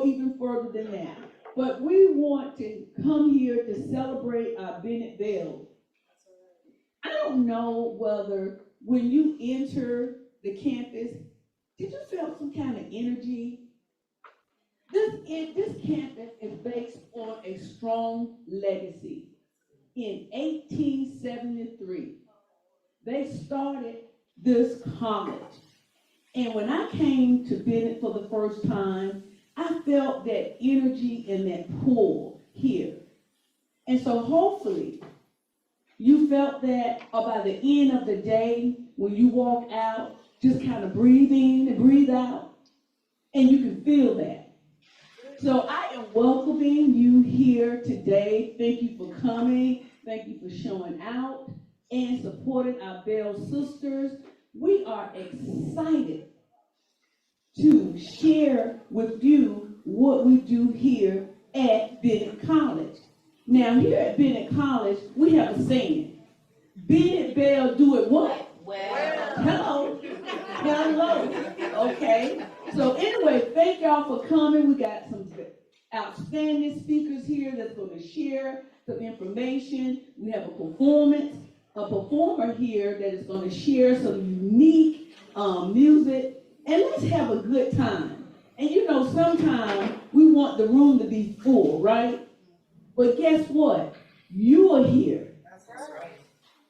even further than that. But we want to come here to celebrate our Bennett Bell. I don't know whether when you enter the campus, did you feel some kind of energy? This campus is based on a strong legacy. In 1873, they started this college. And when I came to Bennett for the first time, I felt that energy and that pull here. And so hopefully you felt that, or by the end of the day, when you walk out, just kind of breathe in and breathe out, and you can feel that. So I am welcoming you here today. Thank you for coming. Thank you for showing out and supporting our Bell sisters. We are excited to share with you what we do here at Bennett College. Now, here at Bennett College, we have a saying. Bennett Bell do it what? Well. Hello. Hello. Okay. So anyway, thank y'all for coming. We got some outstanding speakers here that's going to share some information. We have a performer here that is going to share some unique music. And let's have a good time. And you know, sometimes we want the room to be full, right? But guess what? You are here. That's right.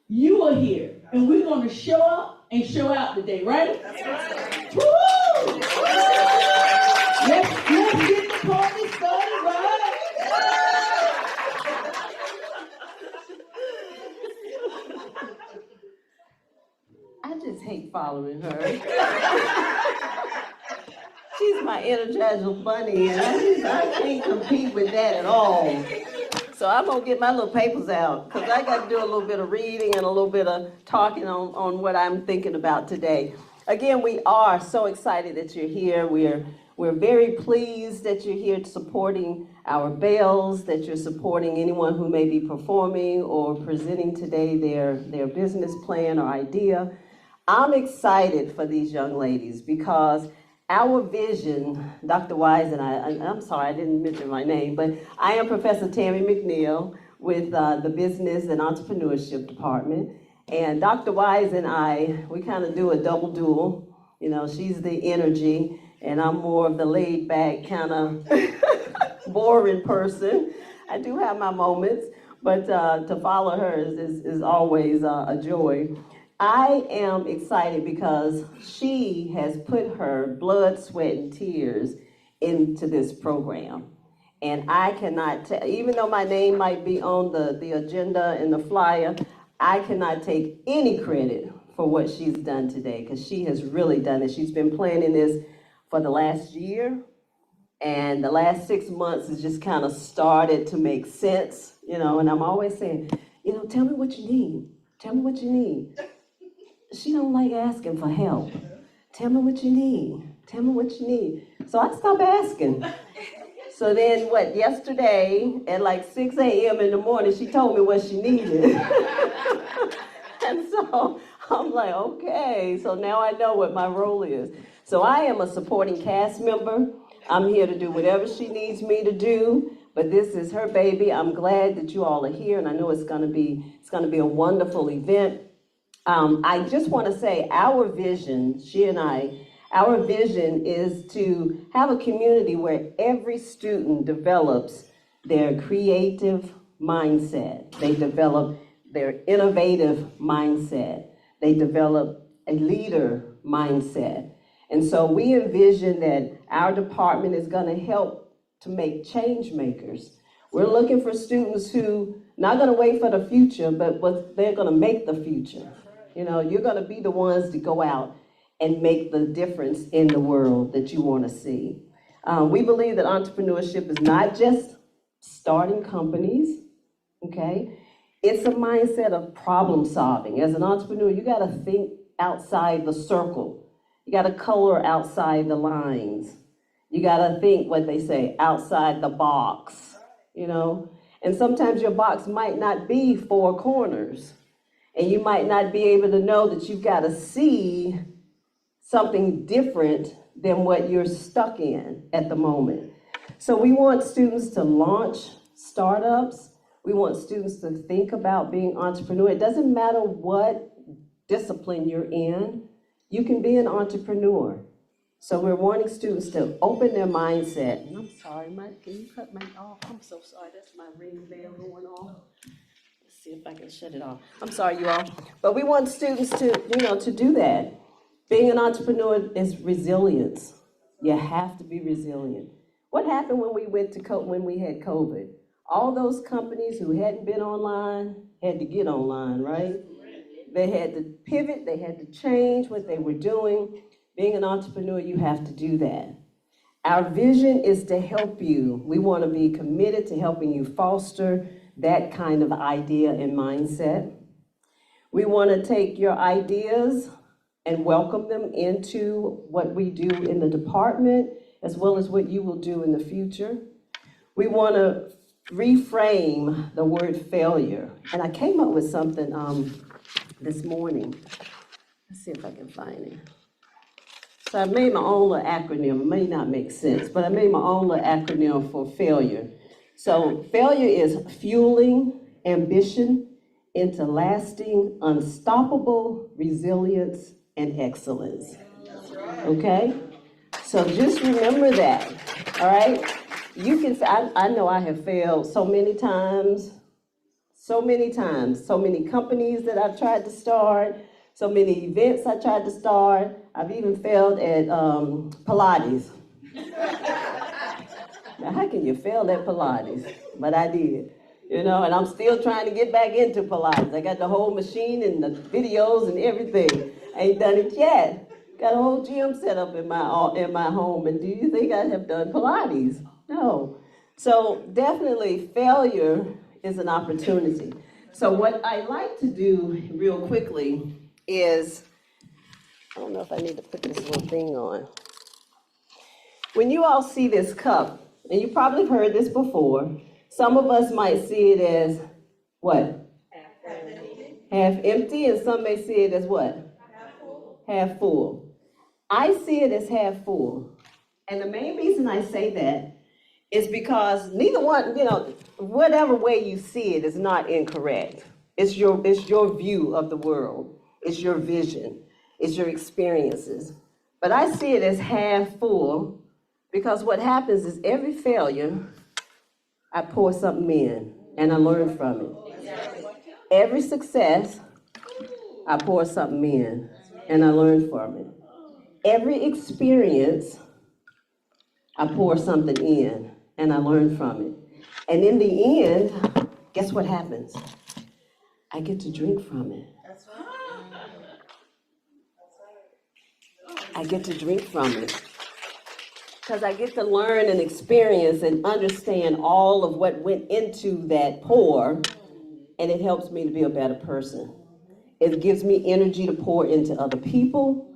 You are here. And we're going to show up and show out today, right? That's right. Woo! Let's get the party started, right? I just hate following her. She's my energizing bunny, and I can't compete with that at all. So I'm gonna get my little papers out, because I got to do a little bit of reading and a little bit of talking on what I'm thinking about today. Again, we are so excited that you're here. We're very pleased that you're here supporting our bells, that you're supporting anyone who may be performing or presenting today their business plan or idea. I'm excited for these young ladies because our vision, Dr. Wise and I'm sorry, I didn't mention my name, but I am Professor Tammy McNeil with the Business and Entrepreneurship Department. And Dr. Wise and I, we kind of do a double duel. You know, she's the energy, and I'm more of the laid back, kind of boring person. I do have my moments, but to follow her is always a joy. I am excited because she has put her blood, sweat, and tears into this program. And I cannot tell, even though my name might be on the agenda and the flyer, I cannot take any credit for what she's done today, because she has really done it. She's been planning this for the last year, and the last 6 months has just kind of started to make sense, you know, and I'm always saying, you know, tell me what you need. Tell me what you need. She don't like asking for help. Tell me what you need. Tell me what you need. So I stopped asking. So then yesterday at like 6 a.m. in the morning, she told me what she needed. And so I'm like, okay, so now I know what my role is. So I am a supporting cast member. I'm here to do whatever she needs me to do, but this is her baby. I'm glad that you all are here, and I know it's gonna be a wonderful event. I just want to say our vision, she and I, our vision is to have a community where every student develops their creative mindset. They develop their innovative mindset. They develop a leader mindset. And so we envision that our department is going to help to make change makers. We're looking for students who not going to wait for the future, but they're going to make the future. You know, you're going to be the ones to go out and make the difference in the world that you want to see. We believe that entrepreneurship is not just starting companies, okay? It's a mindset of problem solving. As an entrepreneur, you got to think outside the circle. You got to color outside the lines. You got to think, what they say, outside the box, you know? And sometimes your box might not be 4 corners. And you might not be able to know that you've got to see something different than what you're stuck in at the moment. So we want students to launch startups. We want students to think about being entrepreneur. It doesn't matter what discipline you're in, you can be an entrepreneur. So we're wanting students to open their mindset. And I'm sorry, can you cut my off? I'm so sorry, that's my ring bell going off. Let's see if I can shut it off. I'm sorry, you all. But we want students to do that. Being an entrepreneur is resilience. You have to be resilient. What happened when we had COVID? All those companies who hadn't been online had to get online, right? They had to pivot, they had to change what they were doing. Being an entrepreneur, you have to do that. Our vision is to help you. We want to be committed to helping you foster that kind of idea and mindset. We want to take your ideas and welcome them into what we do in the department, as well as what you will do in the future. We want to reframe the word failure. And I came up with something this morning. Let's see if I can find it. So I made my own little acronym. It may not make sense, but I made my own little acronym for failure. So failure is fueling ambition into lasting, unstoppable resilience and excellence. Okay? So just remember that, all right? You can say, I know I have failed so many times, so many companies that I've tried to start, so many events I tried to start. I've even failed at Pilates. Now, how can you fail at Pilates? But I did, and I'm still trying to get back into Pilates. I got the whole machine and the videos and everything. I ain't done it yet. Got a whole gym set up in my home, and do you think I have done Pilates? No. So definitely failure is an opportunity. So what I like to do real quickly is, I don't know if I need to put this little thing on. When you all see this cup, and you probably have heard this before, some of us might see it as what? Half empty, and some may see it as what? Half full. I see it as half full. And the main reason I say that is because neither one, whatever way you see it is not incorrect. It's your view of the world. It's your vision. It's your experiences. But I see it as half full because what happens is every failure, I pour something in and I learn from it. Every success, I pour something in and I learn from it. Every experience, I pour something in and I learn from it. And in the end, guess what happens? I get to drink from it. I get to drink from it. Because I get to learn and experience and understand all of what went into that pour, and it helps me to be a better person. It gives me energy to pour into other people.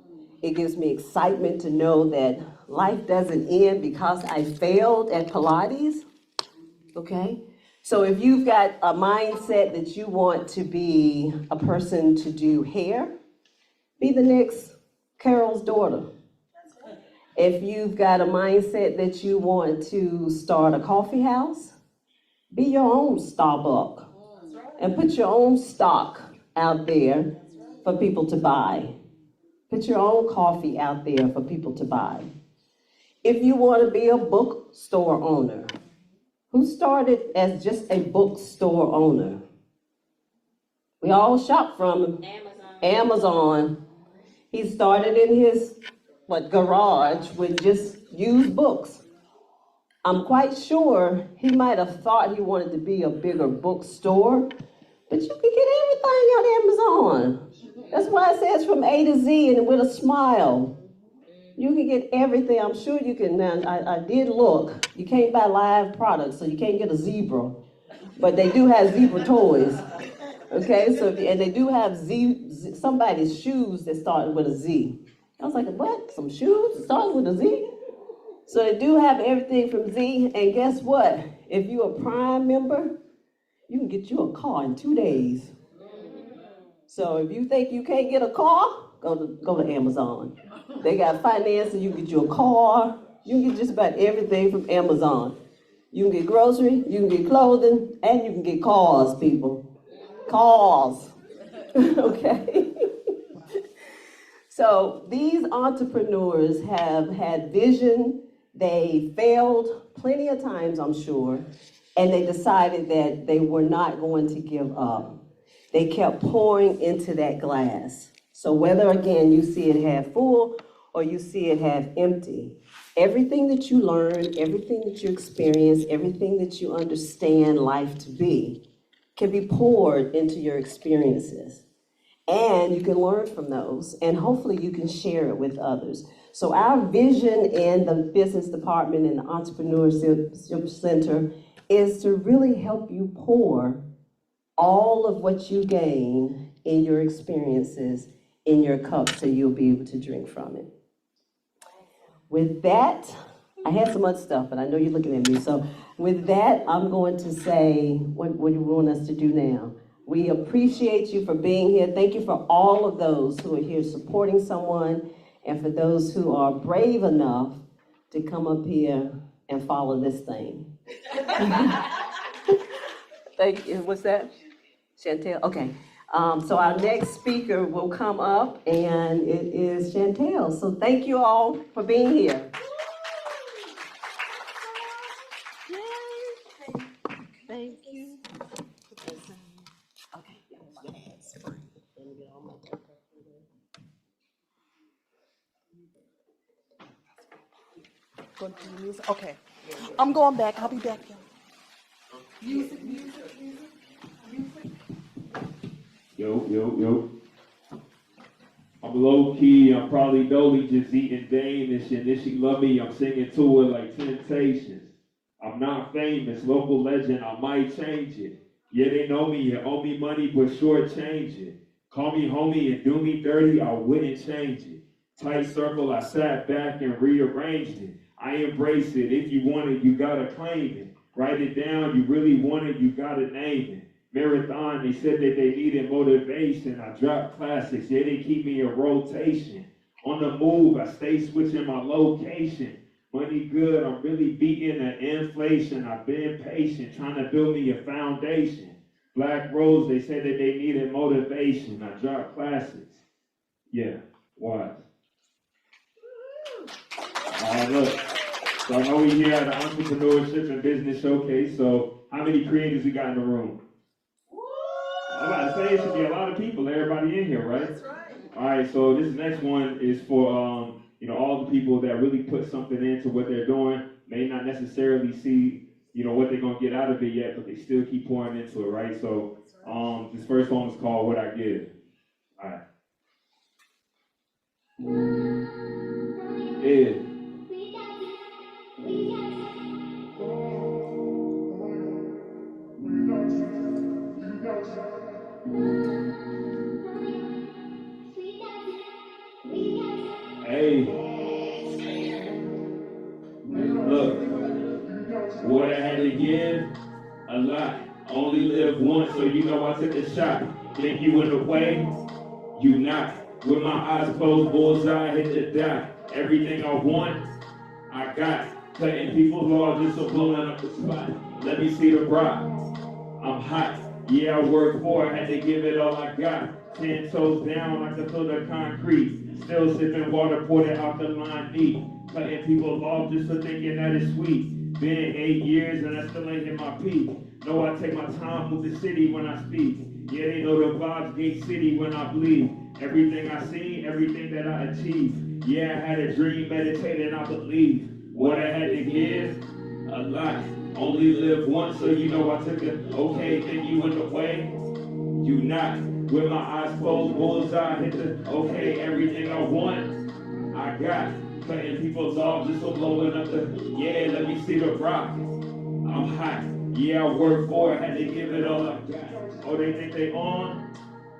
It gives me excitement to know that life doesn't end because I failed at Pilates, okay? So if you've got a mindset that you want to be a person to do hair, be the next Carol's daughter. If you've got a mindset that you want to start a coffee house, be your own Starbucks and put your own stock out there for people to buy. Put your own coffee out there for people to buy. If you want to be a bookstore owner, who started as just a bookstore owner? We all shop from Amazon. He started in his garage with just used books. I'm quite sure he might have thought he wanted to be a bigger bookstore, but you can get everything on Amazon. That's why it says from A to Z and with a smile. You can get everything. I'm sure you can. Now, I did look. You can't buy live products, so you can't get a zebra. But they do have zebra toys. Okay, so and they do have somebody's shoes that started with a Z. I was like, what? Some shoes started with a Z? So they do have everything from Z. And guess what? If you're a Prime member, you can get you a car in 2 days. So if you think you can't get a car, go to Amazon. They got financing. You can get you a car. You can get just about everything from Amazon. You can get grocery, you can get clothing, and you can get cars, people. Cars. Okay? So these entrepreneurs have had vision. They failed plenty of times, I'm sure, and they decided that they were not going to give up. They kept pouring into that glass. So whether, again, you see it half full or you see it half empty, everything that you learn, everything that you experience, everything that you understand life to be can be poured into your experiences. And you can learn from those, and hopefully you can share it with others. So our vision in the business department and the Entrepreneurship Center is to really help you pour all of what you gain in your experiences in your cup so you'll be able to drink from it. With that, I had some other stuff, but I know you're looking at me. So with that, I'm going to say, what do you want us to do now? We appreciate you for being here. Thank you for all of those who are here supporting someone, and for those who are brave enough to come up here and follow this thing. Thank you. What's that? Chantel? Okay. So our next speaker will come up, and it is Chantel. So thank you all for being here. Yay. Thank you. Okay. Going to the music? Okay. I'm going back. I'll be back, y'all. Yo. I'm low key, I'm probably dolly, just eating Danish, and if she love me, I'm singing to her like Temptations. I'm not famous, local legend, I might change it. Yeah, they know me, you owe me money, but short change it. Call me homie and do me dirty, I wouldn't change it. Tight circle, I sat back and rearranged it. I embrace it, if you want it, you gotta claim it. Write it down, you really want it, you gotta name it. Marathon, they said that they needed motivation. I dropped classics, yeah, they keep me in rotation. On the move, I stay switching my location. Money good, I'm really beating the inflation. I've been patient, trying to build me a foundation. Black Rose, they said that they needed motivation. I dropped classics. Yeah, watch. Look, so I know we here at the Entrepreneurship and Business Showcase, so how many creators we got in the room? I'm about to say it should be a lot of people, everybody in here, right? That's right. All right, so this next one is for all the people that really put something into what they're doing, may not necessarily see, what they're gonna get out of it yet, but they still keep pouring into it, right? So this first one is called What I Give. All right. Yeah. Hey, look, what I had to give, a lot. Only live once, so I took a shot. Think you in the way? You not. With my eyes closed, bullseye, hit the dot. Everything I want, I got. Cutting people's laws just so blowing up the spot. Let me see the rock. I'm hot. Yeah, I worked for it, had to give it all I got. 10 toes down, I can feel the concrete. Still sipping water, poured it out the line deep. Cutting people off just for thinking that it's sweet. Been 8 years and I still ain't hit my peak. Know I take my time with the city when I speak. Yeah, they know the vibes, Gate City when I bleed. Everything I see, everything that I achieve. Yeah, I had a dream, meditated, I believe. What I had to give, a lot. Only live once, so I took it. Okay, think you in the way? You not. With my eyes closed, bullseye, hit the, okay, everything I want, I got. Cutting people's off, just for blowing up the, yeah, let me see the rock. I'm hot. Yeah, I worked for it, had to give it all I got. Oh, they think they on?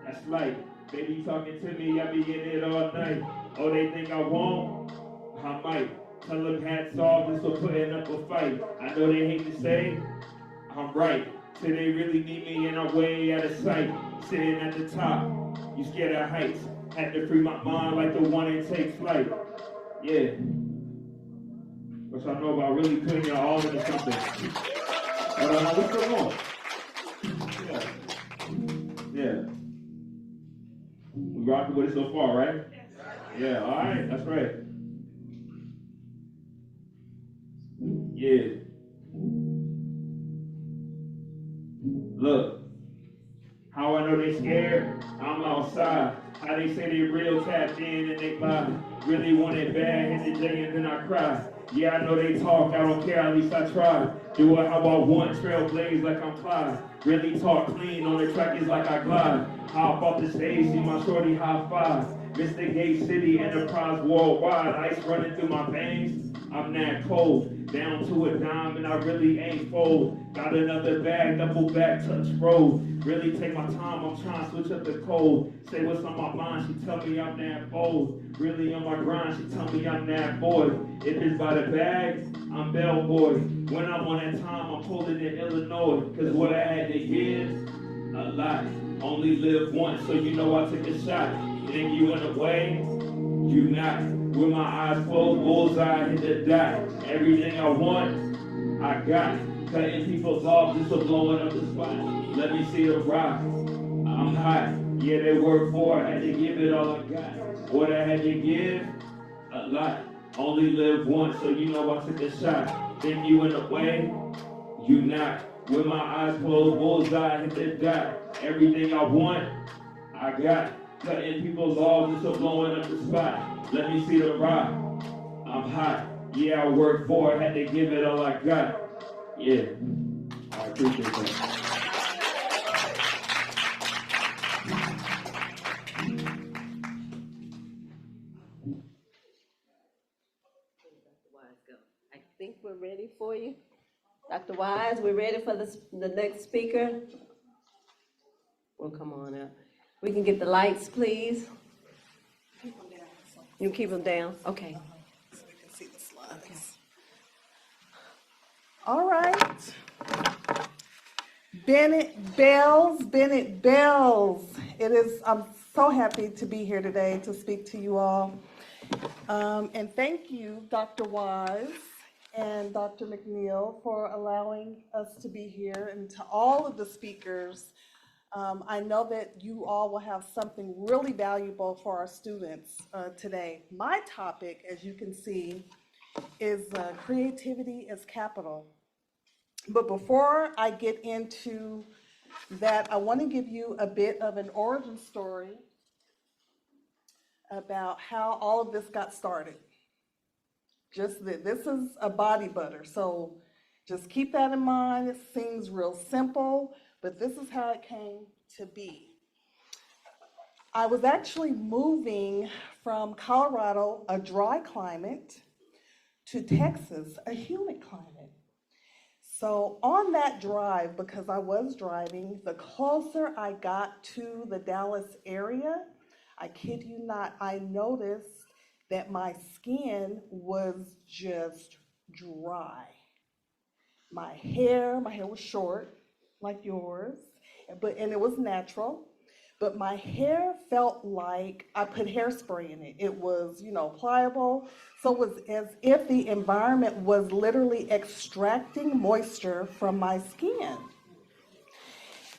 That's light. They be talking to me, I be in it all night. Oh, they think I won't? I might. Tell them hats off just for putting up a fight. I know they hate to say, I'm right. Say they really need me and I'm way out of sight. Sitting at the top, you scared of heights. Had to free my mind like the one that takes flight. Yeah. What y'all know about really putting your all into something? What's going on? Yeah. We rocking with it so far, right? Yeah, all right, that's right. Yeah. Look, how I know they scared? I'm outside. How they say they real tapped in and they buy. Really want it bad, hit the J and then I cry. Yeah, I know they talk, I don't care, at least I try. Do it how I want, trailblaze like I'm Clyde. Really talk clean on the track is like I glide. Hop off the stage, see my shorty high five. Mr. Gate City, enterprise worldwide. Ice running through my veins, I'm that cold. Down to a dime and I really ain't fold. Got another bag, double back, touch road. Really take my time, I'm trying to switch up the code. Say what's on my mind, she tell me I'm that bold. Really on my grind, she tell me I'm that boy. If it's by the bag, I'm bellboy. When I'm on that time, I'm pulling in Illinois. Cause what I had to give, a lot. Only live once, so you know I took a shot. Think you in the way, you not. With my eyes closed, bullseye, hit the dot. Everything I want, I got. Cutting people's off just for blowing up the spot. Let me see the rock. I'm hot. Yeah, they work for it. Had to give it all I got. What I had to give, a lot. Only live once, so you know I took a shot. Think you in the way, you not. With my eyes closed, bullseye, hit the dot. Everything I want, I got. Cutting people's off just for blowing up the spot. Let me see the rock. I'm hot. Yeah, I worked for it. Had to give it all I got. Yeah. I appreciate that. I think we're ready for you. Dr. Wise, we're ready for the next speaker. Well, come on up. We can get the lights, please. You keep them down? Okay. So we can see the slides. Okay. All right. Bennett Bells. I'm so happy to be here today to speak to you all. And thank you, Dr. Wise and Dr. McNeil, for allowing us to be here, and to all of the speakers. I know that you all will have something really valuable for our students today. My topic, as you can see, is creativity as capital. But before I get into that, I want to give you a bit of an origin story about how all of this got started. Just that this is a body butter, so just keep that in mind. It seems real simple, but this is how it came to be. I was actually moving from Colorado, a dry climate, to Texas, a humid climate. So on that drive, because I was driving, the closer I got to the Dallas area, I kid you not, I noticed that my skin was just dry. My hair was short, like yours, and it was natural, but my hair felt like I put hairspray in it. It was, pliable, so it was as if the environment was literally extracting moisture from my skin.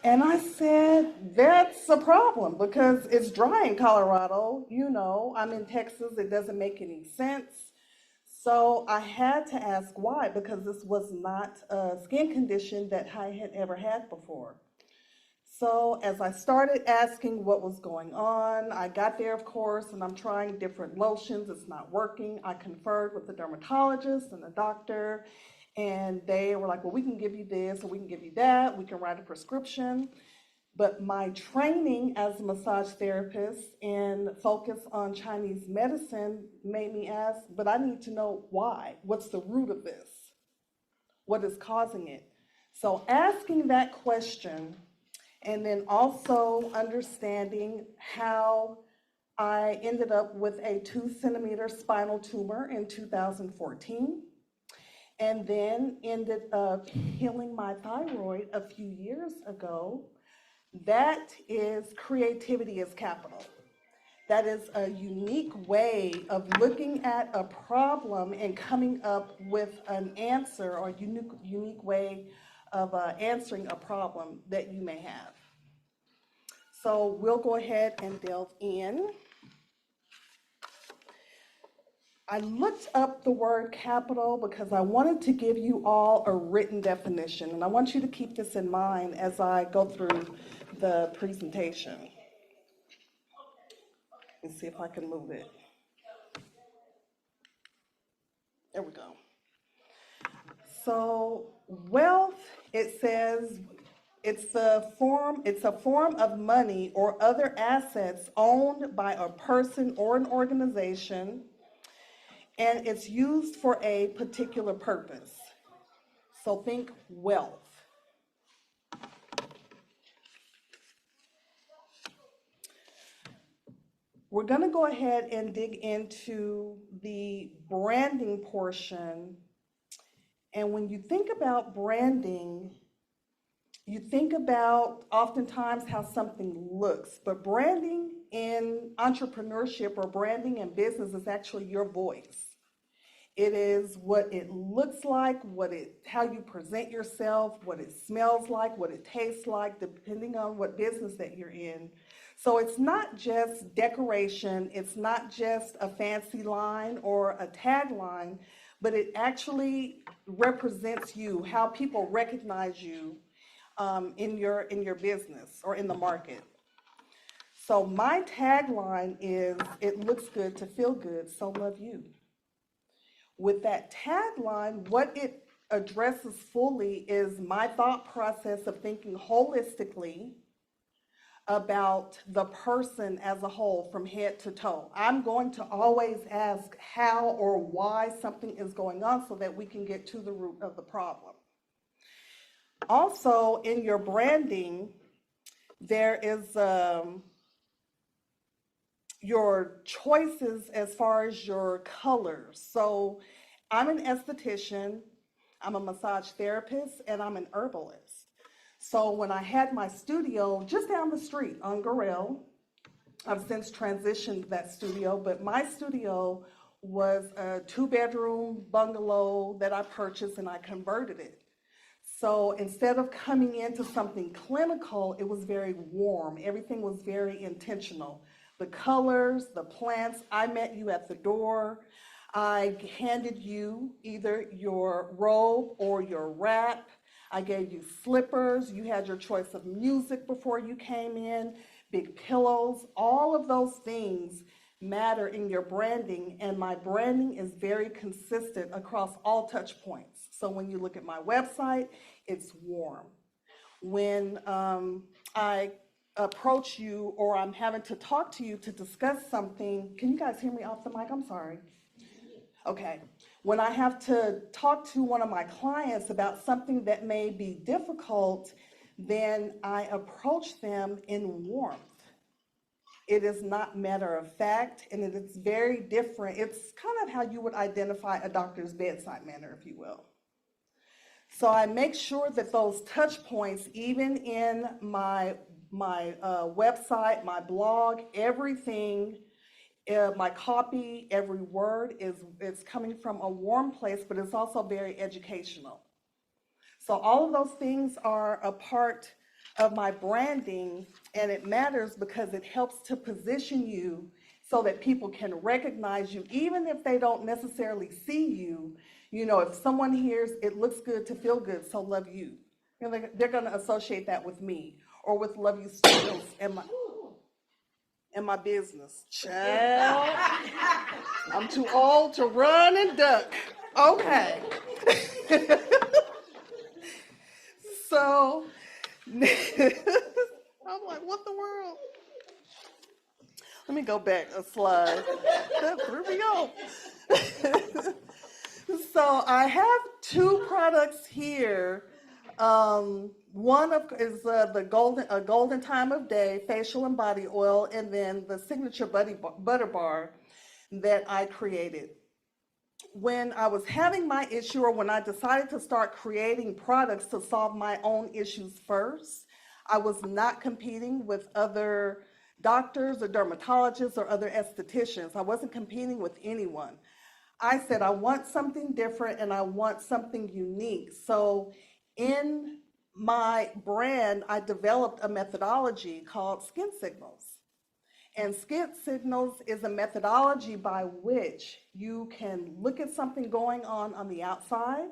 And I said, that's a problem because it's dry in Colorado, I'm in Texas, it doesn't make any sense. So I had to ask why, because this was not a skin condition that I had ever had before. So as I started asking what was going on, I got there, of course, and I'm trying different lotions, it's not working. I conferred with the dermatologist and the doctor, and they were like, well, we can give you this, or we can give you that, we can write a prescription. But my training as a massage therapist and focus on Chinese medicine made me ask, but I need to know why. What's the root of this? What is causing it? So asking that question, and then also understanding how I ended up with a 2-centimeter spinal tumor in 2014. And then ended up healing my thyroid a few years ago. That is creativity as capital. That is a unique way of looking at a problem and coming up with an answer, or unique way of answering a problem that you may have. So we'll go ahead and delve in. I looked up the word capital because I wanted to give you all a written definition, and I want you to keep this in mind as I go through the presentation. Let's see if I can move it. There we go. So wealth, it says, it's a form of money or other assets owned by a person or an organization, and it's used for a particular purpose. So think wealth. We're going to go ahead and dig into the branding portion. And when you think about branding, you think about oftentimes how something looks, but branding in entrepreneurship or branding in business is actually your voice. It is what it looks like, how you present yourself, what it smells like, what it tastes like, depending on what business that you're in. So it's not just decoration, it's not just a fancy line or a tagline, but it actually represents you, how people recognize you in your business or in the market. So my tagline is, it looks good to feel good, so love you. With that tagline, what it addresses fully is my thought process of thinking holistically about the person as a whole from head to toe. I'm going to always ask how or why something is going on so that we can get to the root of the problem. Also, in your branding, there is your choices as far as your colors. So I'm an esthetician, I'm a massage therapist, and I'm an herbalist. So when I had my studio just down the street on Gorell, I've since transitioned that studio, but my studio was a 2-bedroom bungalow that I purchased and I converted it. So instead of coming into something clinical, it was very warm. Everything was very intentional. The colors, the plants, I met you at the door. I handed you either your robe or your wrap. I gave you slippers. You had your choice of music before you came in, big pillows. All of those things matter in your branding, and my branding is very consistent across all touch points. So when you look at my website, it's warm. When I approach you or I'm having to talk to you to discuss something, can you guys hear me off the mic? I'm sorry. Okay. When I have to talk to one of my clients about something that may be difficult, then I approach them in warmth. It is not matter of fact, and it is very different. It's kind of how you would identify a doctor's bedside manner, if you will. So I make sure that those touch points, even in my website, my blog, everything, my copy, every word is coming from a warm place, but it's also very educational. So all of those things are a part of my branding, and it matters because it helps to position you so that people can recognize you, even if they don't necessarily see you. You know, if someone hears, it looks good to feel good, so love you. You know, they're going to associate that with me or with Love You Studios and my business. Child, I'm too old to run and duck. Okay. So, I'm like, what the world? Let me go back a slide. Here we go. So I have 2 products here. One is the golden time of day facial and body oil, and then the signature butter bar that I created. When I was having my issue, or when I decided to start creating products to solve my own issues first, I was not competing with other doctors or dermatologists or other estheticians. I wasn't competing with anyone. I said, I want something different and I want something unique. So in my brand, I developed a methodology called Skin Signals. And Skin Signals is a methodology by which you can look at something going on the outside,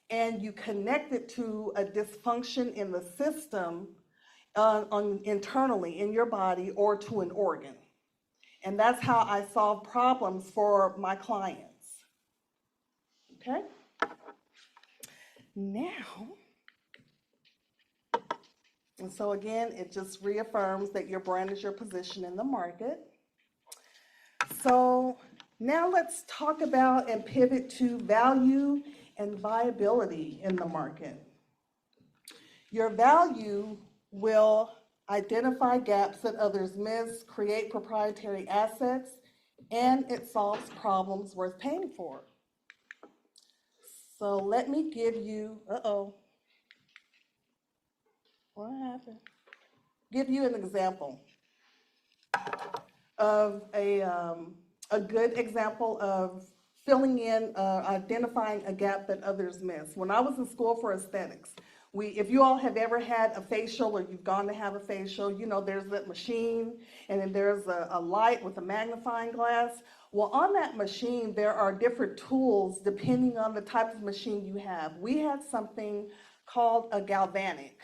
and you connect it to a dysfunction in the system internally in your body or to an organ. And that's how I solve problems for my clients. Okay? Now, and so again, it just reaffirms that your brand is your position in the market. So now let's talk about and pivot to value and viability in the market. Your value will identify gaps that others miss, create proprietary assets, and it solves problems worth paying for. So let me give you, what happened? Give you an example of a good example of filling in, identifying a gap that others miss. When I was in school for aesthetics, if you all have ever had a facial or you've gone to have a facial, you know there's that machine and then there's a light with a magnifying glass. Well, on that machine, there are different tools depending on the type of machine you have. We had something called a galvanic.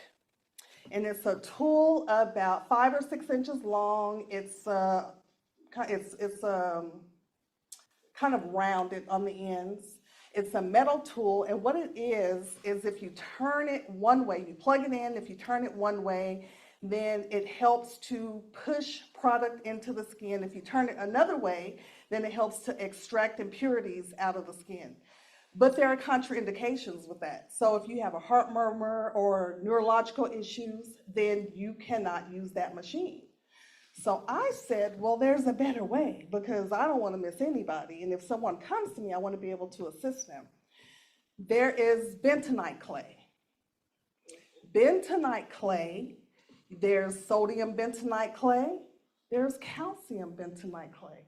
And it's a tool about 5 or 6 inches long. It's kind of rounded on the ends. It's a metal tool, and what it is if you turn it one way, you plug it in, if you turn it one way, then it helps to push product into the skin. If you turn it another way, then it helps to extract impurities out of the skin. But there are contraindications with that. So if you have a heart murmur or neurological issues, then you cannot use that machine. So I said, well, there's a better way because I don't want to miss anybody. And if someone comes to me, I want to be able to assist them. There is bentonite clay. Bentonite clay, there's sodium bentonite clay, there's calcium bentonite clay.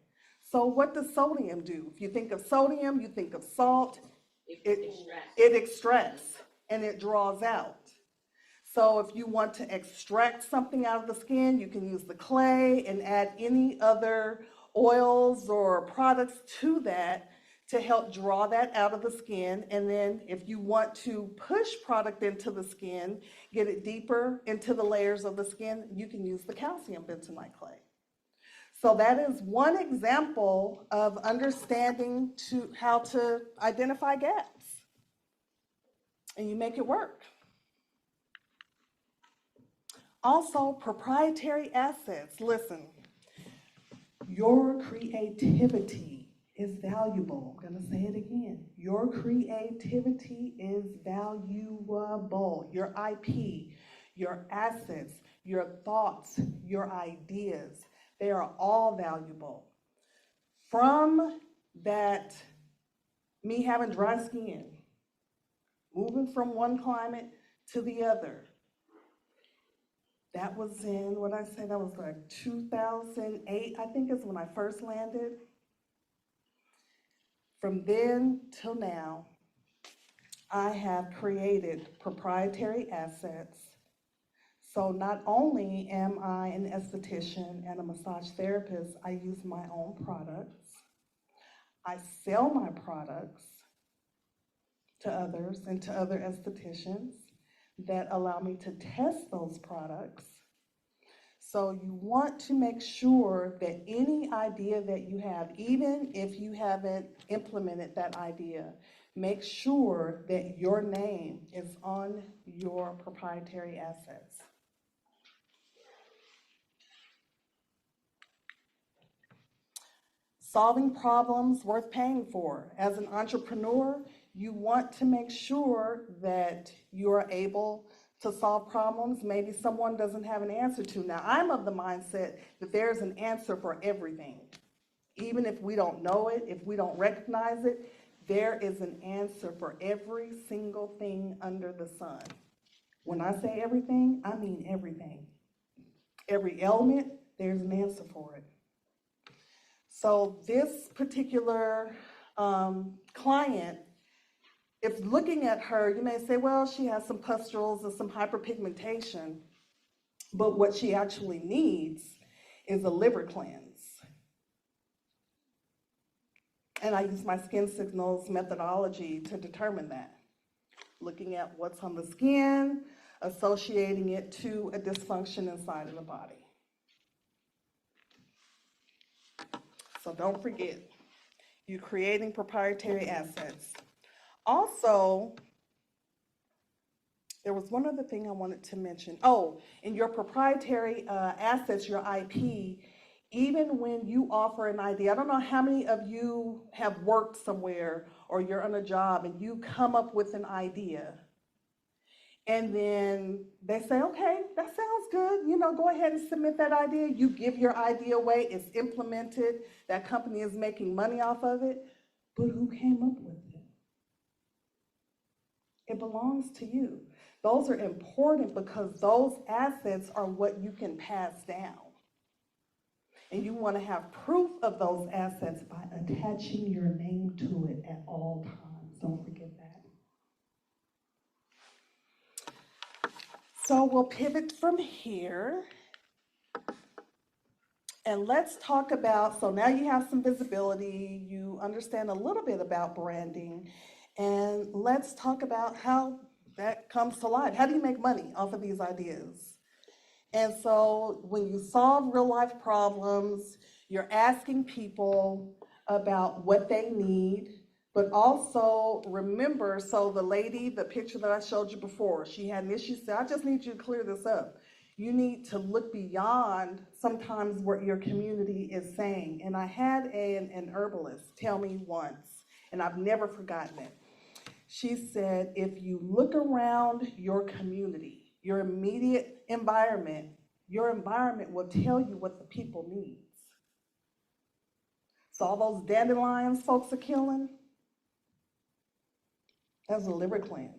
So what does sodium do? If you think of sodium, you think of salt. It extracts and it draws out. So if you want to extract something out of the skin, you can use the clay and add any other oils or products to that to help draw that out of the skin. And then if you want to push product into the skin, get it deeper into the layers of the skin, you can use the calcium bentonite clay. So that is one example of understanding how to identify gaps. And you make it work. Also, proprietary assets. Listen, your creativity is valuable. I'm going to say it again. Your creativity is valuable. Your IP, your assets, your thoughts, your ideas, they are all valuable. From that, me having dry skin, moving from one climate to the other, that was in, what I say, that was like 2008, I think is when I first landed. From then till now, I have created proprietary assets. So not only am I an esthetician and a massage therapist, I use my own products. I sell my products to others and to other estheticians that allow me to test those products. So you want to make sure that any idea that you have, even if you haven't implemented that idea, make sure that your name is on your proprietary assets. Solving problems worth paying for. As an entrepreneur, you want to make sure that you are able to solve problems maybe someone doesn't have an answer to. Now, I'm of the mindset that there's an answer for everything. Even if we don't know it, if we don't recognize it, there is an answer for every single thing under the sun. When I say everything, I mean everything. Every ailment, there's an answer for it. So this particular client, if looking at her, you may say, well, she has some pustules and some hyperpigmentation, but what she actually needs is a liver cleanse. And I use my skin signals methodology to determine that. Looking at what's on the skin, associating it to a dysfunction inside of the body. So don't forget, you're creating proprietary assets. Also, there was one other thing I wanted to mention. Oh, in your proprietary assets, your IP, even when you offer an idea, I don't know how many of you have worked somewhere or you're on a job and you come up with an idea. And then they say, okay, that sounds good. You know, go ahead and submit that idea. You give your idea away, it's implemented. That company is making money off of it. But who came up with it? It belongs to you. Those are important because those assets are what you can pass down. And you want to have proof of those assets by attaching your name to it at all times. Don't forget that. So we'll pivot from here. And let's talk about, so now you have some visibility, you understand a little bit about branding, and let's talk about how that comes to life. How do you make money off of these ideas? And so when you solve real life problems, you're asking people about what they need, but also remember, so the lady, the picture that I showed you before, she had an issue, said, I just need you to clear this up. You need to look beyond sometimes what your community is saying. And I had an herbalist tell me once, and I've never forgotten it. She said, if you look around your community, your immediate environment, your environment will tell you what the people need. So all those dandelions folks are killing, that's a liver cleanse.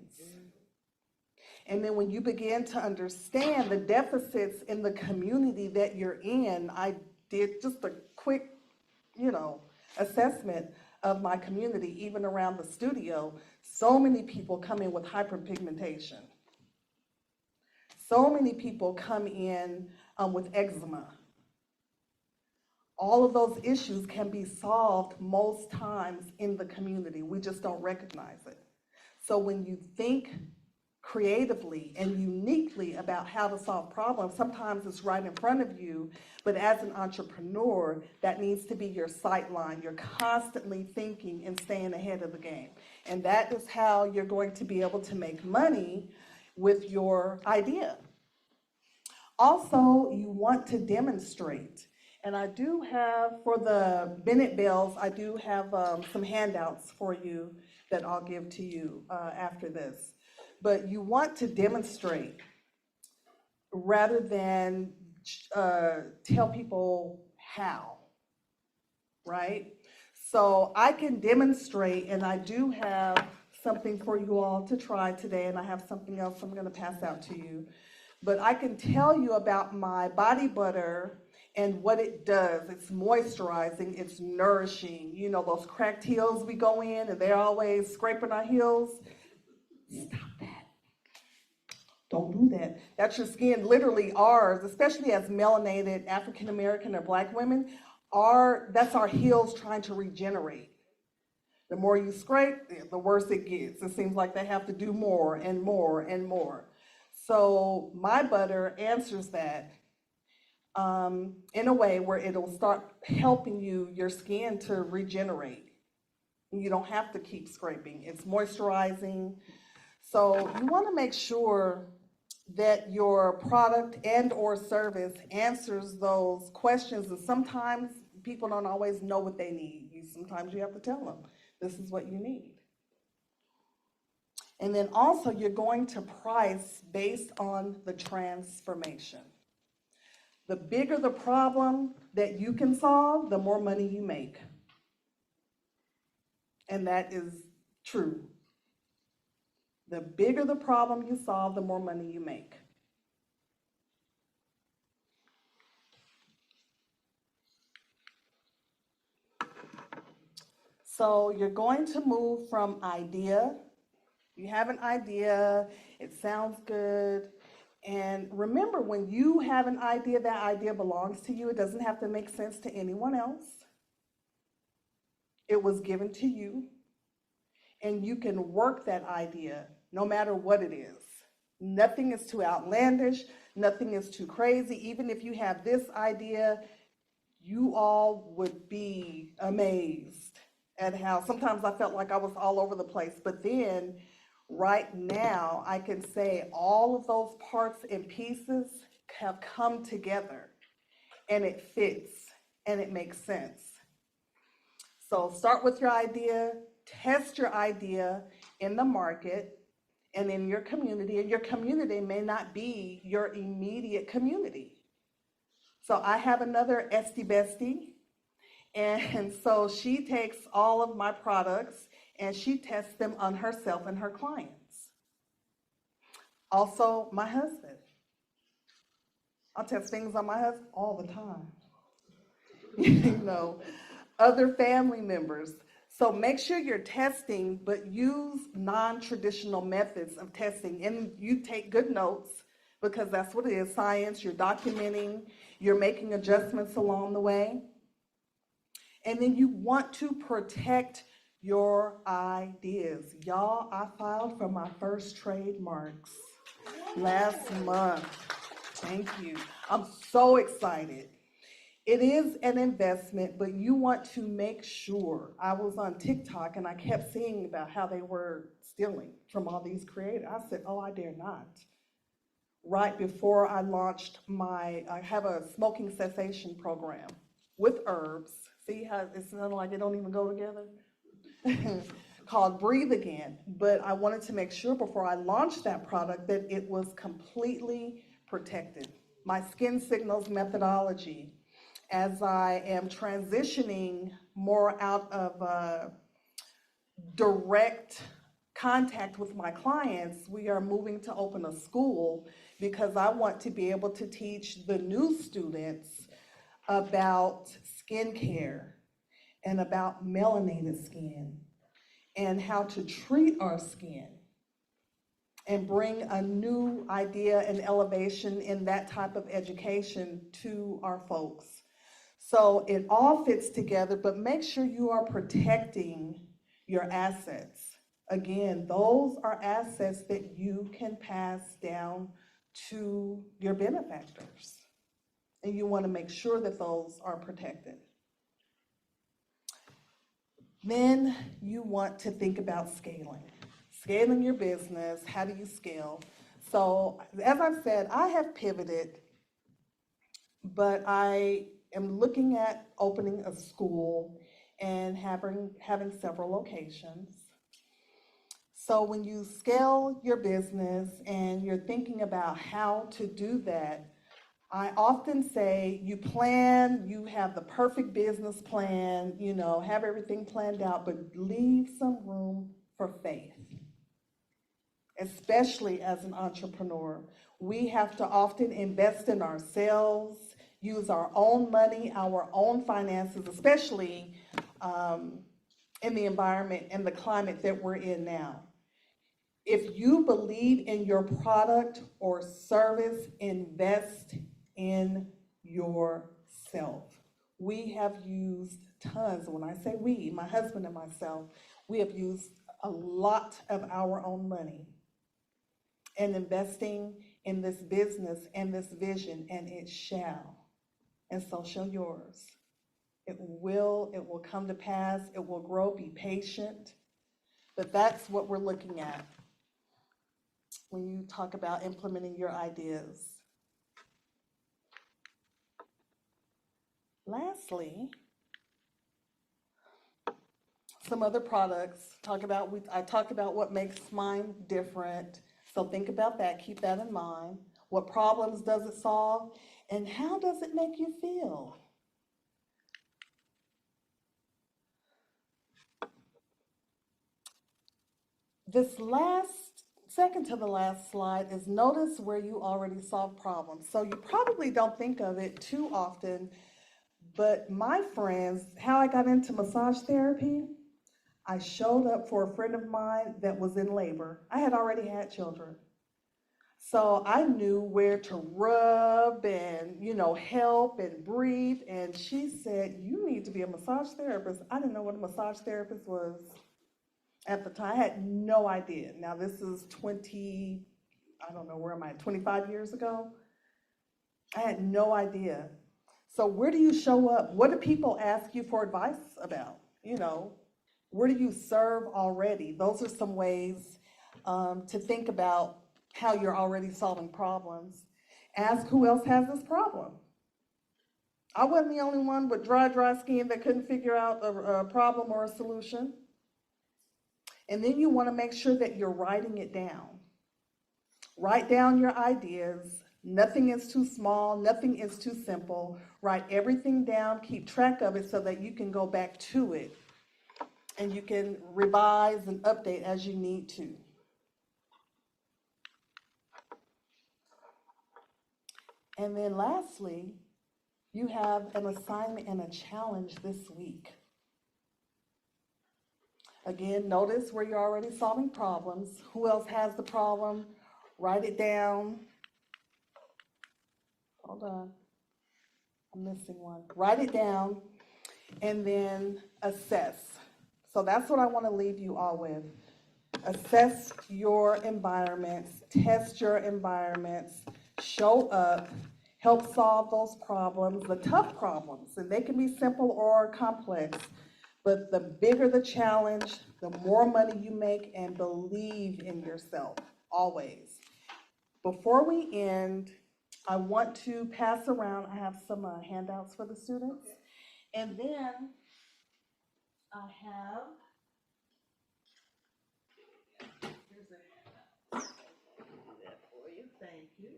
And then when you begin to understand the deficits in the community that you're in, I did just a quick, assessment of my community, even around the studio. So many people come in with hyperpigmentation. So many people come in with eczema. All of those issues can be solved most times in the community. We just don't recognize it. So when you think creatively and uniquely about how to solve problems, sometimes it's right in front of you, but as an entrepreneur, that needs to be your sight line. You're constantly thinking and staying ahead of the game. And that is how you're going to be able to make money with your idea. Also, you want to demonstrate. And I do have, for the Bennett Bells, I do have some handouts for you that I'll give to you after this. But you want to demonstrate rather than tell people how, right? So I can demonstrate, and I do have something for you all to try today, and I have something else I'm going to pass out to you. But I can tell you about my body butter and what it does. It's moisturizing, it's nourishing. You know, those cracked heels we go in and they're always scraping our heels. Stop that. Don't do that. That's your skin, literally ours, especially as melanated African American or Black women, that's our heels trying to regenerate. The more you scrape, the worse it gets. It seems like they have to do more and more and more. So my butter answers that in a way where it'll start helping your skin to regenerate. You don't have to keep scraping. It's moisturizing. So you want to make sure that your product and or service answers those questions. And sometimes people don't always know what they need. Sometimes you have to tell them, this is what you need. And then also you're going to price based on the transformation. The bigger the problem that you can solve, the more money you make. And that is true. The bigger the problem you solve, the more money you make. So you're going to move from idea. You have an idea, it sounds good. And remember, when you have an idea, that idea belongs to you. It doesn't have to make sense to anyone else. It was given to you. And you can work that idea no matter what it is. Nothing is too outlandish, nothing is too crazy. Even if you have this idea, you all would be amazed at how sometimes I felt like I was all over the place. But then right now, I can say all of those parts and pieces have come together and it fits and it makes sense. So start with your idea, test your idea in the market and in your community, and your community may not be your immediate community. So I have another Esty Bestie, and so she takes all of my products and she tests them on herself and her clients. Also, my husband. I'll test things on my husband all the time. You know, other family members. So make sure you're testing, but use non-traditional methods of testing. And you take good notes, because that's what it is, science. You're documenting, you're making adjustments along the way. And then you want to protect your ideas. Y'all, I filed for my first trademarks last month. Thank you. I'm so excited. It is an investment, but you want to make sure. I was on TikTok and I kept seeing about how they were stealing from all these creators. I said, oh, I dare not. Right before I launched I have a smoking cessation program with herbs. See how it's not like they don't even go together? Called Breathe Again. But I wanted to make sure before I launched that product that it was completely protected. My Skin Signals methodology, as I am transitioning more out of direct contact with my clients, we are moving to open a school because I want to be able to teach the new students about skincare and about melanated skin and how to treat our skin and bring a new idea and elevation in that type of education to our folks. So it all fits together, but make sure you are protecting your assets. Again, those are assets that you can pass down to your benefactors. And you want to make sure that those are protected. Then you want to think about scaling. Scaling your business, how do you scale? So as I've said, I have pivoted, but I am looking at opening a school and having several locations. So when you scale your business and you're thinking about how to do that, I often say you plan, you have the perfect business plan, you know, have everything planned out, but leave some room for faith. Especially as an entrepreneur, we have to often invest in ourselves, use our own money, our own finances, especially in the environment and the climate that we're in now. If you believe in your product or service, invest in yourself. We have used tons. When I say we, my husband and myself, we have used a lot of our own money and investing in this business and this vision, and it shall, and so shall yours. It will come to pass, it will grow, be patient, but that's what we're looking at when you talk about implementing your ideas. Lastly, some other products. I talked about what makes mine different. So think about that, keep that in mind. What problems does it solve? And how does it make you feel? This second to the last slide is notice where you already solve problems. So you probably don't think of it too often, but my friends, how I got into massage therapy, I showed up for a friend of mine that was in labor. I had already had children. So I knew where to rub and, help and breathe. And she said, you need to be a massage therapist. I didn't know what a massage therapist was at the time. I had no idea. Now this is 25 years ago? I had no idea. So where do you show up? What do people ask you for advice about? Where do you serve already? Those are some ways to think about how you're already solving problems. Ask who else has this problem. I wasn't the only one with dry skin that couldn't figure out a problem or a solution. And then you want to make sure that you're writing it down. Write down your ideas. Nothing is too small, nothing is too simple. Write everything down, keep track of it so that you can go back to it and you can revise and update as you need to. And then lastly, you have an assignment and a challenge this week. Again, notice where you're already solving problems. Who else has the problem? Write it down. Hold on, I'm missing one. Write it down and then assess. So that's what I want to leave you all with. Assess your environments, test your environments, show up, help solve those problems, the tough problems, and they can be simple or complex. But the bigger the challenge, the more money you make, and believe in yourself, always. Before we end, I want to pass around, I have some handouts for the students. And then I have, here's a handout. I'll do that for you, thank you.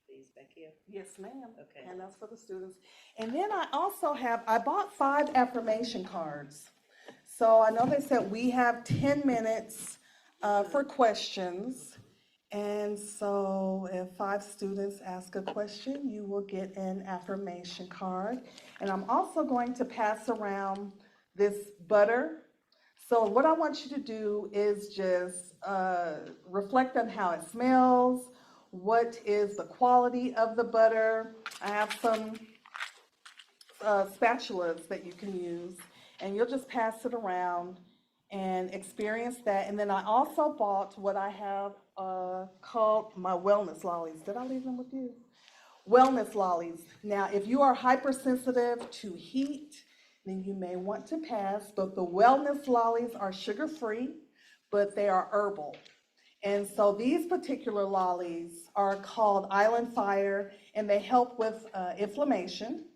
Please, back here. Yes, ma'am. Okay. And that's for the students. And then I also I bought 5 affirmation cards. So I know they said we have 10 minutes for questions. And so if 5 students ask a question, you will get an affirmation card. And I'm also going to pass around this butter. So what I want you to do is just reflect on how it smells. What is the quality of the butter? I have some spatulas that you can use, and you'll just pass it around and experience that. And then I also bought what I have called my wellness lollies. Did I leave them with you? Wellness lollies. Now, if you are hypersensitive to heat, then you may want to pass, but the wellness lollies are sugar-free, but they are herbal. And so these particular lollies are called Island Fire, and they help with inflammation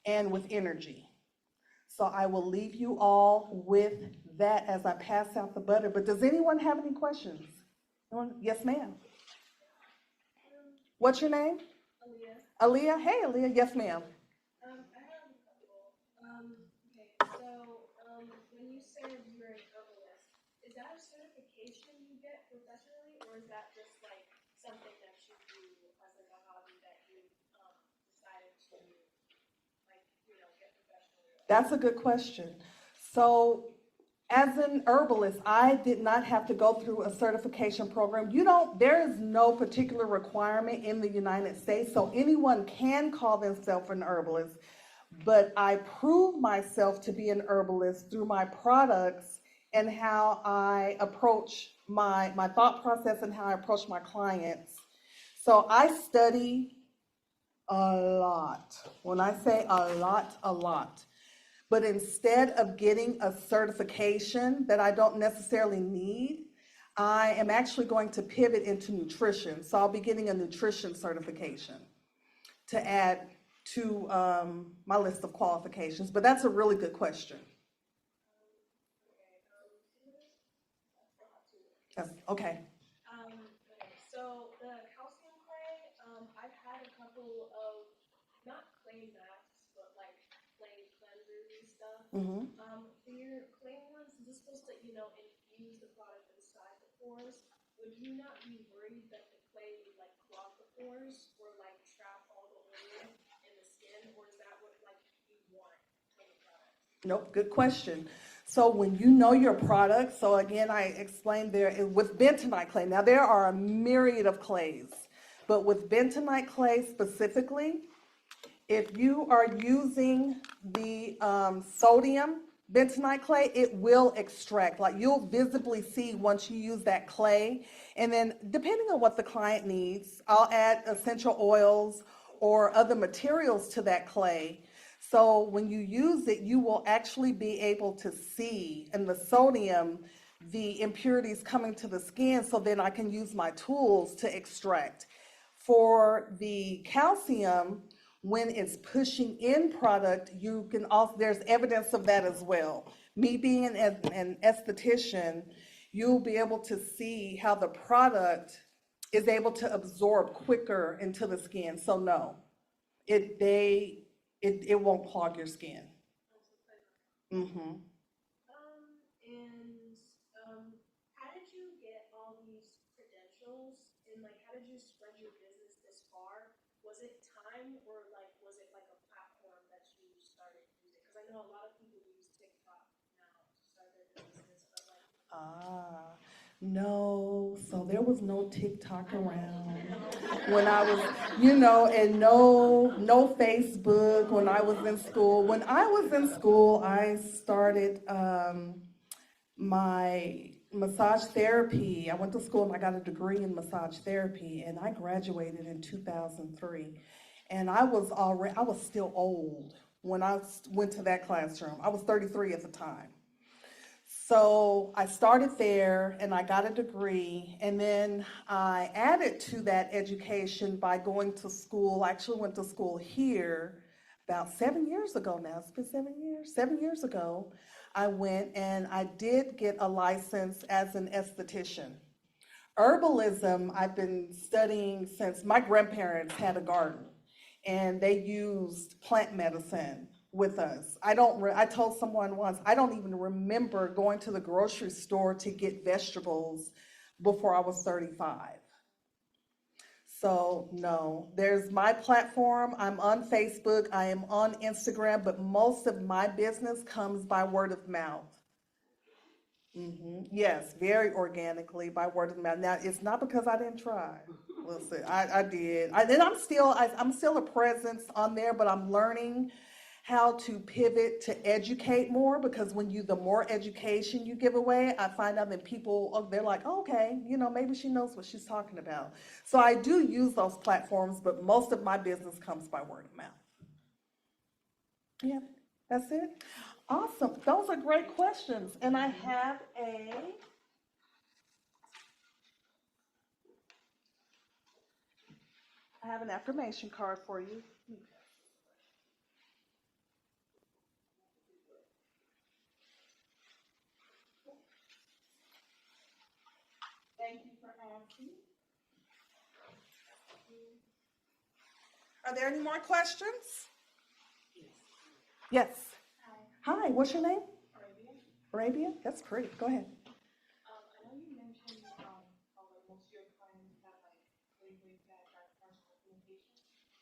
and with energy. So I will leave you all with that as I pass out the butter. But does anyone have any questions? Yes, ma'am. What's your name? Aaliyah. Aaliyah? Hey, Aaliyah. Yes, ma'am. I have a couple. When you said you were an herbalist, is that a certification you get professionally, or is that just like something that you do as like a hobby that you decided to get professionally? That's a good question. So as an herbalist, I did not have to go through a certification program. There is no particular requirement in the United States, so anyone can call themselves an herbalist. But I prove myself to be an herbalist through my products and how I approach my thought process and how I approach my clients. So I study a lot. When I say a lot, a lot. But instead of getting a certification that I don't necessarily need, I am actually going to pivot into nutrition. So I'll be getting a nutrition certification to add to my list of qualifications. But that's a really good question. Yes, okay. So the calcium clay, I've had a couple of, not clay masks, but like clay cleansers and stuff. Mm-hmm. For your clay ones, is this supposed to, infuse the product inside the pores? Would you not be worried that the clay would like clog the pores or like trap all the oil in the skin, or is that what like you want? Nope, good question. So when you know your product, so again, I explained there with bentonite clay. Now there are a myriad of clays, but with bentonite clay specifically, if you are using the sodium bentonite clay, it will extract. Like you'll visibly see once you use that clay. And then depending on what the client needs, I'll add essential oils or other materials to that clay. So when you use it, you will actually be able to see in the sodium the impurities coming to the skin, so then I can use my tools to extract. For the calcium, when it's pushing in product, you can also, there's evidence of that as well. Me being an esthetician, you'll be able to see how the product is able to absorb quicker into the skin. So no, it won't clog your skin. Mm-hmm. How did you get all these credentials and like how did you spread your business this far? Was it time or like was it like a platform that you started using? Because I know a lot of people use TikTok now to start their business, but like No, so there was no TikTok around when I was, and no Facebook when I was in school. When I was in school, I started my massage therapy. I went to school and I got a degree in massage therapy, and I graduated in 2003. And I was still old when I went to that classroom. I was 33 at the time. So I started there and I got a degree, and then I added to that education by going to school. I actually went to school here about 7 years ago now. It's been 7 years. 7 years ago, I went and I did get a license as an esthetician. Herbalism, I've been studying since my grandparents had a garden and they used plant medicine with us. I told someone once, I don't even remember going to the grocery store to get vegetables before I was 35. So no, there's my platform. I'm on Facebook, I am on Instagram, but most of my business comes by word of mouth. Yes, very organically by word of mouth. Now, it's not because I didn't try. Listen, I did. I'm still a presence on there, but I'm learning how to pivot to educate more, because the more education you give away, I find out that people, they're like, oh, okay, maybe she knows what she's talking about. So I do use those platforms, but most of my business comes by word of mouth. Yeah, that's it. Awesome. Those are great questions. And I have an affirmation card for you. Thank you for asking. Are there any more questions? Yes. Hi, what's your name? Arabia? That's pretty. Go ahead. I know you mentioned how like most of your clients have like really bad personal communication.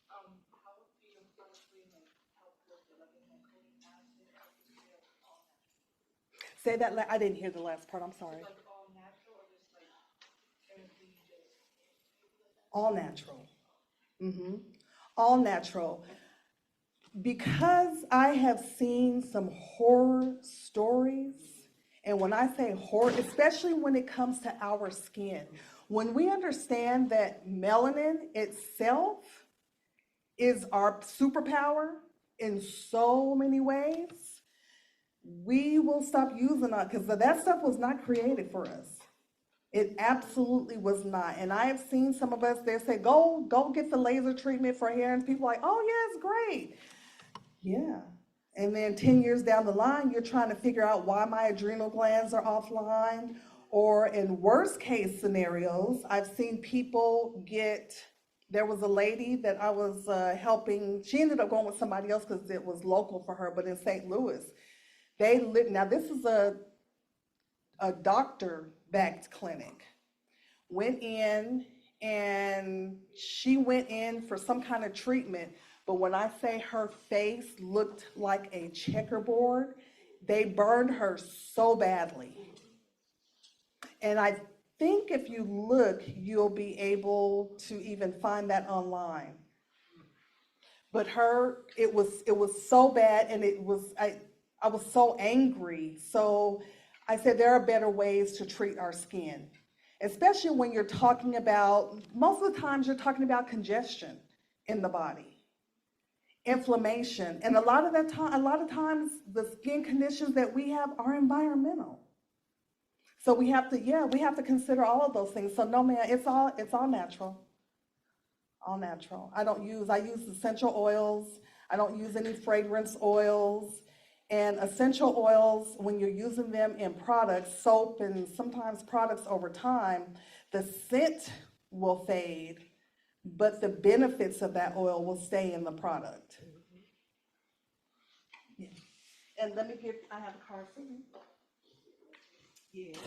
How do your products really like help with it? Like is like coding acid or is it all natural? Say that. I didn't hear the last part. I'm sorry. Like all natural or just like everything just all natural. All natural. Because I have seen some horror stories, and when I say horror, especially when it comes to our skin, when we understand that melanin itself is our superpower in so many ways, we will stop using it, because that stuff was not created for us. It absolutely was not. And I have seen some of us, they say, go get the laser treatment for hair, and people are like, oh yeah, it's great. Yeah. And then 10 years down the line, you're trying to figure out why my adrenal glands are offline. Or in worst case scenarios, I've seen people there was a lady that I was helping. She ended up going with somebody else because it was local for her, but in St. Louis, now this is a doctor-backed clinic. Went in, and she went in for some kind of treatment. But when I say her face looked like a checkerboard, they burned her so badly. And I think if you look, you'll be able to even find that online. But it was so bad, and I was so angry. So I said there are better ways to treat our skin, especially when you're talking about, most of the times you're talking about congestion in the body, inflammation, and a lot of times the skin conditions that we have are environmental. So we have to consider all of those things. So no, man, it's all natural. All natural. I use essential oils. I don't use any fragrance oils. And essential oils, when you're using them in products, soap and sometimes products over time, the scent will fade, but the benefits of that oil will stay in the product. Yeah. And I have a card for you. Yes.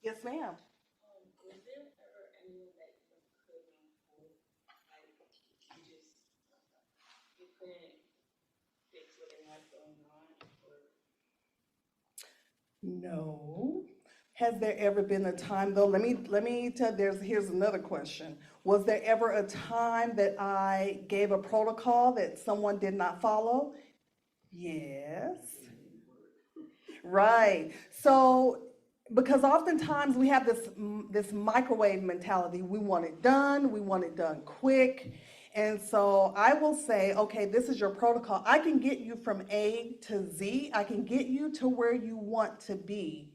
Yes, ma'am. Was there ever anyone that you couldn't hold? Like, you couldn't fix what they had going on? No. Has there ever been a time, though, let me tell, here's another question. Was there ever a time that I gave a protocol that someone did not follow? Yes. Right. So, because oftentimes we have this microwave mentality. We want it done quick. And so I will say, okay, this is your protocol. I can get you from A to Z. I can get you to where you want to be.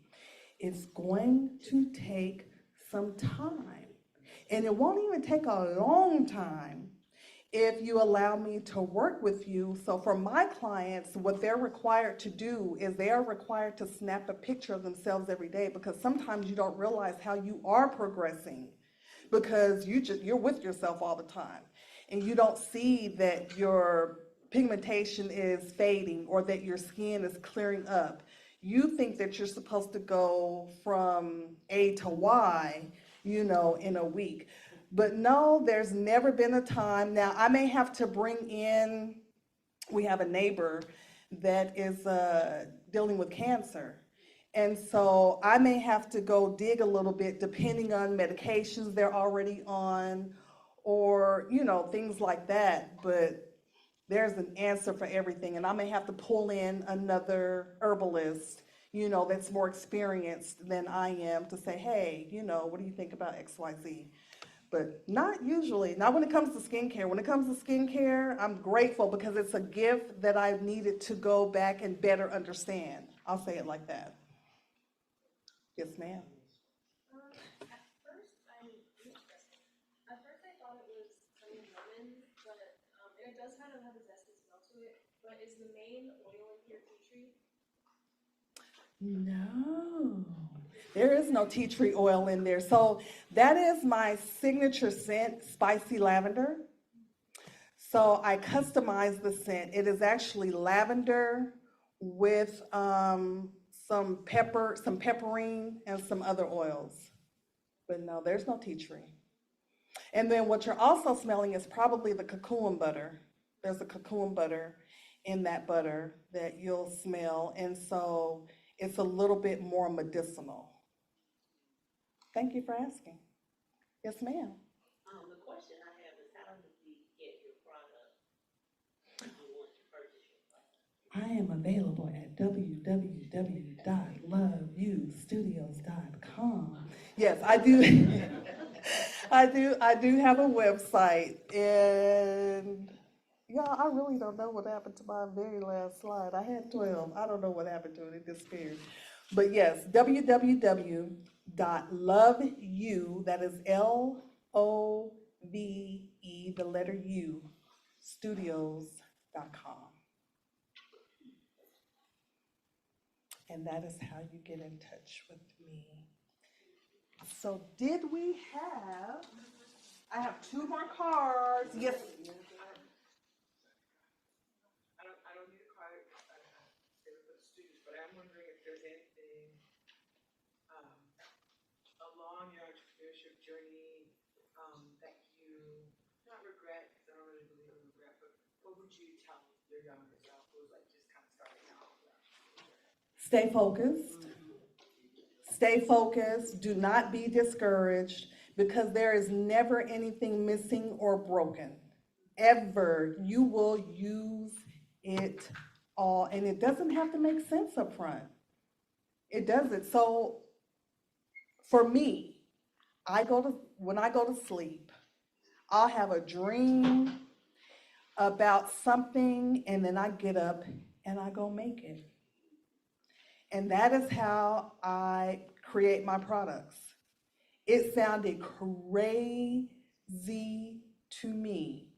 It's going to take some time. And it won't even take a long time if you allow me to work with you. So for my clients, what they're required to do is they are required to snap a picture of themselves every day, because sometimes you don't realize how you are progressing because you're with yourself all the time. And you don't see that your pigmentation is fading or that your skin is clearing up. You think that you're supposed to go from A to Y, in a week. But no, there's never been a time. Now, I may have to bring in, we have a neighbor that is dealing with cancer. And so I may have to go dig a little bit depending on medications they're already on, or, things like that. But there's an answer for everything. And I may have to pull in another herbalist, that's more experienced than I am to say, hey, what do you think about XYZ? But not usually, not when it comes to skincare. When it comes to skincare, I'm grateful because it's a gift that I've needed to go back and better understand. I'll say it like that. Yes, ma'am. At first I thought it was honey lemon, but and it does kind of have a zesty smell to it. But is the main oil in here tea tree? No, there is no tea tree oil in there. So that is my signature scent, spicy lavender. So I customized the scent. It is actually lavender with some pepperine, and some other oils. But no, there's no tea tree. And then what you're also smelling is probably the cocoon butter. There's a cocoon butter in that butter that you'll smell. And so it's a little bit more medicinal. Thank you for asking. Yes, ma'am. The question I have is, how do we get your product if you want to purchase your product? I am available at www.loveyostudios.com. Yes, I do. I do have a website, and I really don't know what happened to my very last slide. I had 12. I don't know what happened to it. It disappeared. But yes, www.loveyou, that is LOVE, the letter U, studios.com. And that is how you get in touch with me. So I have 2 more cards. Yes. I don't need a card, for the students, but I'm wondering if there's anything along your entrepreneurship journey that you not regret, because I don't really believe in regret, but what would you tell your younger self who was like just kind of starting out? Stay focused. Stay focused. Do not be discouraged because there is never anything missing or broken. Ever. You will use it all. And it doesn't have to make sense up front. It doesn't. So for me, when I go to sleep, I'll have a dream about something and then I get up and I go make it. And that is how I create my products. It sounded crazy to me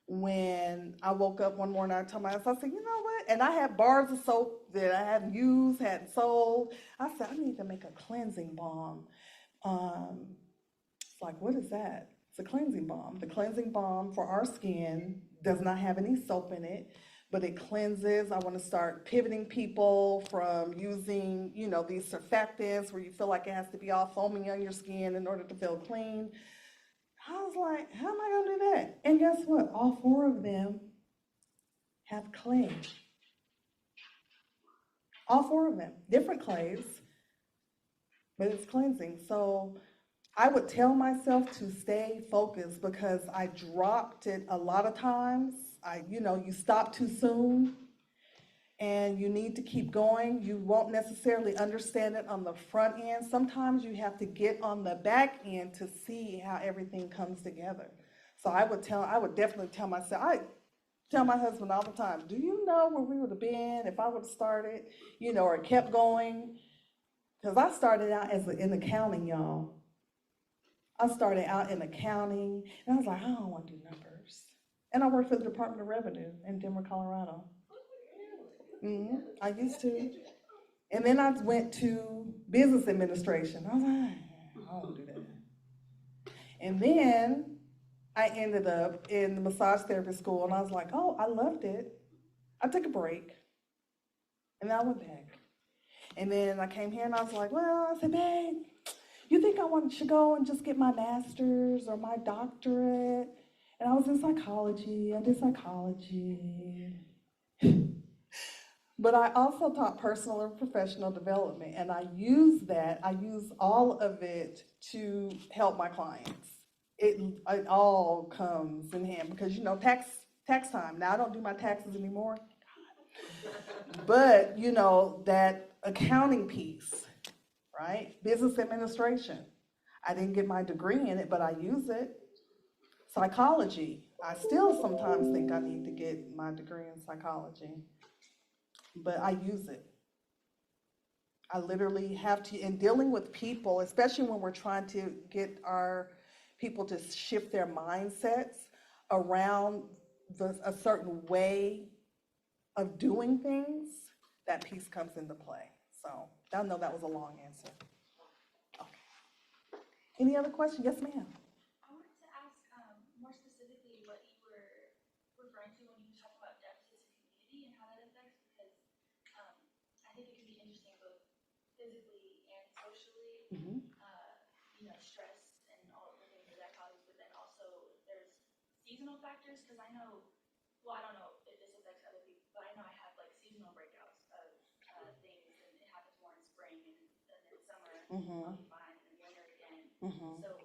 when I woke up one morning. I told myself, I said, you know what? And I had bars of soap that I hadn't used, hadn't sold. I said, I need to make a cleansing balm. It's like, what is that? It's a cleansing balm. The cleansing balm for our skin does not have any soap in it, but it cleanses. I want to start pivoting people from using, these surfactants where you feel like it has to be all foamy on your skin in order to feel clean. I was like, how am I going to do that? And guess what? All 4 of them have clay. All 4 of them, different clays, but it's cleansing. So I would tell myself to stay focused because I dropped it a lot of times. You stop too soon and you need to keep going. You won't necessarily understand it on the front end. Sometimes you have to get on the back end to see how everything comes together. So I would definitely tell myself, I tell my husband all the time, do you know where we would have been if I would have started, or kept going? Because I started out in accounting, y'all. I started out in accounting, and I was like, I don't want to do numbers. And I worked for the Department of Revenue in Denver, Colorado. I used to. And then I went to business administration. I was like, I don't do that. And then I ended up in the massage therapy school, and I was like, oh, I loved it. I took a break, and then I went back. And then I came here, and I was like, well, I said, babe, you think I should go and just get my master's or my doctorate? And I was in psychology. I did psychology. But I also taught personal and professional development, and I use all of it to help my clients. It all comes in hand because, tax time. Now I don't do my taxes anymore. But, that accounting piece, right? Business administration. I didn't get my degree in it, but I use it. Psychology. I still sometimes think I need to get my degree in psychology, but I use it. I literally have to, in dealing with people, especially when we're trying to get our people to shift their mindsets around a certain way of doing things, that piece comes into play. So I know that was a long answer. Okay. Any other questions? Yes, ma'am. I wanted to ask more specifically what you were referring to when you talk about deficits in community and how that affects, because I think it can be interesting both physically and socially, stress and all the things that causes, but then also there's seasonal factors, because I know, well, I don't know if this affects other people, but I know I have like seasonal breakouts of things, and it happens more in spring and then summer, I'll be fine, and winter again. So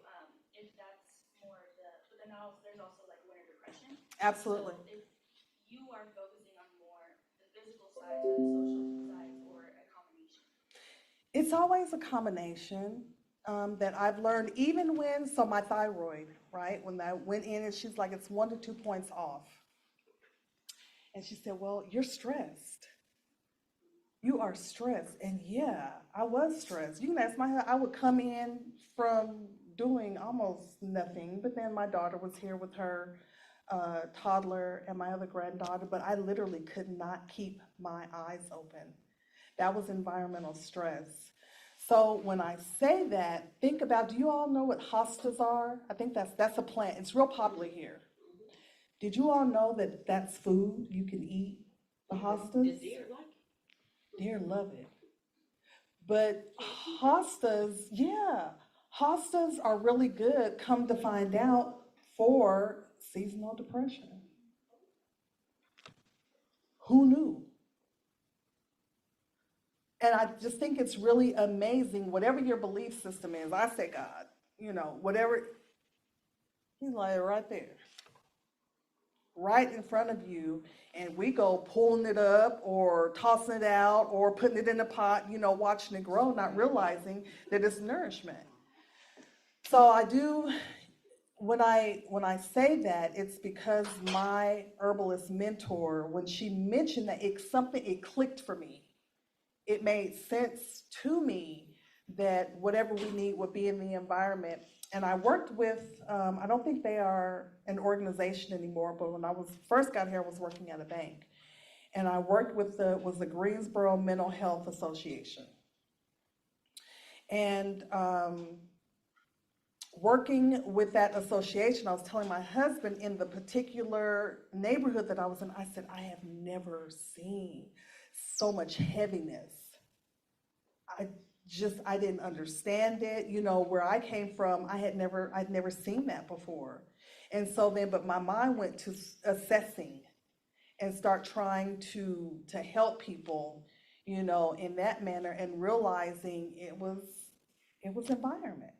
if that's more but then there's also like winter depression. Absolutely. So if you are focusing on more the physical side or the social sides or a combination. It's always a combination that I've learned, even so my thyroid, right? When I went in and she's like, it's 1 to 2 points off. And she said, well, you're stressed. You are stressed. And yeah, I was stressed. You can ask I would come in from doing almost nothing, but then my daughter was here with her toddler and my other granddaughter, but I literally could not keep my eyes open. That was environmental stress. So when I say that, think about, do you all know what hostas are? I think that's a plant. It's real popular here. Did you all know that that's food you can eat, the hostas? Deer love it. But hostas are really good, come to find out, for seasonal depression. Who knew? And I just think it's really amazing, whatever your belief system is. I say God, whatever, he's like right there, right in front of you. And we go pulling it up or tossing it out or putting it in a pot, watching it grow, not realizing that it's nourishment. So I do, when I say that, it's because my herbalist mentor, when she mentioned that, it clicked for me. It made sense to me that whatever we need would be in the environment. And I worked with, I don't think they are an organization anymore, but when I first got here, I was working at a bank. And I worked with the Greensboro Mental Health Association. And working with that association, I was telling my husband, in the particular neighborhood that I was in, I said, I have never seen so much heaviness. I didn't understand it. Where I came from, I'd never seen that before. And so then, but my mind went to assessing and start trying to help people, in that manner, and realizing it was environment.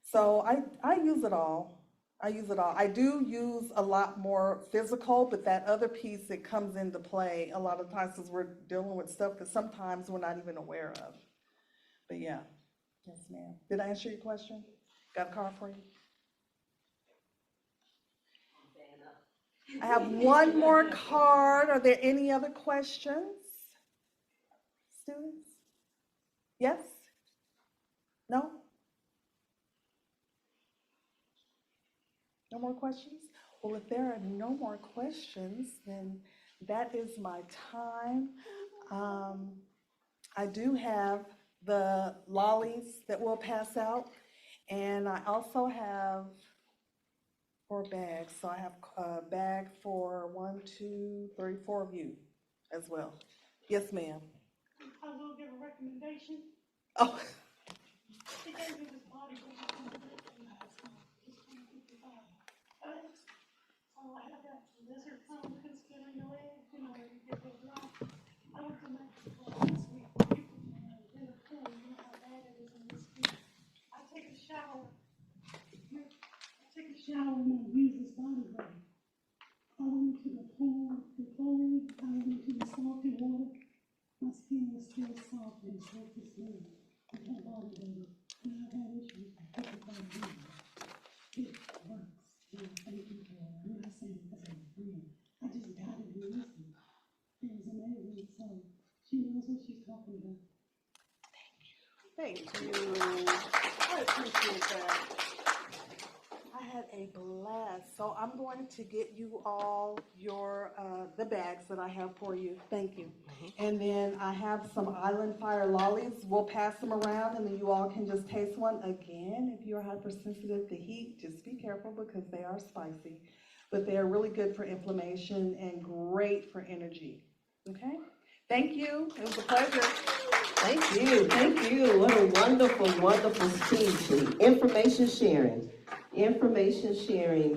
So I use it all. I do use a lot more physical, but that other piece that comes into play a lot of times is we're dealing with stuff that sometimes we're not even aware of. But yeah, yes, ma'am. Did I answer your question? Got a card for you? I have one more card. Are there any other questions? Students? Yes? No? No more questions? Well, if there are no more questions, then that is my time. I do have the lollies that we'll pass out, and I also have 4 bags. So I have a bag for 1, 2, 3, 4 of you as well. Yes, ma'am. I will give a recommendation. Oh, She gave me this body. So I have that lizard tongue that's getting in the way, where you get those drops. I went to Mexico last week. In the pool, how bad it is in this heat. I take a shower. And I use this body butter. I went into the pool, the chlorine, I went into the salty water. My skin was still soft and soft as skin. I can't body butter. And I've had issues with body butter. It works. And I thank you for it. I'm not saying because I'm a friend. I just got it and listened. It was amazing. So she knows what she's talking about. thank you. I appreciate that. I had a blast. So I'm going to get you all your the bags that I have for you. Thank you. And then I have some Island Fire lollies. We'll pass them around, and then you all can just taste one. Again, if you're hypersensitive to heat, just be careful because they are spicy. But they are really good for inflammation and great for energy. Okay? Thank you. It was a pleasure. Thank you, thank you. What a wonderful, wonderful speech. Information sharing.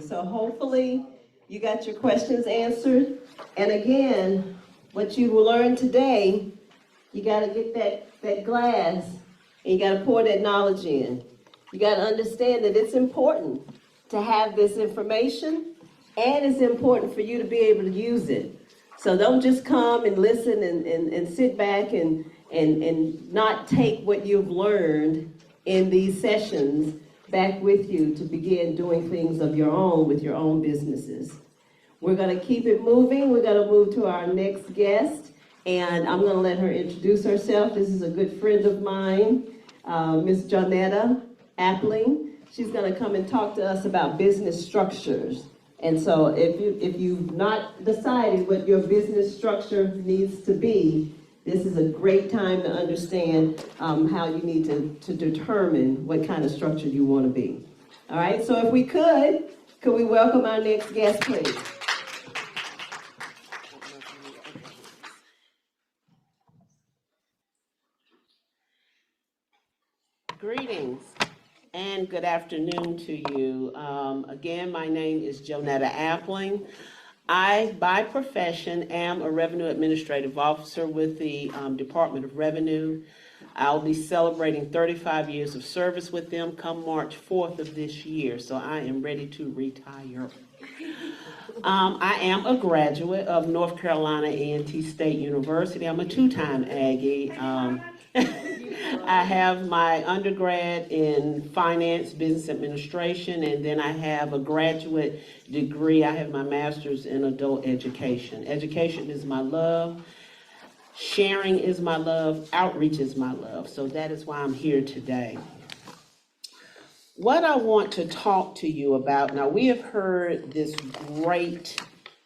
So hopefully you got your questions answered. And again, what you will learn today, you got to get that glass and you got to pour that knowledge in. You got to understand that it's important to have this information, and it's important for you to be able to use it. So don't just come and listen and sit back and not take what you've learned in these sessions back with you to begin doing things of your own with your own businesses. We're going to keep it moving. We're going to move to our next guest, and I'm going to let her introduce herself. This is a good friend of mine, Miss Jonetta Appling. She's going to come and talk to us about business structures. And so if you've not decided what your business structure needs to be, this is a great time to understand how you need to determine what kind of structure you want to be. All right, so if we could we welcome our next guest, please? Greetings and good afternoon to you. Again, my name is Jonetta Appling. I, by profession, am a revenue administrative officer with the Department of Revenue. I'll be celebrating 35 years of service with them come March 4th of this year, so I am ready to retire. I am a graduate of North Carolina A&T State University. I'm a two-time Aggie. I have my undergrad in finance, business administration, and then I have a graduate degree. I have my master's in adult education. Education is my love. Sharing is my love. Outreach is my love. So that is why I'm here today. What I want to talk to you about, now we have heard this great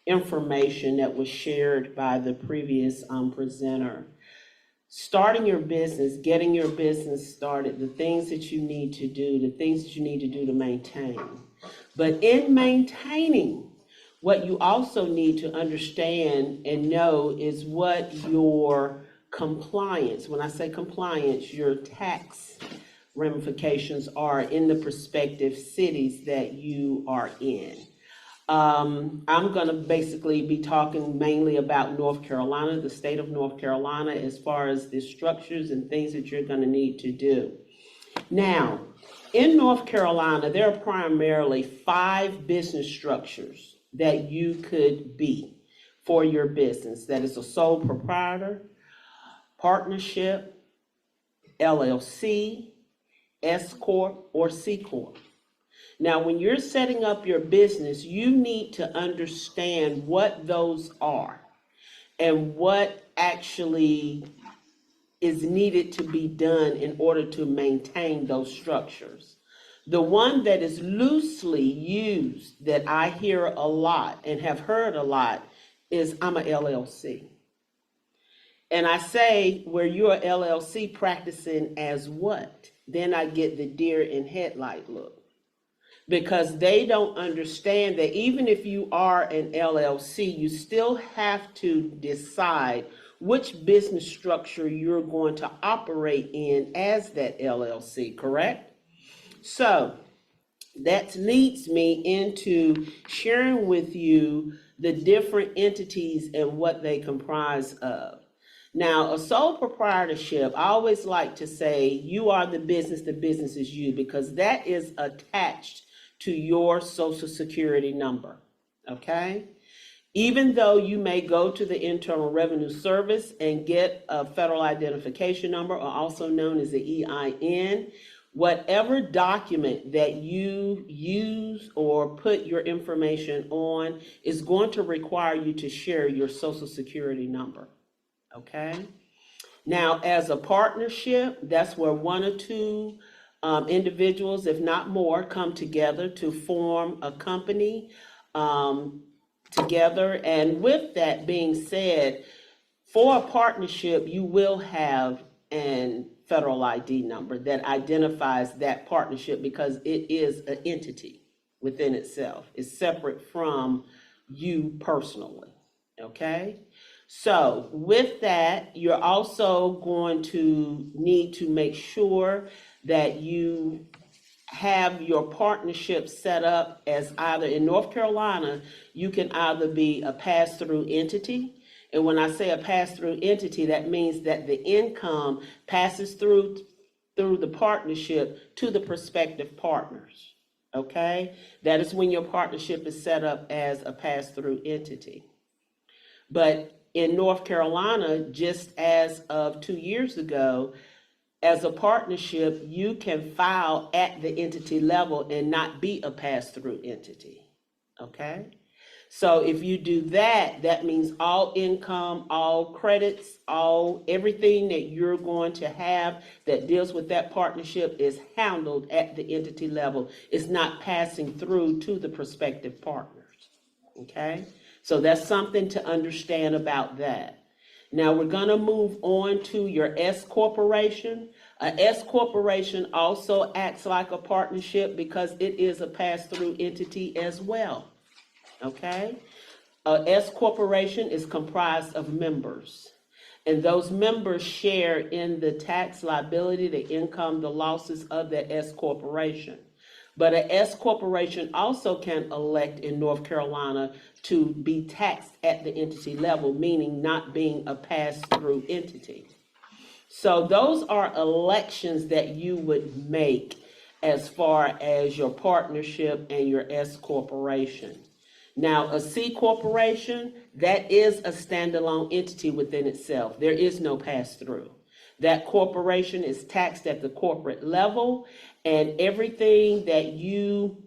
information that was shared by the previous presenter. Starting your business, getting your business started, the things that you need to do, the things that you need to do to maintain. But in maintaining, what you also need to understand and know is what your compliance, when I say compliance, your tax ramifications are in the prospective cities that you are in. I'm going to basically be talking mainly about North Carolina, the state of North Carolina, as far as the structures and things that you're going to need to do. Now, in North Carolina, there are primarily 5 business structures that you could be for your business. That is a sole proprietor, partnership, LLC, S Corp, or C Corp. Now, when you're setting up your business, you need to understand what those are and what actually is needed to be done in order to maintain those structures. The one that is loosely used that I hear a lot and have heard a lot is I'm a LLC. And I say, where you're a LLC practicing as what? Then I get the deer in headlight look. Because they don't understand that even if you are an LLC, you still have to decide which business structure you're going to operate in as that LLC, correct? So that leads me into sharing with you the different entities and what they comprise of. Now, a sole proprietorship, I always like to say you are the business is you, because that is attached to your Social Security number, okay? Even though you may go to the Internal Revenue Service and get a federal identification number, or also known as the EIN, whatever document that you use or put your information on is going to require you to share your Social Security number, okay? Now, as a partnership, that's where 1 or 2 individuals, if not more, come together to form a company together. And with that being said, for a partnership, you will have an federal ID number that identifies that partnership, because it is an entity within itself. It's separate from you personally, okay? So with that, you're also going to need to make sure that you have your partnership set up as either, in North Carolina, you can either be a pass-through entity. And when I say a pass-through entity, that means that the income passes through the partnership to the prospective partners, okay? That is when your partnership is set up as a pass-through entity. But in North Carolina, just as of 2 years ago, as a partnership, you can file at the entity level and not be a pass-through entity, okay? So if you do that, that means all income, all credits, everything that you're going to have that deals with that partnership is handled at the entity level. It's not passing through to the prospective partners, okay? So that's something to understand about that. Now we're going to move on to your S corporation. A S corporation also acts like a partnership because it is a pass-through entity as well, okay? A S corporation is comprised of members, and those members share in the tax liability, the income, the losses of that S corporation. But an S corporation also can elect in North Carolina to be taxed at the entity level, meaning not being a pass-through entity. So those are elections that you would make as far as your partnership and your S corporation. Now, a C corporation, that is a standalone entity within itself. There is no pass-through. That corporation is taxed at the corporate level, and everything that you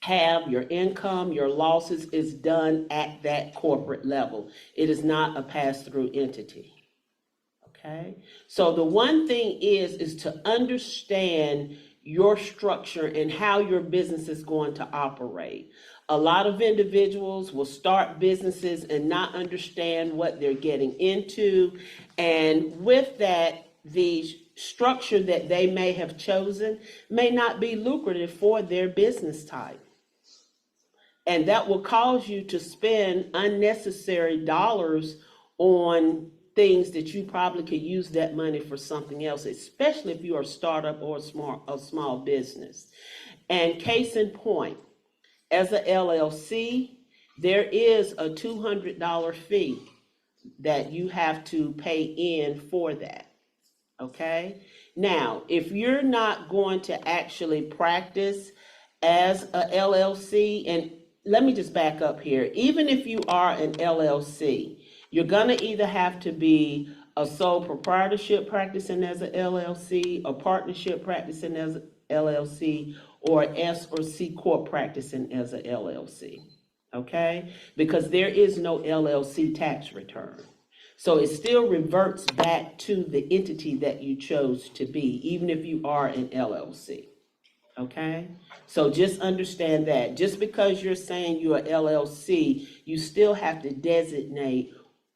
have, your income, your losses, is done at that corporate level. It is not a pass-through entity. Okay? So the one thing is to understand your structure and how your business is going to operate. A lot of individuals will start businesses and not understand what they're getting into. And with that, the structure that they may have chosen may not be lucrative for their business type. And that will cause you to spend unnecessary dollars on things that you probably could use that money for something else, especially if you are a startup or a small business. And case in point, as a LLC, there is a $200 fee that you have to pay in for that, okay? Now, if you're not going to actually practice as a LLC, and let me just back up here, even if you are an LLC, you're gonna either have to be a sole proprietorship practicing as a LLC, a partnership practicing as a LLC, or S or C corp practicing as a LLC, okay? Because there is no LLC tax return. So it still reverts back to the entity that you chose to be, even if you are an LLC, okay? So just understand that. Just because you're saying you're a LLC, you still have to designate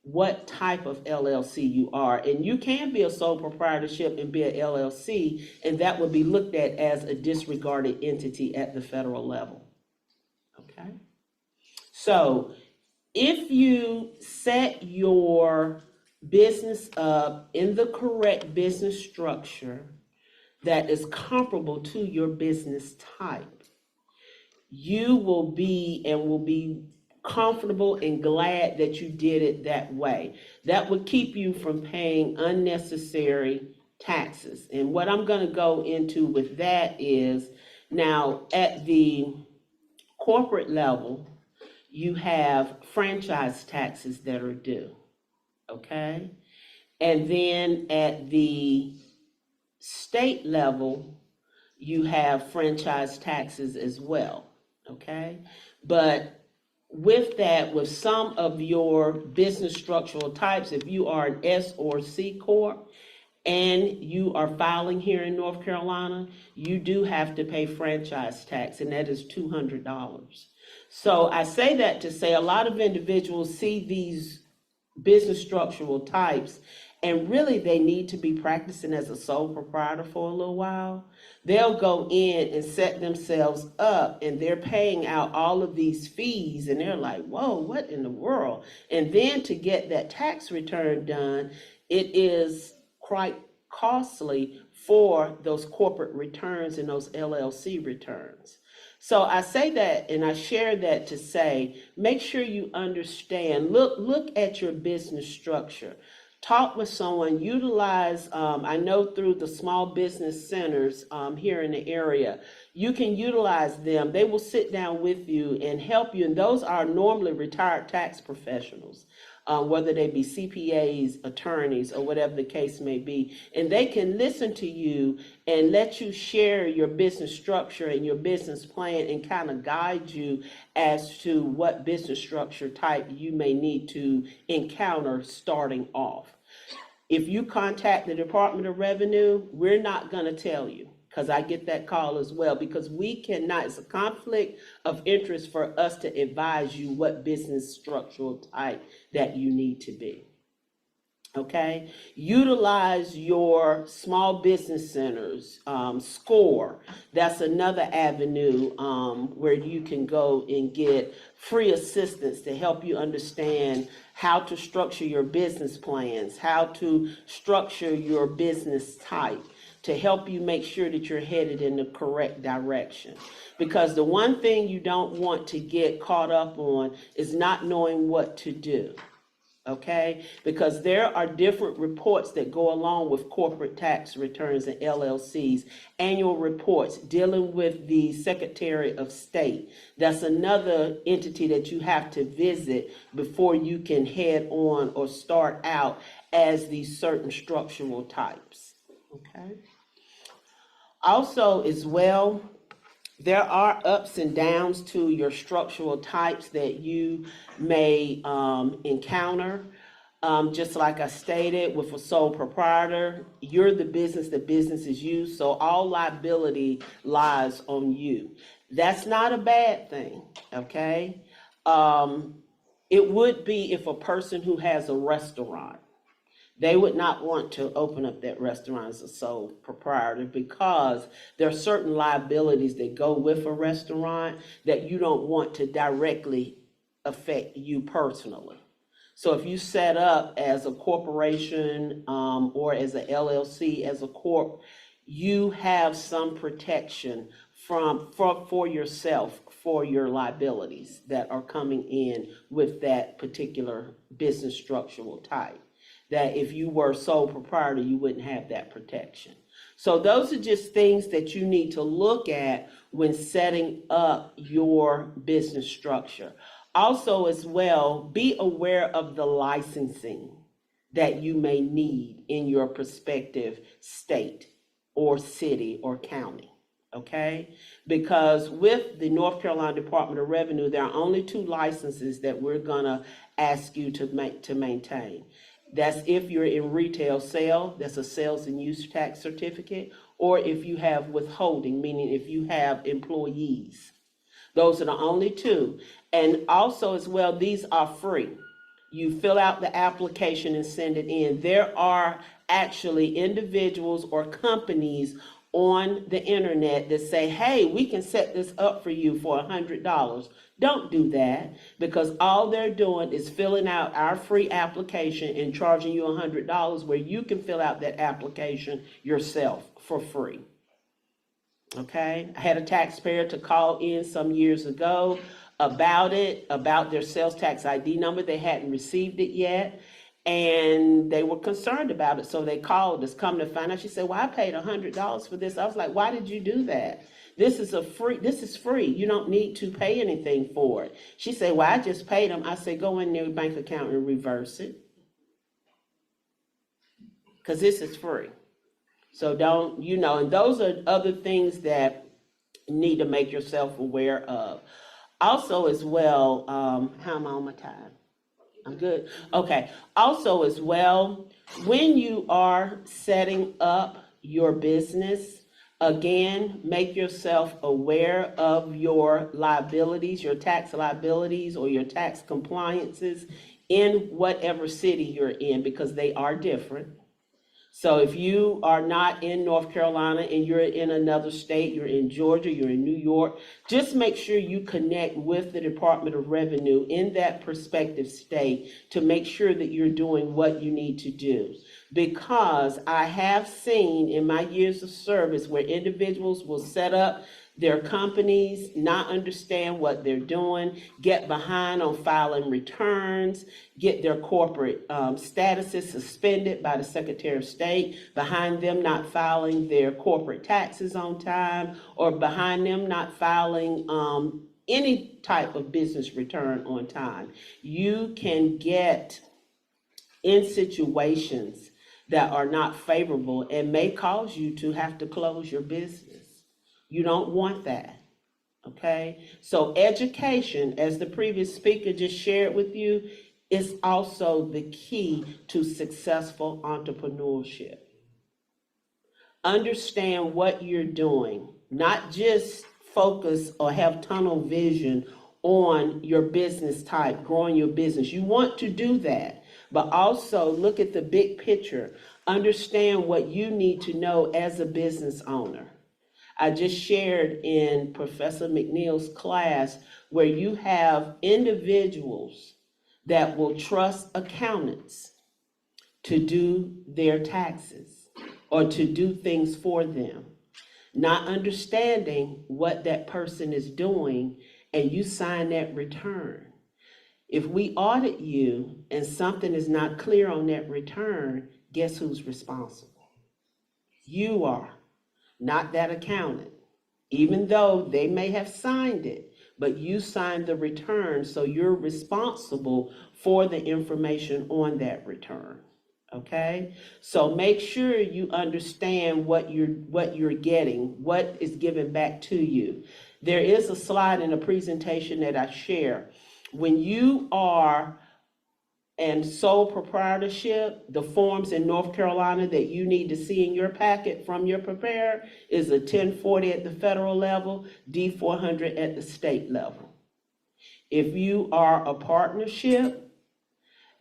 what type of LLC you are. And you can be a sole proprietorship and be a LLC, and that would be looked at as a disregarded entity at the federal level. Okay? So if you set your business up in the correct business structure that is comparable to your business type, you will be comfortable and glad that you did it that way. That would keep you from paying unnecessary taxes. And what I'm going to go into with that is, now at the corporate level, you have franchise taxes that are due, okay? And then at the state level, you have franchise taxes as well, okay? But with that, with some of your business structural types, if you are an S or C corp and you are filing here in North Carolina, you do have to pay franchise tax, and that is $200. So I say that to say a lot of individuals see these business structural types, and really they need to be practicing as a sole proprietor for a little while. They'll go in and set themselves up, and they're paying out all of these fees, and they're like, whoa, what in the world? And then to get that tax return done, it is quite costly for those corporate returns and those LLC returns. So I say that, and I share that to say, make sure you understand, look at your business structure. Talk with someone, utilize, I know through the small business centers here in the area, you can utilize them. They will sit down with you and help you. And those are normally retired tax professionals, whether they be CPAs, attorneys, or whatever the case may be. And they can listen to you and let you share your business structure and your business plan and kind of guide you as to what business structure type you may need to encounter starting off. If you contact the Department of Revenue, we're not going to tell you, because I get that call as well, because we cannot, it's a conflict of interest for us to advise you what business structural type that you need to be. Okay, utilize your small business centers, SCORE. That's another avenue where you can go and get free assistance to help you understand how to structure your business plans, how to structure your business type, to help you make sure that you're headed in the correct direction. Because the one thing you don't want to get caught up on is not knowing what to do. Okay, because there are different reports that go along with corporate tax returns and LLCs, annual reports dealing with the Secretary of State. That's another entity that you have to visit before you can head on or start out as these certain structural types. Okay. Also, as well, there are ups and downs to your structural types that you may encounter. Just like I stated, with a sole proprietor, you're the business is you, so all liability lies on you. That's not a bad thing, okay? It would be if a person who has a restaurant, they would not want to open up that restaurant as a sole proprietor because there are certain liabilities that go with a restaurant that you don't want to directly affect you personally. So if you set up as a corporation or as a LLC, as a corp, you have some protection for yourself for your liabilities that are coming in with that particular business structural type. That if you were sole proprietor, you wouldn't have that protection. So those are just things that you need to look at when setting up your business structure. Also, as well, be aware of the licensing that you may need in your prospective state or city or county. Okay, because with the North Carolina Department of Revenue, there are only 2 licenses that we're gonna ask you to maintain. That's if you're in retail sale, that's a sales and use tax certificate, or if you have withholding, meaning if you have employees. Those are the only 2. And also as well, these are free. You fill out the application and send it in. There are actually individuals or companies on the internet that say, hey, we can set this up for you for $100. Don't do that, because all they're doing is filling out our free application and charging you $100 where you can fill out that application yourself for free. Okay, I had a taxpayer to call in some years ago about their sales tax ID number. They hadn't received it yet, and they were concerned about it. So they called us. Come to find out, she said, well, I paid $100 for this. I was like, why did you do that? This is free. You don't need to pay anything for it. She said, well, I just paid them. I said, go in their bank account and reverse it, because this is free. So don't, and those are other things that you need to make yourself aware of. Also as well, how am I on my time? I'm good. Okay. Also as well, when you are setting up your business, again, make yourself aware of your liabilities, your tax liabilities or your tax compliances in whatever city you're in, because they are different. So if you are not in North Carolina and you're in another state, you're in Georgia, you're in New York, just make sure you connect with the Department of Revenue in that prospective state to make sure that you're doing what you need to do. Because I have seen in my years of service where individuals will set up their companies, not understand what they're doing, get behind on filing returns, get their corporate statuses suspended by the Secretary of State, behind them not filing their corporate taxes on time, or behind them not filing any type of business return on time. You can get in situations that are not favorable and may cause you to have to close your business. You don't want that, okay? So education, as the previous speaker just shared with you, is also the key to successful entrepreneurship. Understand what you're doing, not just focus or have tunnel vision on your business type, growing your business. You want to do that, but also look at the big picture. Understand what you need to know as a business owner. I just shared in Professor McNeil's class where you have individuals that will trust accountants to do their taxes or to do things for them, not understanding what that person is doing, and you sign that return. If we audit you and something is not clear on that return, guess who's responsible? You are, not that accountant. Even though they may have signed it, but you signed the return, so you're responsible for the information on that return. Okay? So make sure you understand what you're getting, what is given back to you. There is a slide in a presentation that I share. When you are and sole proprietorship, the forms in North Carolina that you need to see in your packet from your preparer is a 1040 at the federal level, D400 at the state level. If you are a partnership,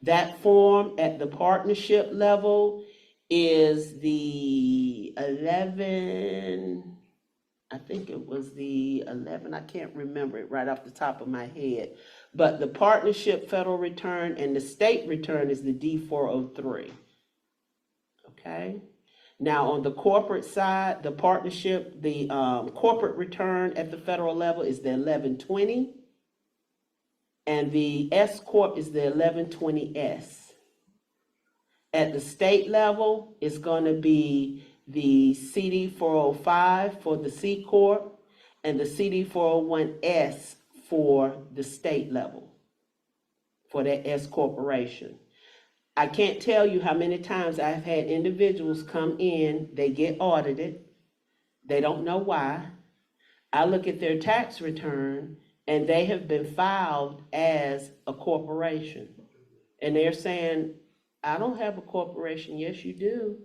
that form at the partnership level is the 11, I think it was the 11, I can't remember it right off the top of my head. But the partnership federal return and the state return is the D403. Okay? Now on the corporate side, the partnership, the corporate return at the federal level is the 1120. And the S Corp is the 1120S. At the state level, it's going to be the CD405 for the C Corp and the CD401S for the state level, for that S corporation. I can't tell you how many times I've had individuals come in, they get audited, they don't know why. I look at their tax return and they have been filed as a corporation. And they're saying, I don't have a corporation. Yes, you do.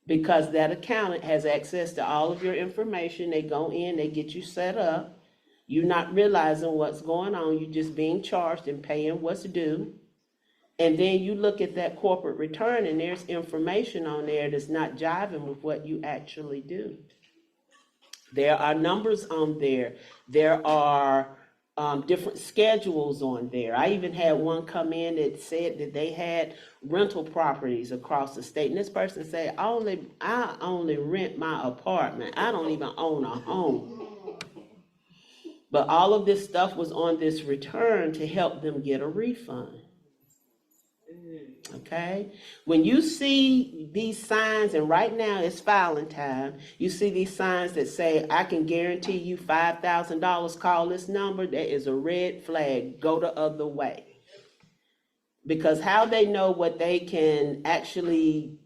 Because that accountant has access to all of your information. They go in, they get you set up. You're not realizing what's going on. You're just being charged and paying what's due. And then you look at that corporate return and there's information on there that's not jiving with what you actually do. There are numbers on there. There are different schedules on there. I even had one come in that said that they had rental properties across the state. And this person said, I only rent my apartment. I don't even own a home. But all of this stuff was on this return to help them get a refund. Okay? When you see these signs, and right now it's filing time, you see these signs that say, I can guarantee you $5,000, call this number, that is a red flag. Go the other way. Because how they know what they can actually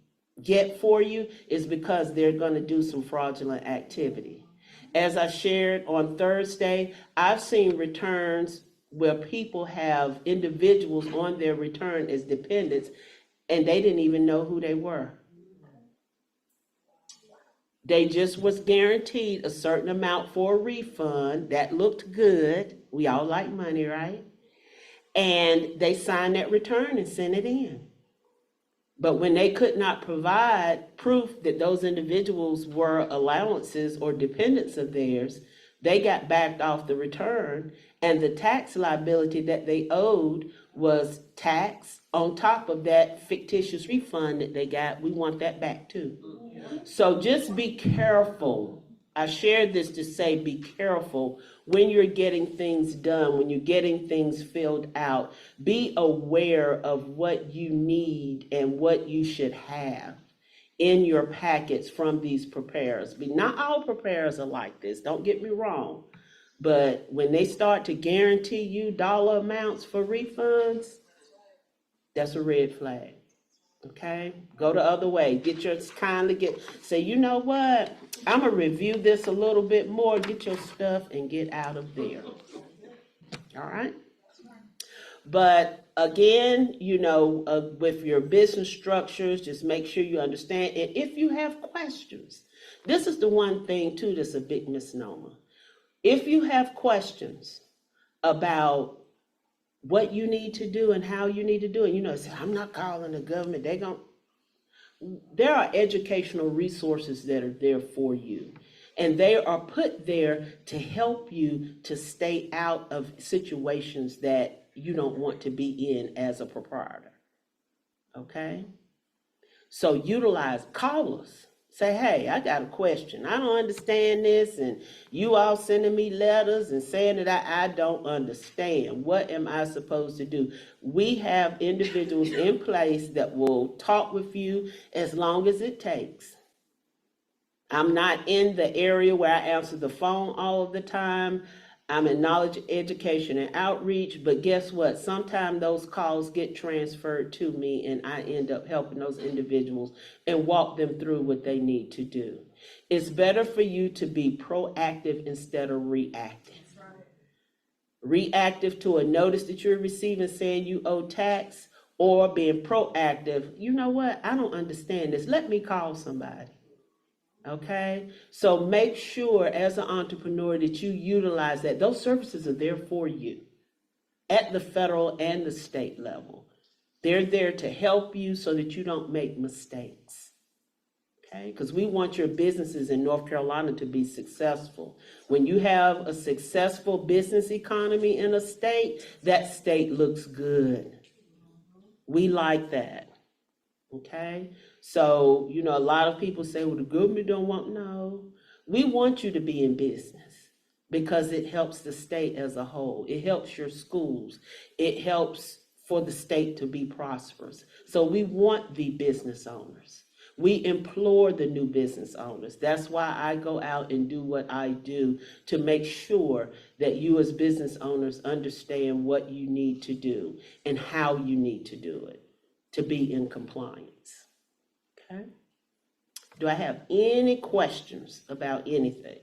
get for you is because they're going to do some fraudulent activity. As I shared on Thursday, I've seen returns where people have individuals on their return as dependents and they didn't even know who they were. They just was guaranteed a certain amount for a refund. That looked good. We all like money, right? And they signed that return and sent it in. But when they could not provide proof that those individuals were allowances or dependents of theirs, they got backed off the return, and the tax liability that they owed was tax on top of that fictitious refund that they got. We want that back too. So just be careful. I shared this to say be careful when you're getting things done, when you're getting things filled out. Be aware of what you need and what you should have in your packets from these preparers. Not all preparers are like this, don't get me wrong. But when they start to guarantee you dollar amounts for refunds, that's a red flag. Okay? Go the other way. Say, you know what? I'm going to review this a little bit more. Get your stuff and get out of there. All right? But again, with your business structures, just make sure you understand. And if you have questions, this is the one thing too that's a big misnomer. If you have questions about what you need to do and how you need to do it. You know, say, I'm not calling the government. There are educational resources that are there for you. And they are put there to help you to stay out of situations that you don't want to be in as a proprietor. Okay? So utilize, call us. Say, hey, I got a question. I don't understand this, and you all sending me letters and saying that I don't understand. What am I supposed to do? We have individuals in place that will talk with you as long as it takes. I'm not in the area where I answer the phone all of the time. I'm in knowledge, education, and outreach, but guess what? Sometimes those calls get transferred to me and I end up helping those individuals and walk them through what they need to do. It's better for you to be proactive instead of reactive. Reactive to a notice that you're receiving saying you owe tax, or being proactive, you know what? I don't understand this. Let me call somebody. Okay, so make sure as an entrepreneur that you utilize that. Those services are there for you at the federal and the state level. They're there to help you so that you don't make mistakes. Okay, because we want your businesses in North Carolina to be successful. When you have a successful business economy in a state, that state looks good. We like that. Okay, so, you know, a lot of people say, well, the government don't want, no. We want you to be in business because it helps the state as a whole. It helps your schools. It helps for the state to be prosperous. So we want the business owners. We implore the new business owners. That's why I go out and do what I do, to make sure that you as business owners understand what you need to do and how you need to do it to be in compliance. Okay? Do I have any questions about anything?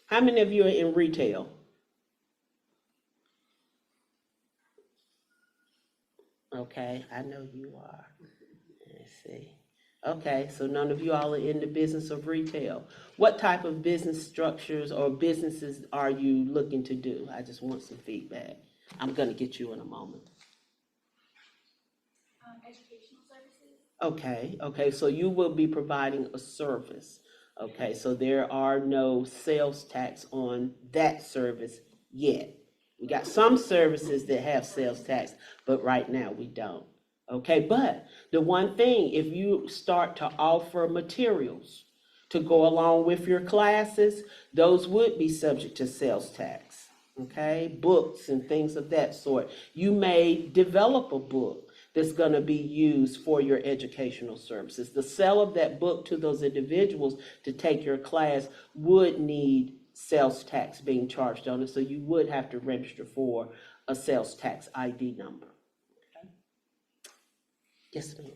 How many of you are in retail? Okay, I know you are. Let's see. Okay, so none of you all are in the business of retail. What type of business structures or businesses are you looking to do? I just want some feedback. I'm gonna get you in a moment. Educational services. Okay, so you will be providing a service. Okay, so there are no sales tax on that service yet. We got some services that have sales tax, but right now we don't. Okay, but the one thing, if you start to offer materials to go along with your classes, those would be subject to sales tax. Okay, books and things of that sort. You may develop a book that's going to be used for your educational services. The sale of that book to those individuals to take your class would need sales tax being charged on it, so you would have to register for a sales tax ID number. Okay. Yes, ma'am.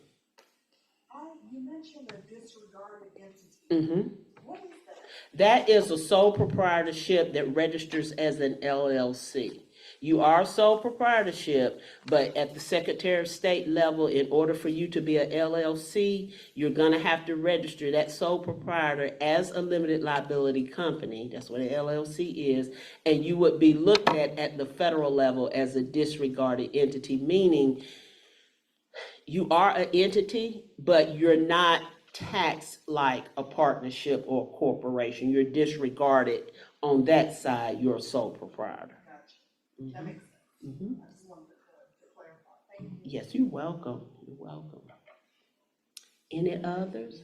You mentioned a disregarded entity. Mm-hmm. What is that? That is a sole proprietorship that registers as an LLC. You are sole proprietorship, but at the Secretary of State level, in order for you to be a LLC, you're gonna have to register that sole proprietor as a limited liability company. That's what an LLC is. And you would be looked at the federal level as a disregarded entity, meaning you are an entity, but you're not taxed like a partnership or a corporation. You're disregarded on that side. You're a sole proprietor. Gotcha. That makes sense. Mhm. I just wanted to clarify. Thank you. Yes, you're welcome. You're welcome. Any others?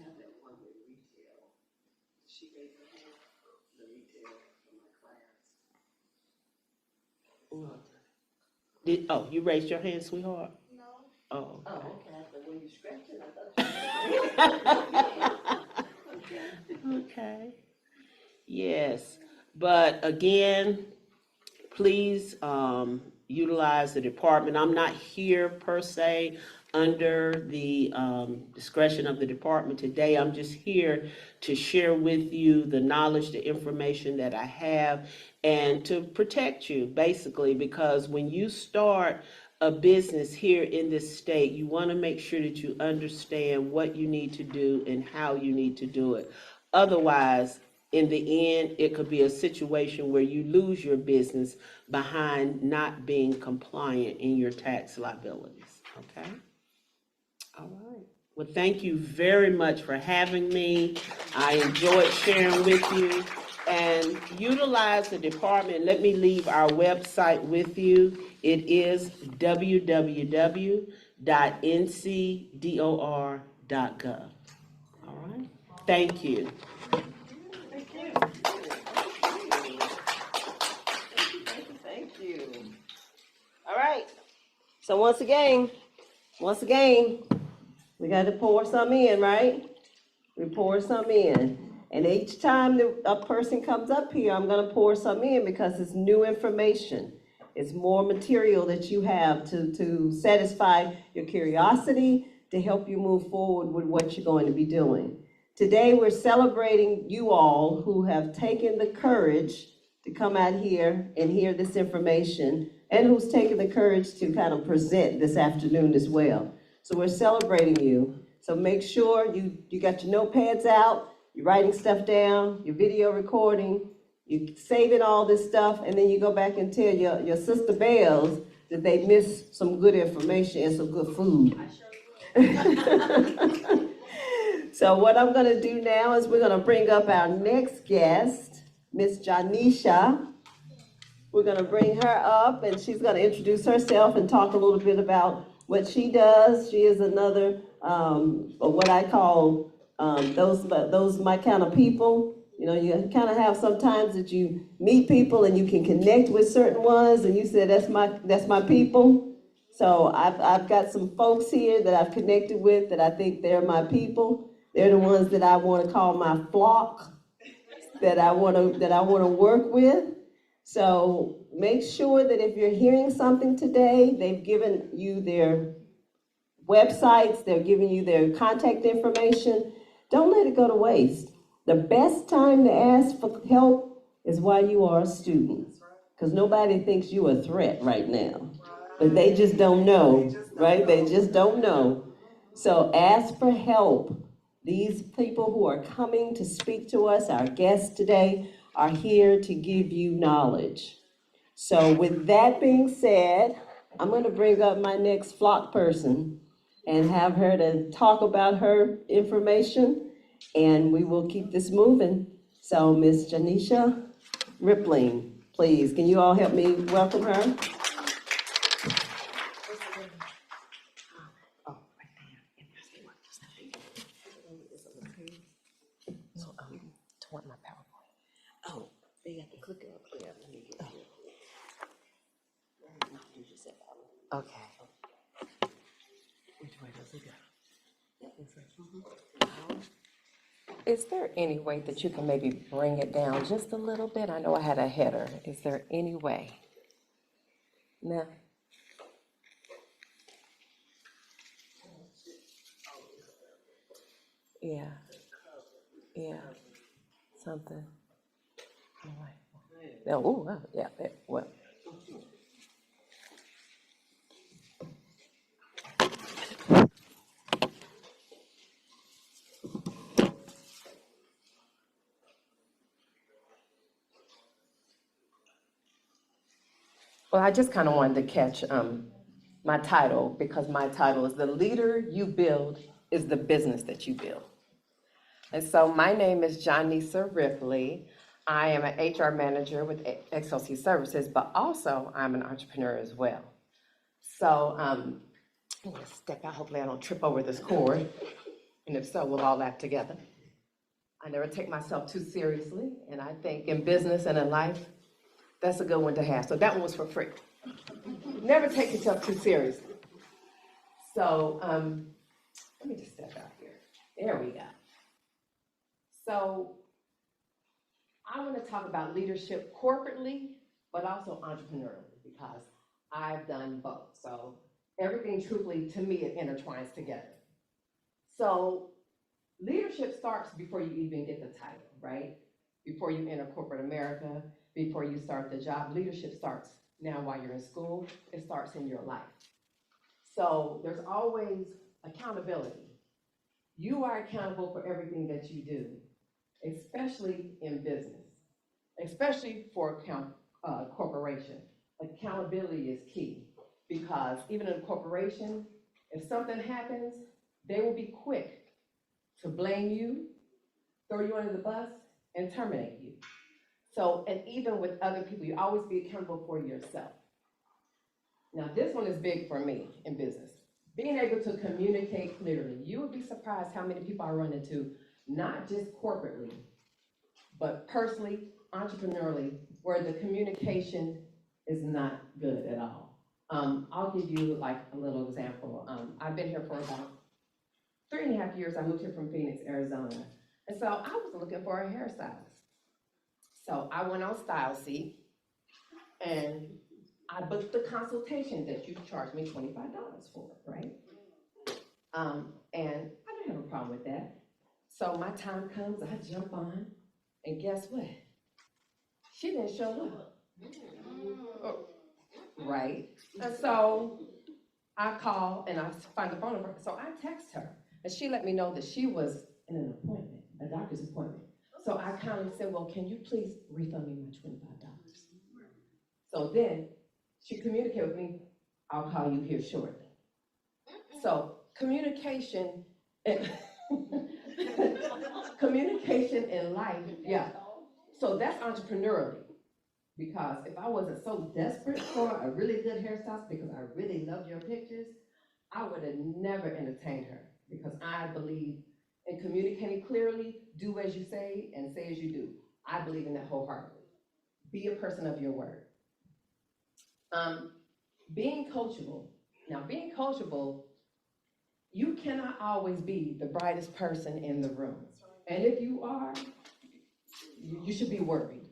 You raised your hand, sweetheart? No. Oh. Oh, okay. But when you scratched it, I thought you. Okay. Yes, but again, please utilize the department. I'm not here per se under the discretion of the department today. I'm just here to share with you the knowledge, the information that I have, and to protect you, basically, because when you start a business here in this state, you want to make sure that you understand what you need to do and how you need to do it. Otherwise, in the end, it could be a situation where you lose your business behind not being compliant in your tax liabilities, okay? All right. Well, thank you very much for having me. I enjoyed sharing with you. And utilize the department. Let me leave our website with you. It is www.ncdor.gov. All right? Thank you. Thank you. All right. So once again, we got to pour some in, right? We pour some in. And each time a person comes up here, I'm gonna pour some in because it's new information. It's more material that you have to satisfy your curiosity, to help you move forward with what you're going to be doing. Today, we're celebrating you all who have taken the courage to come out here and hear this information, and who's taken the courage to kind of present this afternoon as well. So we're celebrating you. So make sure you got your notepads out, you're writing stuff down, your video recording, you're saving all this stuff, and then you go back and tell your sister Bells that they missed some good information and some good food. So what I'm gonna do now is we're gonna bring up our next guest, Miss Janisha. We're gonna bring her up, and she's gonna introduce herself and talk a little bit about what she does. She is another, what I call, those my kind of people. You know, you kind of have sometimes that you meet people and you can connect with certain ones, and you say, that's my people. So I've got some folks here that I've connected with that I think they're my people. They're the ones that I want to call my flock, that I want to work with. So make sure that if you're hearing something today, they've given you their websites, they're giving you their contact information. Don't let it go to waste. The best time to ask for help is while you are a student, because nobody thinks you're a threat right now, but they just don't know, right? They just don't know. So ask for help. These people who are coming to speak to us, our guests today, are here to give you knowledge. So with that being said, I'm going to bring up my next flock person and have her to talk about her information, and we will keep this moving. So Miss Janisha Rippling, please, can you all help me welcome her? Oh, they got the clicker up there. Let me get it. Okay. Which way does it go? Is there any way that you can maybe bring it down just a little bit? I know I had a header. Is there any way? No? Yeah. Yeah. Something. All right. No, ooh, yeah, well. Well, I just kind of wanted to catch my title, because my title is The Leader You Build is the Business That You Build. And so my name is Janisha Ripley. I am an HR manager with XLC Services, but also I'm an entrepreneur as well. So I'm gonna step out, hopefully I don't trip over this cord, and if so, we'll all laugh together. I never take myself too seriously, and I think in business and in life, that's a good one to have. So that one was for free. Never take yourself too seriously. So let me just step out here. There we go. So I want to talk about leadership corporately, but also entrepreneurially, because I've done both. So everything truthfully, to me, it intertwines together. So leadership starts before you even get the title, right? Before you enter corporate America, before you start the job, leadership starts now while you're in school. It starts in your life. So there's always accountability. You are accountable for everything that you do. especially in business, especially for corporation. Accountability is key, because even in a corporation, if something happens, they will be quick to blame you, throw you under the bus, and terminate you. So, and even with other people, you always be accountable for yourself. Now, this one is big for me in business. Being able to communicate clearly. You would be surprised how many people I run into, not just corporately, but personally, entrepreneurially, where the communication is not good at all. I'll give you like a little example. I've been here for about 3.5 years. I moved here from Phoenix, Arizona. And so I was looking for a hairstylist. So I went on StyleSeek and I booked the consultation that you charged me $25 for, right? And I didn't have a problem with that. So my time comes, I jump on, and guess what? She didn't show up. Oh, right? And so I call and I find the phone number. So I text her, and she let me know that she was in an appointment, a doctor's appointment. So I kindly said, well, can you please refund me my $25? So then she communicated with me, I'll call you here shortly. So communication, communication in life, yeah. So that's entrepreneurially, because if I wasn't so desperate for a really good hairstylist because I really love your pictures, I would have never entertained her, because I believe in communicating clearly, do as you say and say as you do. I believe in that wholeheartedly. Be a person of your word. Being coachable. Now, being coachable, you cannot always be the brightest person in the room. And if you are, you should be worried.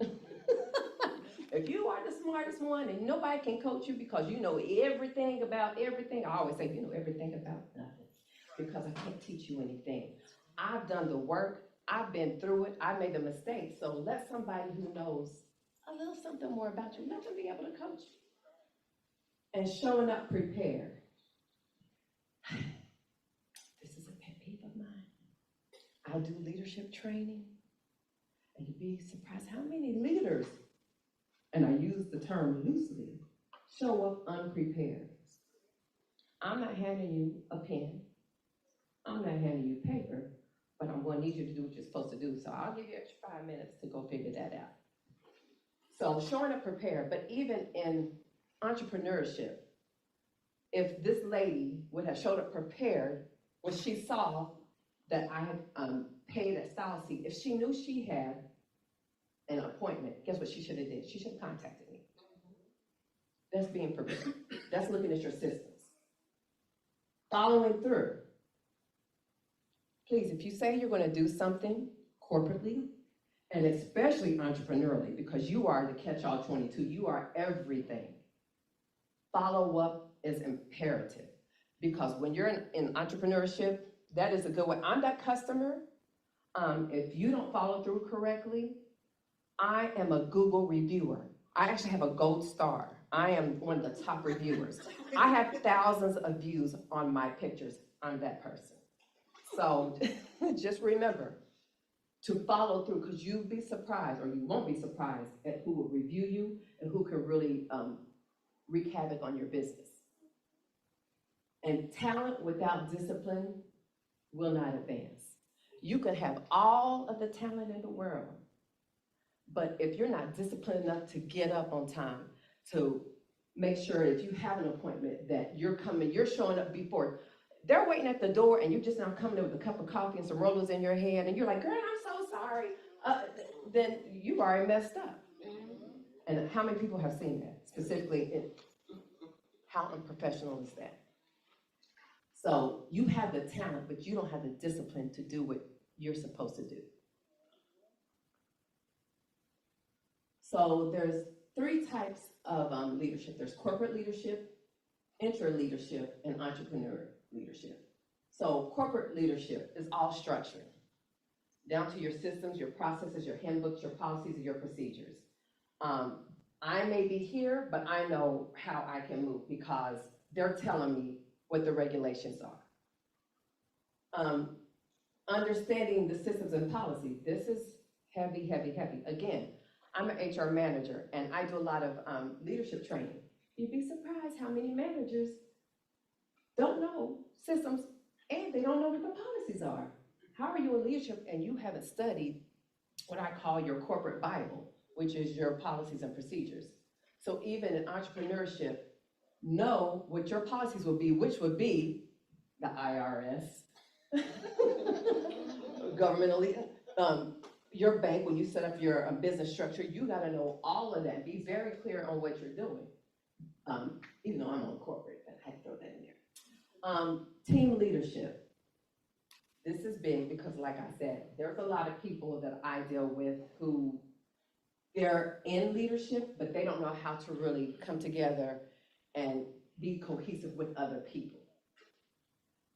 If you are the smartest one and nobody can coach you because you know everything about everything, I always say you know everything about nothing, because I can't teach you anything. I've done the work, I've been through it, I made the mistakes, so let somebody who knows a little something more about you, let them be able to coach you. And showing up prepared. This is a pet peeve of mine. I do leadership training, and you'd be surprised how many leaders, and I use the term loosely, show up unprepared. I'm not handing you a pen, I'm not handing you paper, but I'm going to need you to do what you're supposed to do. So I'll give you extra 5 minutes to go figure that out. So showing up prepared, but even in entrepreneurship, if this lady would have showed up prepared when she saw that I had paid at StyleSeek, if she knew she had an appointment, guess what she should have did? She should have contacted me. That's being prepared. That's looking at your systems. Following through. Please, if you say you're going to do something corporately, and especially entrepreneurially, because you are the catch-all 22, you are everything. Follow up is imperative, because when you're in entrepreneurship, that is a good way. I'm that customer. If you don't follow through correctly, I am a Google reviewer. I actually have a gold star. I am one of the top reviewers. I have thousands of views on my pictures. I'm that person. So just remember to follow through, because you'll be surprised, or you won't be surprised at who will review you and who can really wreak havoc on your business. And talent without discipline will not advance. You can have all of the talent in the world, but if you're not disciplined enough to get up on time, to make sure if you have an appointment that you're coming, you're showing up before, they're waiting at the door and you're just now coming in with a cup of coffee and some rollers in your hand and you're like, girl, I'm so sorry. Then you've already messed up. And how many people have seen that? Specifically, how unprofessional is that? So you have the talent, but you don't have the discipline to do what you're supposed to do. So there's 3 types of leadership. There's corporate leadership, intra-leadership, and entrepreneur leadership. So corporate leadership is all structured, down to your systems, your processes, your handbooks, your policies, and your procedures. I may be here, but I know how I can move because they're telling me what the regulations are. understanding the systems and policy. This is heavy, heavy, heavy. Again, I'm an HR manager and I do a lot of leadership training. You'd be surprised how many managers don't know systems and they don't know what the policies are. How are you in leadership and you haven't studied what I call your corporate Bible, which is your policies and procedures? So even in entrepreneurship, know what your policies will be, which would be the IRS, governmentally, your bank, when you set up your business structure, you gotta know all of that. Be very clear on what you're doing. Even though I'm on corporate, but I had to throw that in there. Team leadership. This is big because like I said, there's a lot of people that I deal with who they're in leadership, but they don't know how to really come together and be cohesive with other people.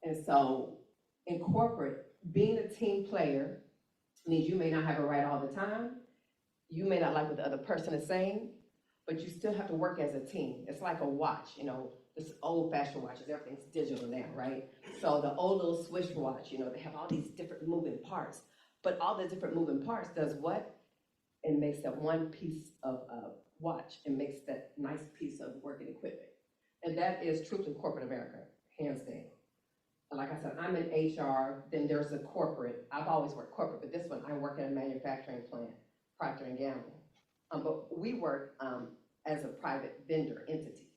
And so in corporate, being a team player means you may not have it right all the time. You may not like what the other person is saying, but you still have to work as a team. It's like a watch, you know, this old-fashioned watches, everything's digital now, right? So the old little Swiss watch, you know, they have all these different moving parts, but all the different moving parts does what? It makes that one piece of watch. It makes that nice piece of working equipment. And that is truth in corporate America, hands down. Like I said, I'm in HR, then there's a corporate. I've always worked corporate, but this one, I work in a manufacturing plant, Procter & Gamble. But we work as a private vendor entity.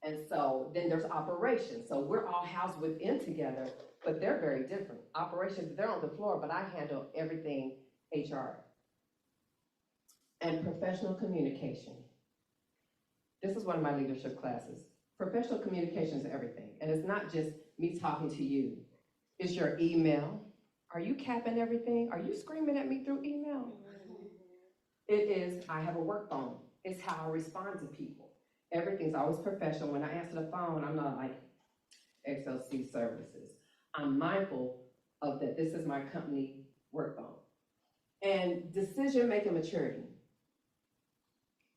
And so then there's operations. So we're all housed within together, but they're very different. Operations, they're on the floor, but I handle everything HR. And professional communication. This is one of my leadership classes. Professional communication is everything. And it's not just me talking to you. It's your email. Are you capping everything? Are you screaming at me through email? It is, I have a work phone. It's how I respond to people. Everything's always professional. When I answer the phone, I'm not like XLC services. I'm mindful of that. This is my company work phone. And decision-making maturity.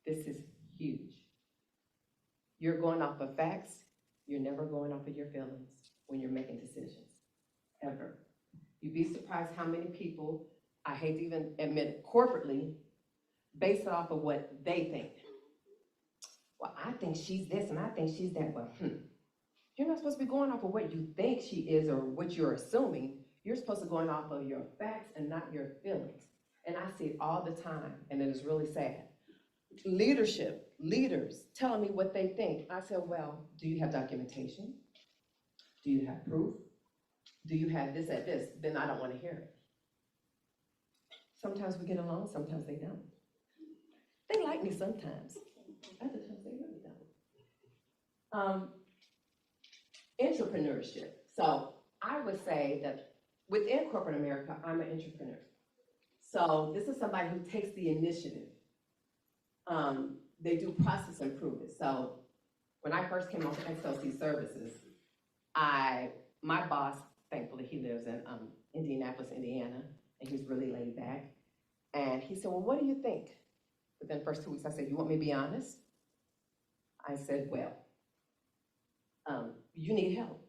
This is huge. You're going off of facts. You're never going off of your feelings when you're making decisions, ever. You'd be surprised how many people, I hate to even admit it, corporately, base it off of what they think. Well, I think she's this and I think she's that, but You're not supposed to be going off of what you think she is or what you're assuming. You're supposed to be going off of your facts and not your feelings. And I see it all the time, and it is really sad. Leadership, leaders telling me what they think. I said, well, do you have documentation? Do you have proof? Do you have this at this? Then I don't want to hear it. Sometimes we get along, sometimes they don't. They like me sometimes. Other times they really don't. Entrepreneurship. So I would say that within corporate America, I'm an entrepreneur. So this is somebody who takes the initiative. They do process improvement. So when I first came on to XLC Services, my boss, thankfully he lives in Indianapolis, Indiana, and he's really laid back. And he said, well, what do you think? Within the first 2 weeks, I said, you want me to be honest? I said, well, you need help.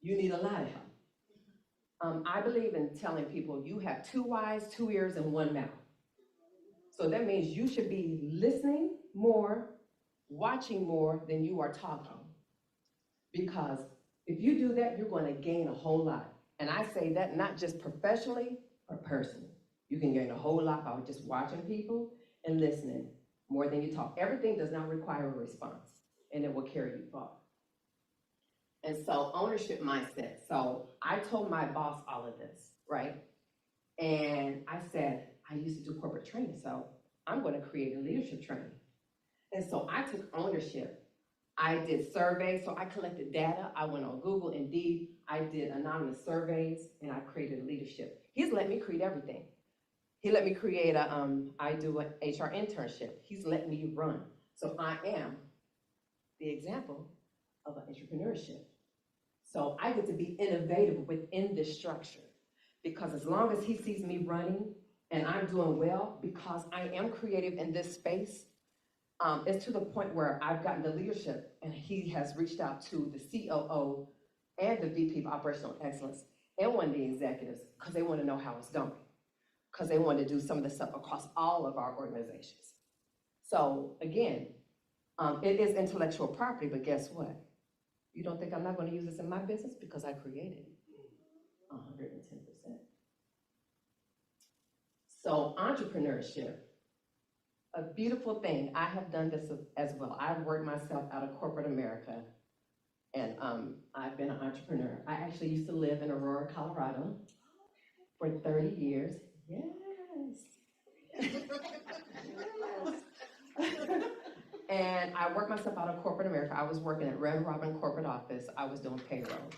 You need a lot of help. I believe in telling people you have 2 eyes, 2 ears, and 1 mouth. So that means you should be listening more, watching more than you are talking. Because if you do that, you're going to gain a whole lot. And I say that not just professionally, but personally. You can gain a whole lot by just watching people and listening more than you talk. Everything does not require a response, and it will carry you far. And so ownership mindset. So I told my boss all of this, right? And I said, I used to do corporate training, so I'm going to create a leadership training. And so I took ownership. I did surveys, so I collected data. I went on Google, Indeed. I did anonymous surveys, and I created a leadership. He's let me create everything. He let me create I do an HR internship. He's let me run. So I am the example of an entrepreneurship. So I get to be innovative within this structure, because as long as he sees me running and I'm doing well, because I am creative in this space, it's to the point where I've gotten the leadership, and he has reached out to the COO and the VP of Operational Excellence, and one of the executives, because they want to know how it's going. Because they want to do some of the stuff across all of our organizations. So again, it is intellectual property, but guess what? You don't think I'm not going to use this in my business because I created it? 110%. So entrepreneurship, a beautiful thing. I have done this as well. I've worked myself out of corporate America, and I've been an entrepreneur. I actually used to live in Aurora, Colorado for 30 years. Yes. And I worked myself out of corporate America. I was working at Red Robin corporate office. I was doing payroll.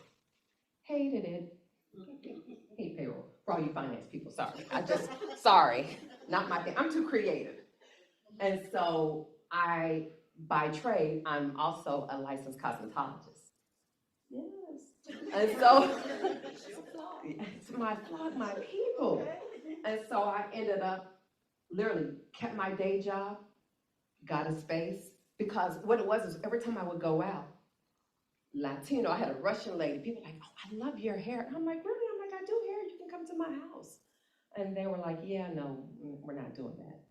Hated it. Hate payroll. For all you finance people, sorry. Sorry, not my thing. I'm too creative. And so by trade, I'm also a licensed cosmetologist. Yes. And so, it's my people. And so I ended up, literally kept my day job, got a space, because what it was is every time I would go out, Latino, I had a Russian lady, people were like, oh, I love your hair. And I'm like, really? I'm like, I do hair, you can come to my house. And they were like, yeah, no, we're not doing that.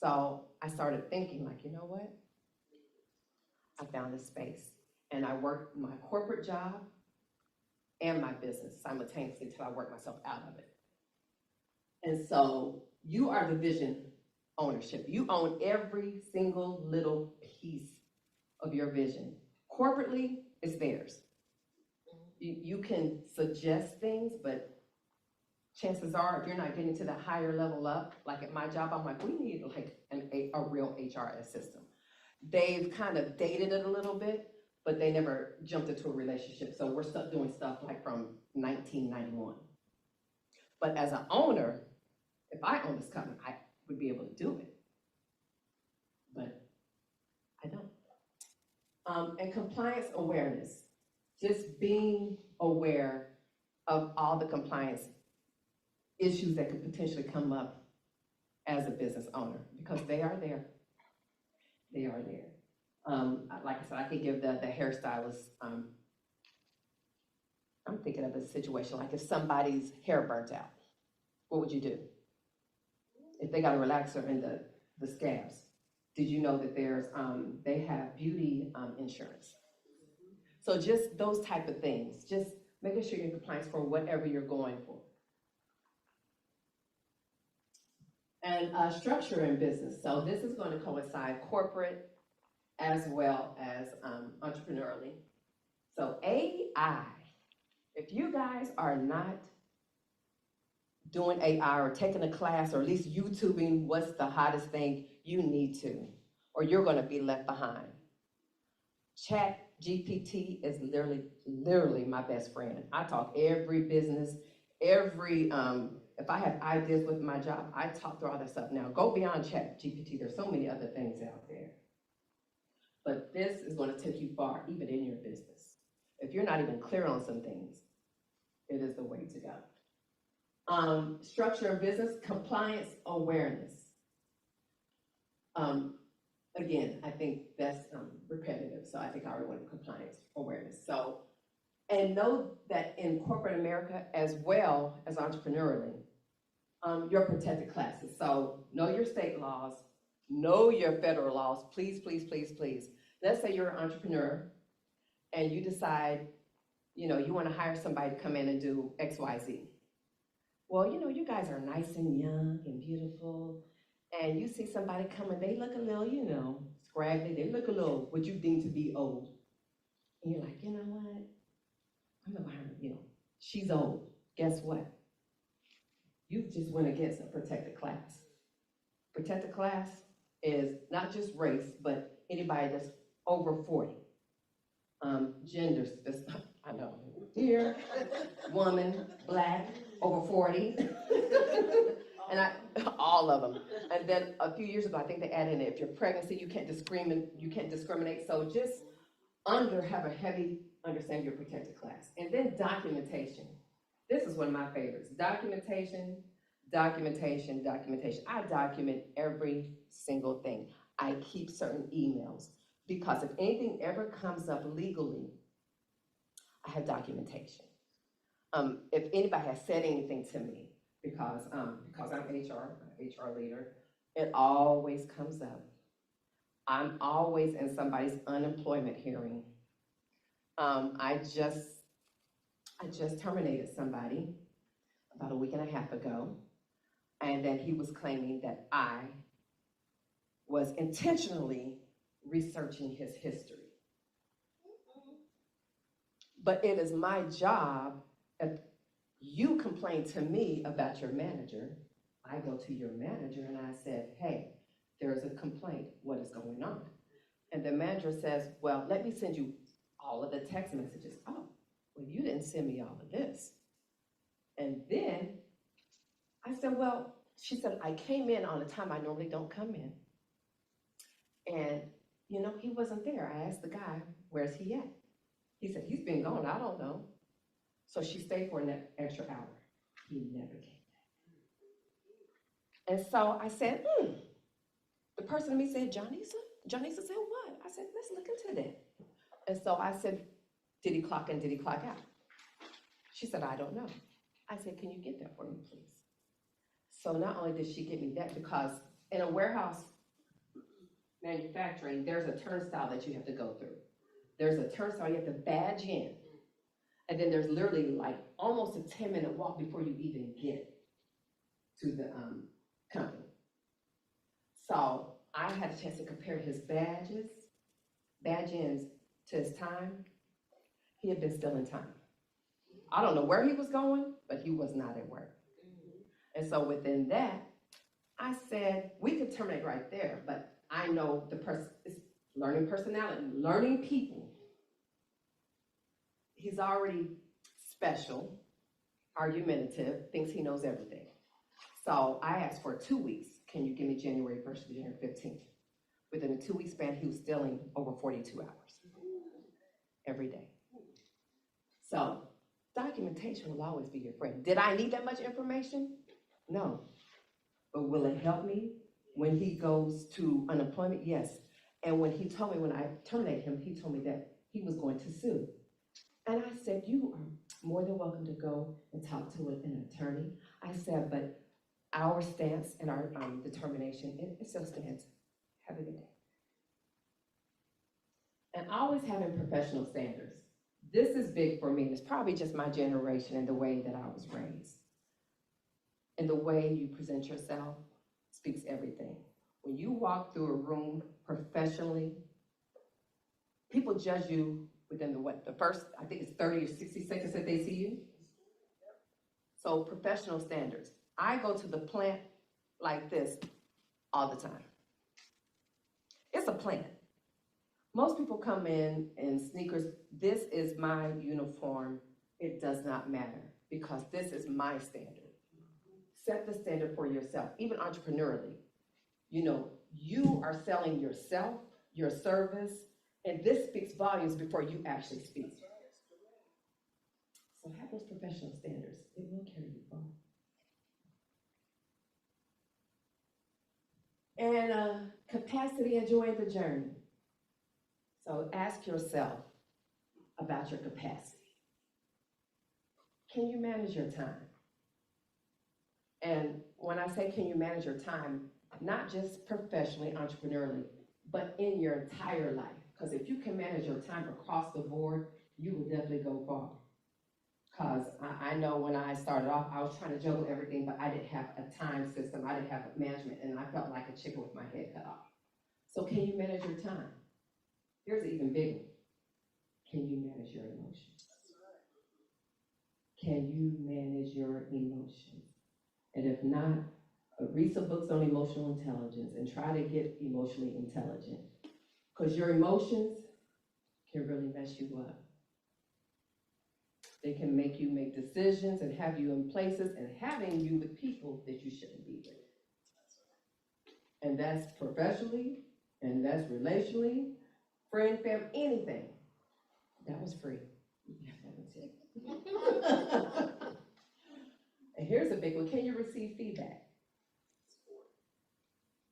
So I started thinking like, you know what? I found a space and I worked my corporate job and my business simultaneously until I worked myself out of it. And so you are the vision ownership. You own every single little piece of your vision. Corporately, it's theirs. You can suggest things, but chances are, if you're not getting to the higher level up, like at my job, I'm like, we need like a real HRS system. They've kind of dated it a little bit, but they never jumped into a relationship. So we're stuck doing stuff like from 1991. But as an owner, if I own this company, I would be able to do it. But I don't. And compliance awareness, just being aware of all the compliance issues that could potentially come up as a business owner, because they are there. They are there. Like I said, I could give the hairstylist, I'm thinking of a situation like if somebody's hair burnt out, what would you do? If they got a relaxer in the scabs, did you know that they have beauty insurance? So just those type of things, just making sure you're in compliance for whatever you're going for. And structure in business. So this is going to coincide corporate as well as entrepreneurially. So AI, if you guys are not doing AI or taking a class or at least YouTubing what's the hottest thing, you need to, or you're going to be left behind. Chat GPT is literally my best friend. I talk every business, if I have ideas with my job, I talk through all that stuff. Now, go beyond Chat GPT. There's so many other things out there. But this is going to take you far, even in your business. If you're not even clear on some things, it is the way to go. Structure of business, compliance awareness. Again, I think that's repetitive, so I think I already went to compliance awareness. So, and know that in corporate America as well as entrepreneurially, your protected classes. So know your state laws, know your federal laws, please, please, please, please. Let's say you're an entrepreneur and you decide, you want to hire somebody to come in and do X, Y, Z. Well, you guys are nice and young and beautiful, and you see somebody coming, they look a little, scraggly, they look a little, what you deem to be old. And you're like, you know what? I'm not gonna hire her, she's old. Guess what? You just went against a protected class. Protected class is not just race, but anybody that's over 40. Gender specific, I know, here, woman, black, over 40. And all of them. And then a few years ago, I think they added in, if you're pregnant, you can't discriminate. So just have a heavy understanding your protected class. And then documentation. This is one of my favorites. Documentation. I document every single thing. I keep certain emails because if anything ever comes up legally, I have documentation. If anybody has said anything to me, because I'm HR leader, it always comes up. I'm always in somebody's unemployment hearing. I just terminated somebody about a week and a half ago, and then he was claiming that I was intentionally researching his history. But it is my job, if you complain to me about your manager, I go to your manager and I said, hey, there's a complaint, what is going on? And the manager says, well, let me send you all of the text messages. Oh, well, you didn't send me all of this. And then I said, well, she said, I came in on a time I normally don't come in. And, you know, he wasn't there. I asked the guy, where's he at? He said, he's been gone, I don't know. So she stayed for an extra hour. He never came back. And so I said, The person to me said, Johnisa? Johnisa said, what? I said, let's look into that. And so I said, did he clock in, did he clock out? She said, I don't know. I said, can you get that for me, please? So not only did she get me that, because in a warehouse manufacturing, there's a turnstile that you have to go through. There's a turnstile you have to badge in. And then there's literally like almost a 10-minute walk before you even get to the company. So I had a chance to compare his badge-ins to his time. He had been still in time. I don't know where he was going, but he was not at work. And so within that, I said, we could terminate right there, but I know the person is learning personality, learning people. He's already special, argumentative, thinks he knows everything. So I asked for 2 weeks. Can you give me January 1st to January 15th? Within a 2-week span, he was stealing over 42 hours every day. So documentation will always be your friend. Did I need that much information? No. But will it help me when he goes to unemployment? Yes. And when he told me, when I terminated him, he told me that he was going to sue. And I said, you are more than welcome to go and talk to an attorney. I said, but our stance and our determination, it still stands. Have a good day. And always having professional standards. This is big for me. It's probably just my generation and the way that I was raised. And the way you present yourself speaks everything. When you walk through a room professionally, people judge you within the first, I think it's 30 or 60 seconds that they see you. So professional standards. I go to the plant like this all the time. It's a plant. Most people come in sneakers. This is my uniform. It does not matter because this is my standard. Set the standard for yourself, even entrepreneurially. You know, you are selling yourself, your service, and this speaks volumes before you actually speak. So have those professional standards. It will carry you far. And capacity, enjoying the journey. So ask yourself about your capacity. Can you manage your time? And when I say can you manage your time, not just professionally, entrepreneurially, but in your entire life. Because if you can manage your time across the board, you will definitely go far. Because I know when I started off, I was trying to juggle everything, but I didn't have a time system. I didn't have management, and I felt like a chicken with my head cut off. So can you manage your time? Here's an even bigger. Can you manage your emotions? Can you manage your emotions? And if not, read some books on emotional intelligence and try to get emotionally intelligent. Because your emotions can really mess you up. They can make you make decisions and have you in places and having you with people that you shouldn't be with. And that's professionally, and that's relationally, friend, family, anything. That was free. And here's a big one. Can you receive feedback?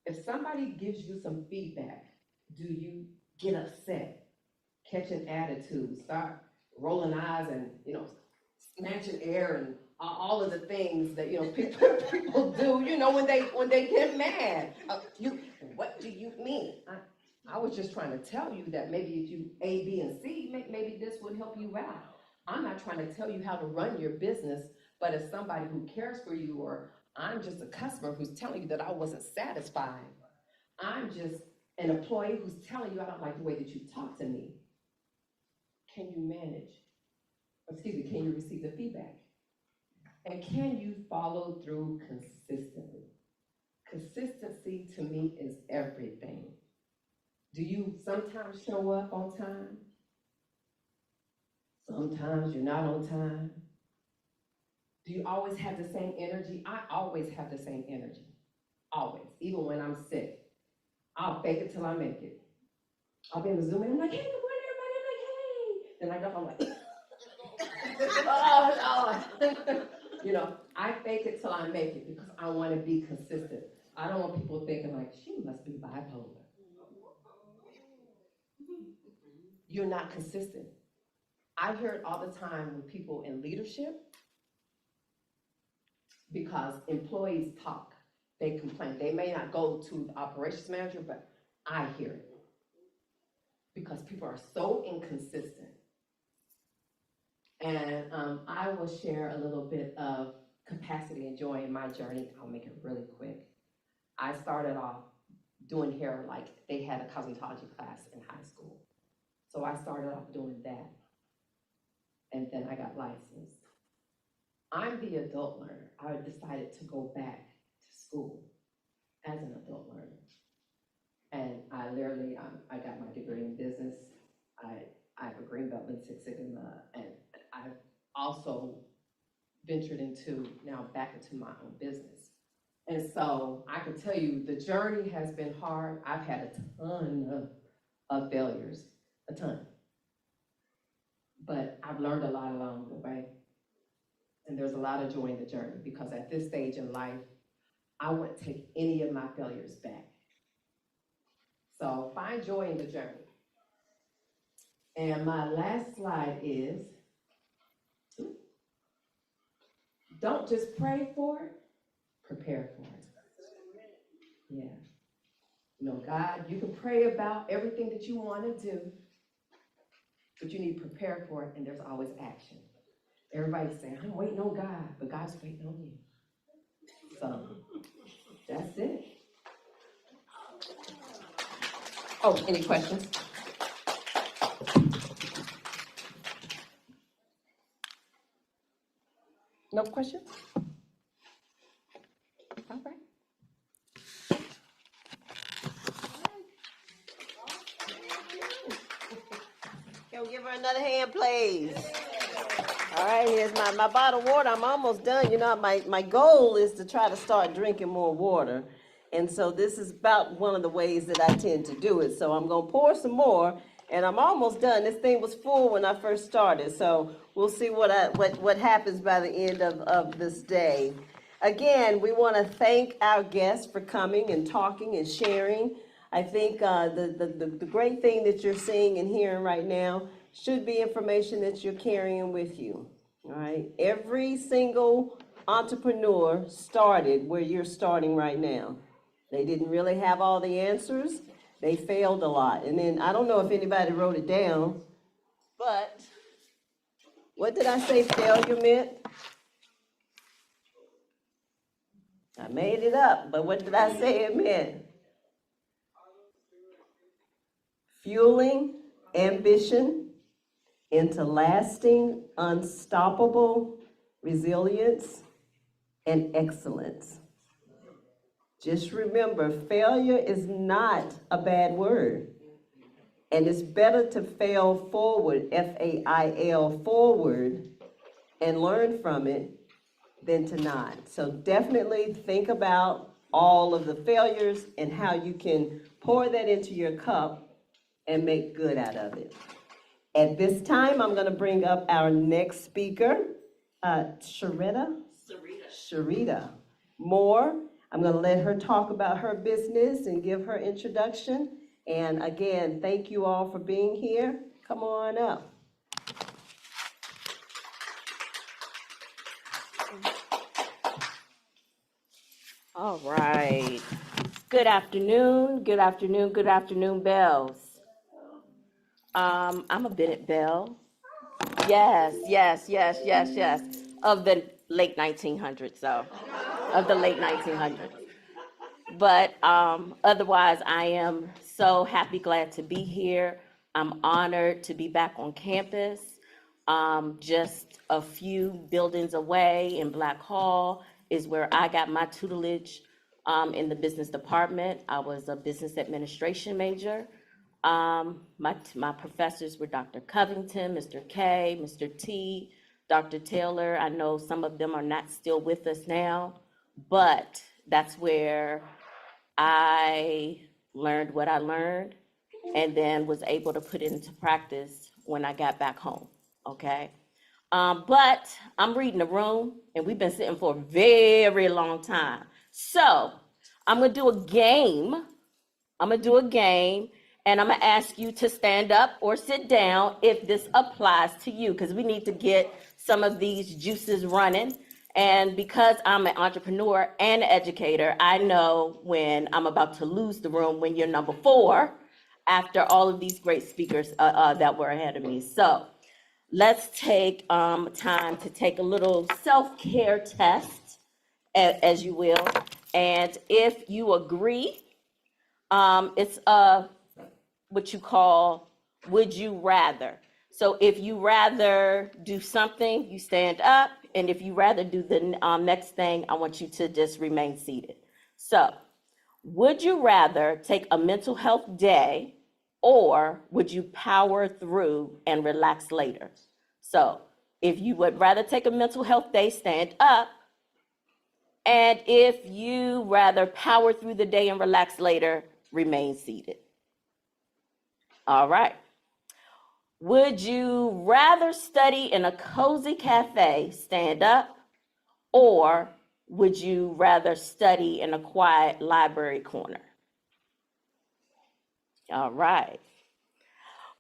If somebody gives you some feedback, do you get upset, catch an attitude, start rolling eyes and, snatching air and all of the things that, people do, when they get mad. What do you mean? I was just trying to tell you that maybe if you A, B, and C, maybe this would help you out. I'm not trying to tell you how to run your business, but as somebody who cares for you, or I'm just a customer who's telling you that I wasn't satisfied. I'm just an employee who's telling you I don't like the way that you talk to me. Can you can you receive the feedback? And can you follow through consistently? Consistency to me is everything. Do you sometimes show up on time? Sometimes you're not on time. Do you always have the same energy? I always have the same energy. Always. Even when I'm sick. I'll fake it till I make it. I'll be in the Zoom and I'm like, hey, good morning, everybody. I'm like, hey. Then I go, I'm like, oh, I fake it till I make it because I want to be consistent. I don't want people thinking like, she must be bipolar. You're not consistent. I hear it all the time with people in leadership because employees talk, they complain. They may not go to the operations manager, but I hear it because people are so inconsistent. And I will share a little bit of capacity and joy in my journey. I'll make it really quick. I started off doing hair like they had a cosmetology class in high school. So I started off doing that. And then I got licensed. I'm the adult learner. I decided to go back to school as an adult learner. And I literally, I got my degree in business. I have a green belt in Six Sigma, and I've also ventured back into my own business. And so I can tell you the journey has been hard. I've had a ton of failures, a ton. But I've learned a lot along the way. And there's a lot of joy in the journey because at this stage in life, I wouldn't take any of my failures back. So find joy in the journey. And my last slide is, don't just pray for it, prepare for it. Yeah. God, you can pray about everything that you want to do, but you need to prepare for it, and there's always action. Everybody's saying, I'm waiting on God, but God's waiting on you. So, that's it. Oh, any questions? No questions? All right. Can we give her another hand, please? All right, here's my bottle of water. I'm almost done. My goal is to try to start drinking more water. And so this is about one of the ways that I tend to do it. So I'm going to pour some more, and I'm almost done. This thing was full when I first started. So we'll see what happens by the end of this day. Again, we want to thank our guests for coming and talking and sharing. I think the great thing that you're seeing and hearing right now should be information that you're carrying with you, all right? Every single entrepreneur started where you're starting right now. They didn't really have all the answers. They failed a lot. And then I don't know if anybody wrote it down, but what did I say failure meant? I made it up, but what did I say it meant? Fueling ambition into lasting, unstoppable resilience and excellence. Just remember, failure is not a bad word. And it's better to fail forward, F-A-I-L, forward, and learn from it than to not. So definitely think about all of the failures and how you can pour that into your cup and make good out of it. At this time, I'm going to bring up our next speaker, Sharita Moore. I'm going to let her talk about her business and give her introduction. And again, thank you all for being here. Come on up. All right. Good afternoon, good afternoon, good afternoon, Bells. I'm a Bennett Bell. Yes, yes, yes, yes, yes. Of the late 1900s, of the late 1900s. But otherwise, I am so happy, glad to be here. I'm honored to be back on campus. Just a few buildings away in Black Hall is where I got my tutelage in the business department. I was a business administration major. My professors were Dr. Covington, Mr. K, Mr. T, Dr. Taylor. I know some of them are not still with us now, but that's where I learned what I learned and then was able to put it into practice when I got back home, okay? But I'm reading the room and we've been sitting for a very long time. So I'm gonna do a game. And I'm gonna ask you to stand up or sit down if this applies to you, because we need to get some of these juices running. And because I'm an entrepreneur and an educator, I know when I'm about to lose the room when you're number 4 after all of these great speakers that were ahead of me. So let's take time to take a little self-care test, as you will. And if you agree, it's what you call would you rather. So if you rather do something, you stand up, and if you rather do the next thing, I want you to just remain seated. So would you rather take a mental health day, or would you power through and relax later? So if you would rather take a mental health day, stand up. And if you rather power through the day and relax later, remain seated. All right. Would you rather study in a cozy cafe, stand up, or would you rather study in a quiet library corner? All right.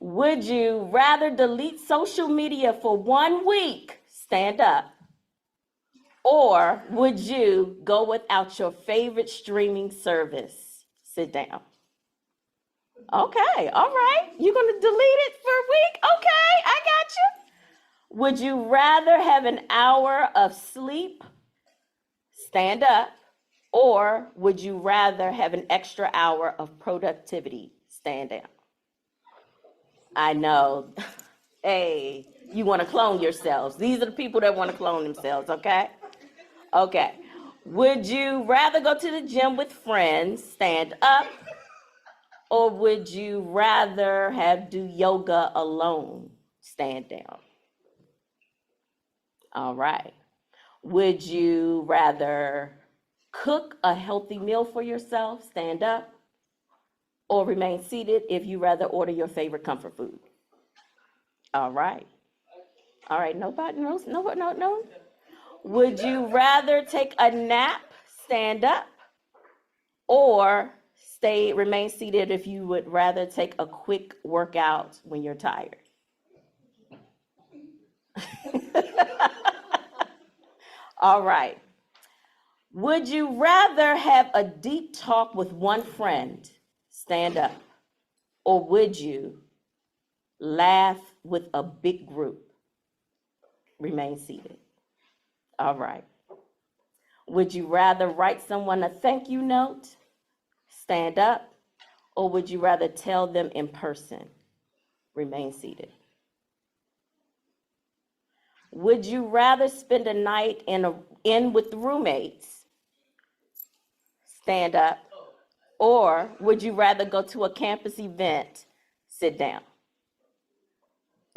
Would you rather delete social media for 1 week, stand up, or would you go without your favorite streaming service, sit down? Okay, all right. You're gonna delete it for a week? Okay, I got you. Would you rather have an hour of sleep, stand up, or would you rather have an extra hour of productivity, stand down? I know. Hey, you want to clone yourselves. These are the people that want to clone themselves, okay? Okay. Would you rather go to the gym with friends, stand up, or would you rather do yoga alone, stand down? All right. Would you rather cook a healthy meal for yourself, stand up, or remain seated if you rather order your favorite comfort food? All right. All right, nobody knows, no. Would you rather take a nap, stand up, or remain seated if you would rather take a quick workout when you're tired? All right. Would you rather have a deep talk with one friend, stand up, or would you laugh with a big group, remain seated? All right. Would you rather write someone a thank you note, stand up, or would you rather tell them in person, remain seated? Would you rather spend a night in with roommates, stand up, or would you rather go to a campus event, sit down?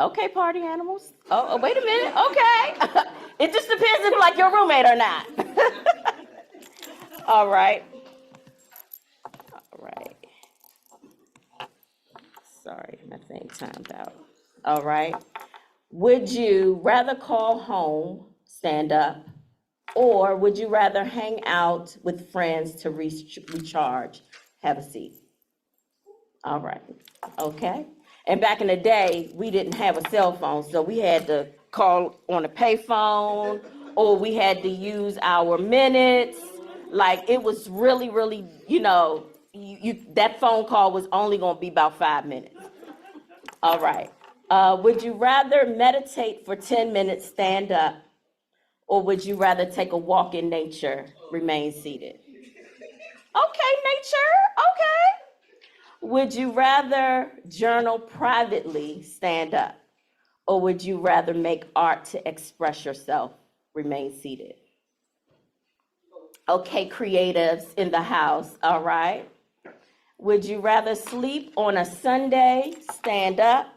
Okay, party animals. Oh, wait a minute. Okay. It just depends if you like your roommate or not. All right. All right. Sorry, my thing timed out. All right. Would you rather call home, stand up, or would you rather hang out with friends to recharge, have a seat? All right. Okay. And back in the day, we didn't have a cell phone, so we had to call on a payphone, or we had to use our minutes. Like, it was really, really, that phone call was only gonna be about 5 minutes. All right. Would you rather meditate for 10 minutes, stand up, or would you rather take a walk in nature, remain seated? Okay, nature, okay. Would you rather journal privately, stand up, or would you rather make art to express yourself, remain seated? Okay, creatives in the house, all right. Would you rather sleep on a Sunday, stand up,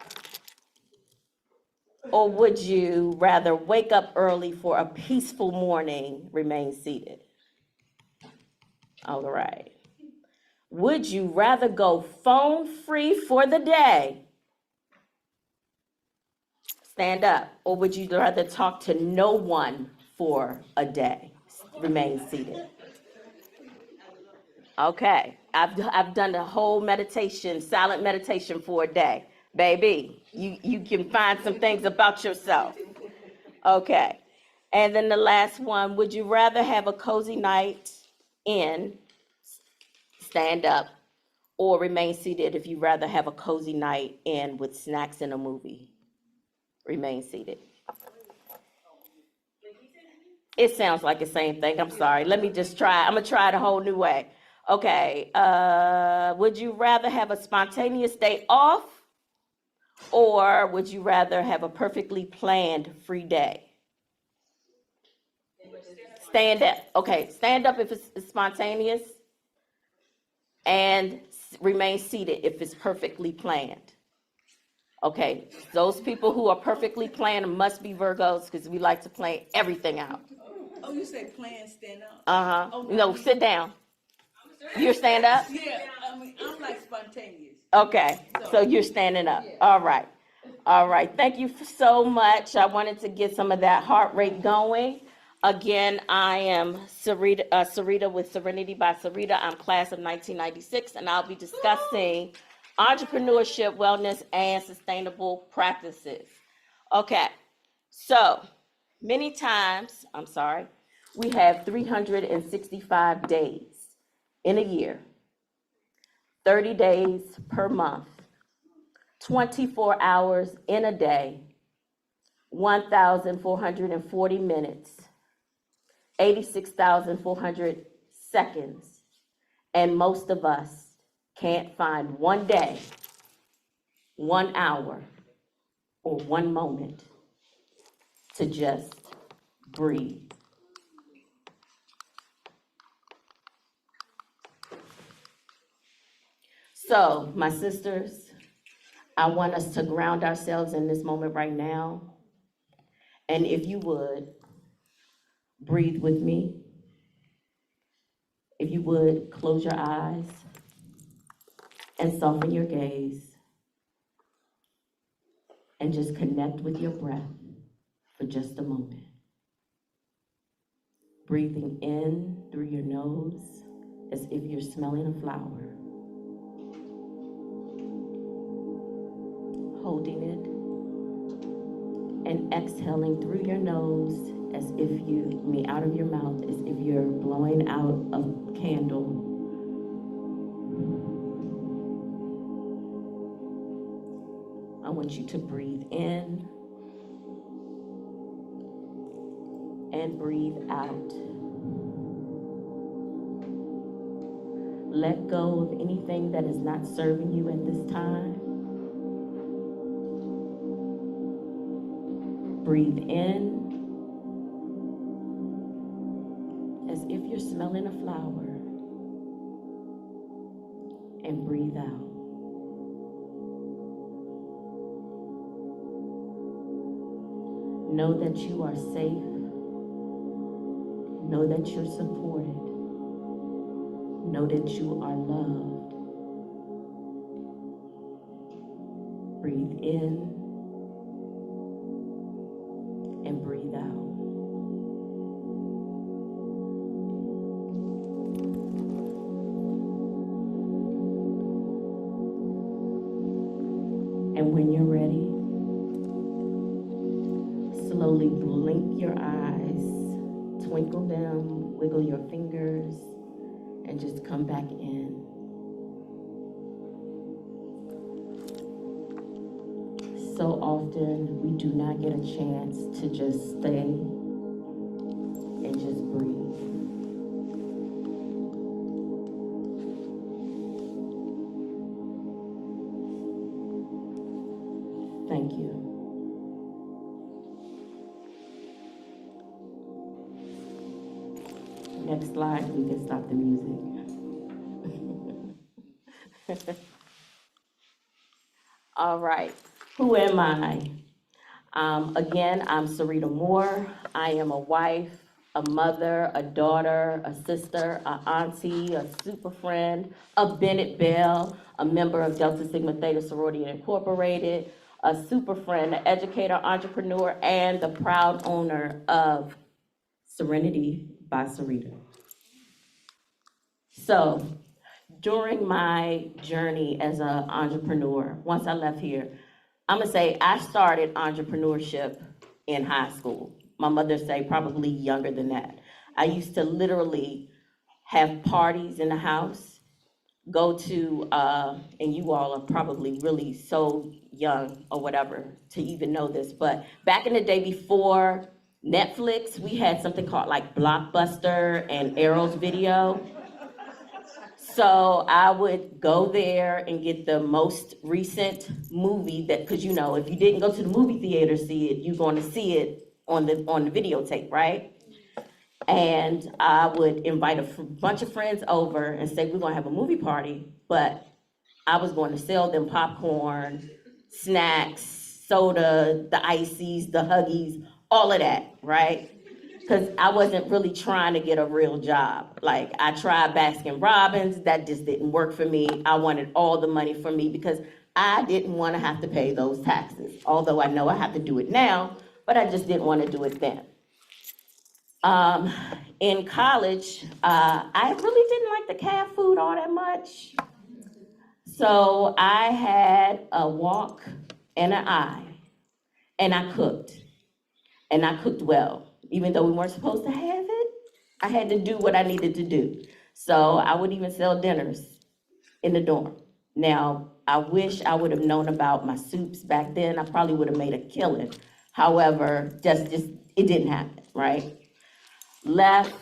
or would you rather wake up early for a peaceful morning, remain seated? All right. Would you rather go phone free for the day, stand up, or would you rather talk to no one for a day, remain seated? Okay, I've done a whole meditation, silent meditation for a day. Baby, you can find some things about yourself. Okay, and then the last one, would you rather have a cozy night in, stand up, or remain seated if you rather have a cozy night in with snacks and a movie? Remain seated. It sounds like the same thing, I'm sorry. Let me just try, I'm gonna try it a whole new way. Okay, would you rather have a spontaneous day off, or would you rather have a perfectly planned free day? Stand up, okay, stand up if it's spontaneous, and remain seated if it's perfectly planned. Okay, those people who are perfectly planned must be Virgos, because we like to plan everything out. Oh, you say plan, stand up? Uh-huh, Okay. no, sit down. You're stand up? Yeah, I mean, I'm like spontaneous. Okay, so you're standing up. Yeah. All right. All right. Thank you so much. I wanted to get some of that heart rate going. Again, I am Sarita with Serenity by Sarita. I'm class of 1996, and I'll be discussing entrepreneurship, wellness, and sustainable practices. Okay, so many times, we have 365 days in a year, 30 days per month, 24 hours in a day, 1,440 minutes, 86,400 seconds, and most of us can't find one day, 1 hour, or 1 moment to just breathe. So, my sisters, I want us to ground ourselves in this moment right now. And if you would, breathe with me. If you would, close your eyes and soften your gaze. And just connect with your breath for just a moment. Breathing in through your nose as if you're smelling a flower. Holding it, and exhaling through your nose as if out of your mouth, as if you're blowing out a candle. I want you to breathe in and breathe out. Let go of anything that is not serving you at this time. Breathe in as if you're smelling a flower, and breathe out. Know that you are safe. Know that you're supported. Know that you are loved. Breathe in and breathe out. And when you're ready, slowly blink your eyes, twinkle them wiggle your fingers, and just come back in. So often, we do not get a chance to just stay and just breathe. Thank you. Next slide, we can stop the music. All right, who am I? Again, I'm Sarita Moore. I am a wife, a mother, a daughter, a sister, a auntie, a super friend, a Bennett Bell, a member of Delta Sigma Theta Sorority Incorporated, a super friend, an educator, entrepreneur, and the proud owner of Serenity by Sarita. So, during my journey as an entrepreneur, once I left here, I'm gonna say I started entrepreneurship in high school. My mother say probably younger than that. I used to literally have parties in the house, go to, and you all are probably really so young or whatever to even know this, but back in the day before Netflix, we had something called like Blockbuster and Arrows Video. So I would go there and get the most recent movie that, because you know, if you didn't go to the movie theater to see it, you're going to see it on the videotape, right? And I would invite a bunch of friends over and say, we're going to have a movie party, but I was going to sell them popcorn, snacks, soda, the ices, the Huggies, all of that, right? Because I wasn't really trying to get a real job. Like, I tried Baskin Robbins, that just didn't work for me. I wanted all the money for me because I didn't want to have to pay those taxes. Although I know I have to do it now, but I just didn't want to do it then. In college, I really didn't like the caf food all that much. So I had a walk and an eye, and I cooked. And I cooked well. Even though we weren't supposed to have it, I had to do what I needed to do. So I would even sell dinners in the dorm. Now, I wish I would have known about my soups back then. I probably would have made a killing. However, just it didn't happen, right? Left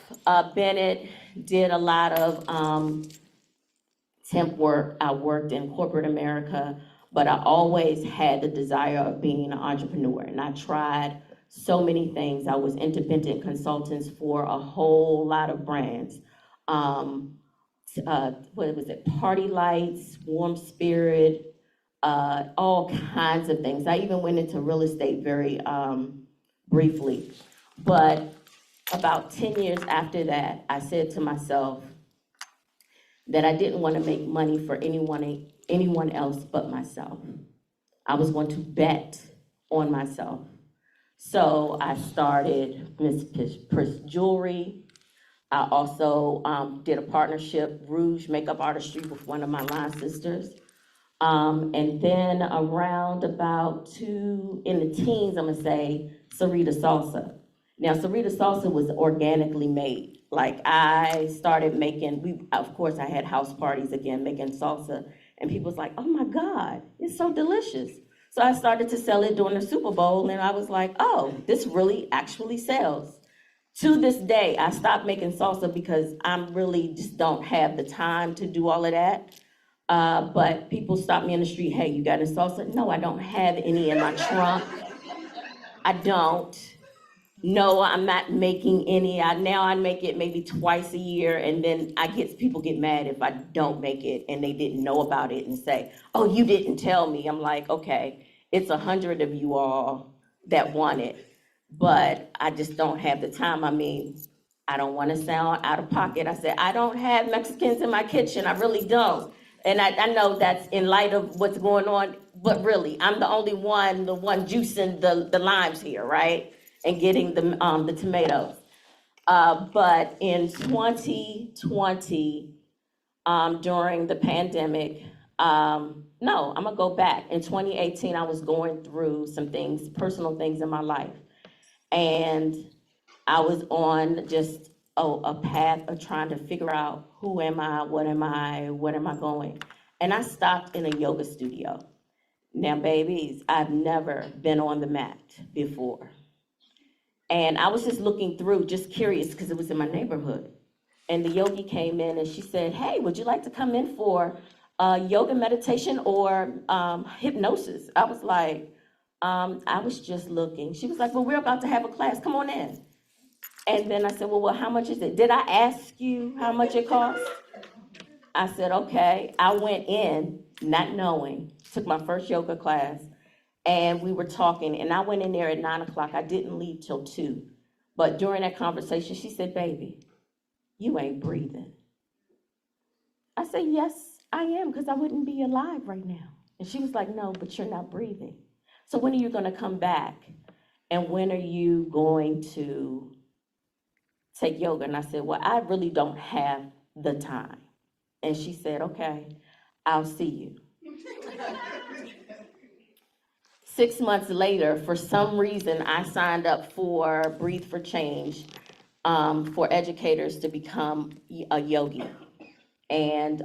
Bennett, did a lot of temp work. I worked in corporate America, but I always had the desire of being an entrepreneur. And I tried so many things. I was independent consultants for a whole lot of brands. What was it? Party Lights, Warm Spirit, all kinds of things. I even went into real estate very briefly. But about 10 years after that, I said to myself that I didn't want to make money for anyone else but myself. I was going to bet on myself. So I started Miss Pris Jewelry. I also did a partnership, Rouge Makeup Artistry, with one of my line sisters. And then around about in the teens, I'm gonna say, Sarita Salsa. Now, Sarita Salsa was organically made. Like, I started making, of course, I had house parties again, making salsa, and people was like, oh my God, it's so delicious. So I started to sell it during the Super Bowl, and I was like, oh, this really actually sells. To this day, I stopped making salsa because I really just don't have the time to do all of that. But people stop me in the street, hey, you got any salsa? No, I don't have any in my trunk. I don't. No, I'm not making any. Now I make it maybe twice a year, and then people get mad if I don't make it and they didn't know about it and say, oh, you didn't tell me. I'm like, okay, it's 100 of you all that want it, but I just don't have the time. I mean, I don't want to sound out of pocket. I said, I don't have Mexicans in my kitchen. I really don't. And I know that's in light of what's going on, but really, I'm the only one, juicing the limes here, right? And getting the tomatoes. But in 2020, during the pandemic, no, I'm gonna go back. In 2018, I was going through some things, personal things in my life. And I was on just a path of trying to figure out who am I, what am I going? And I stopped in a yoga studio. Now, babies, I've never been on the mat before. And I was just looking through, just curious, because it was in my neighborhood. And the yogi came in and she said, hey, would you like to come in for yoga meditation or hypnosis? I was like, I was just looking. She was like, well, we're about to have a class. Come on in. And then I said, well, how much is it? Did I ask you how much it cost? I said, okay. I went in not knowing, took my first yoga class, and we were talking, and I went in there at 9 o'clock. I didn't leave till 2. But during that conversation, she said, baby, you ain't breathing. I said, yes, I am, because I wouldn't be alive right now. And she was like, no, but you're not breathing. So when are you going to come back? And when are you going to take yoga? And I said, well, I really don't have the time. And she said, okay, I'll see you. 6 months later, for some reason, I signed up for Breathe for Change for educators to become a yogi. And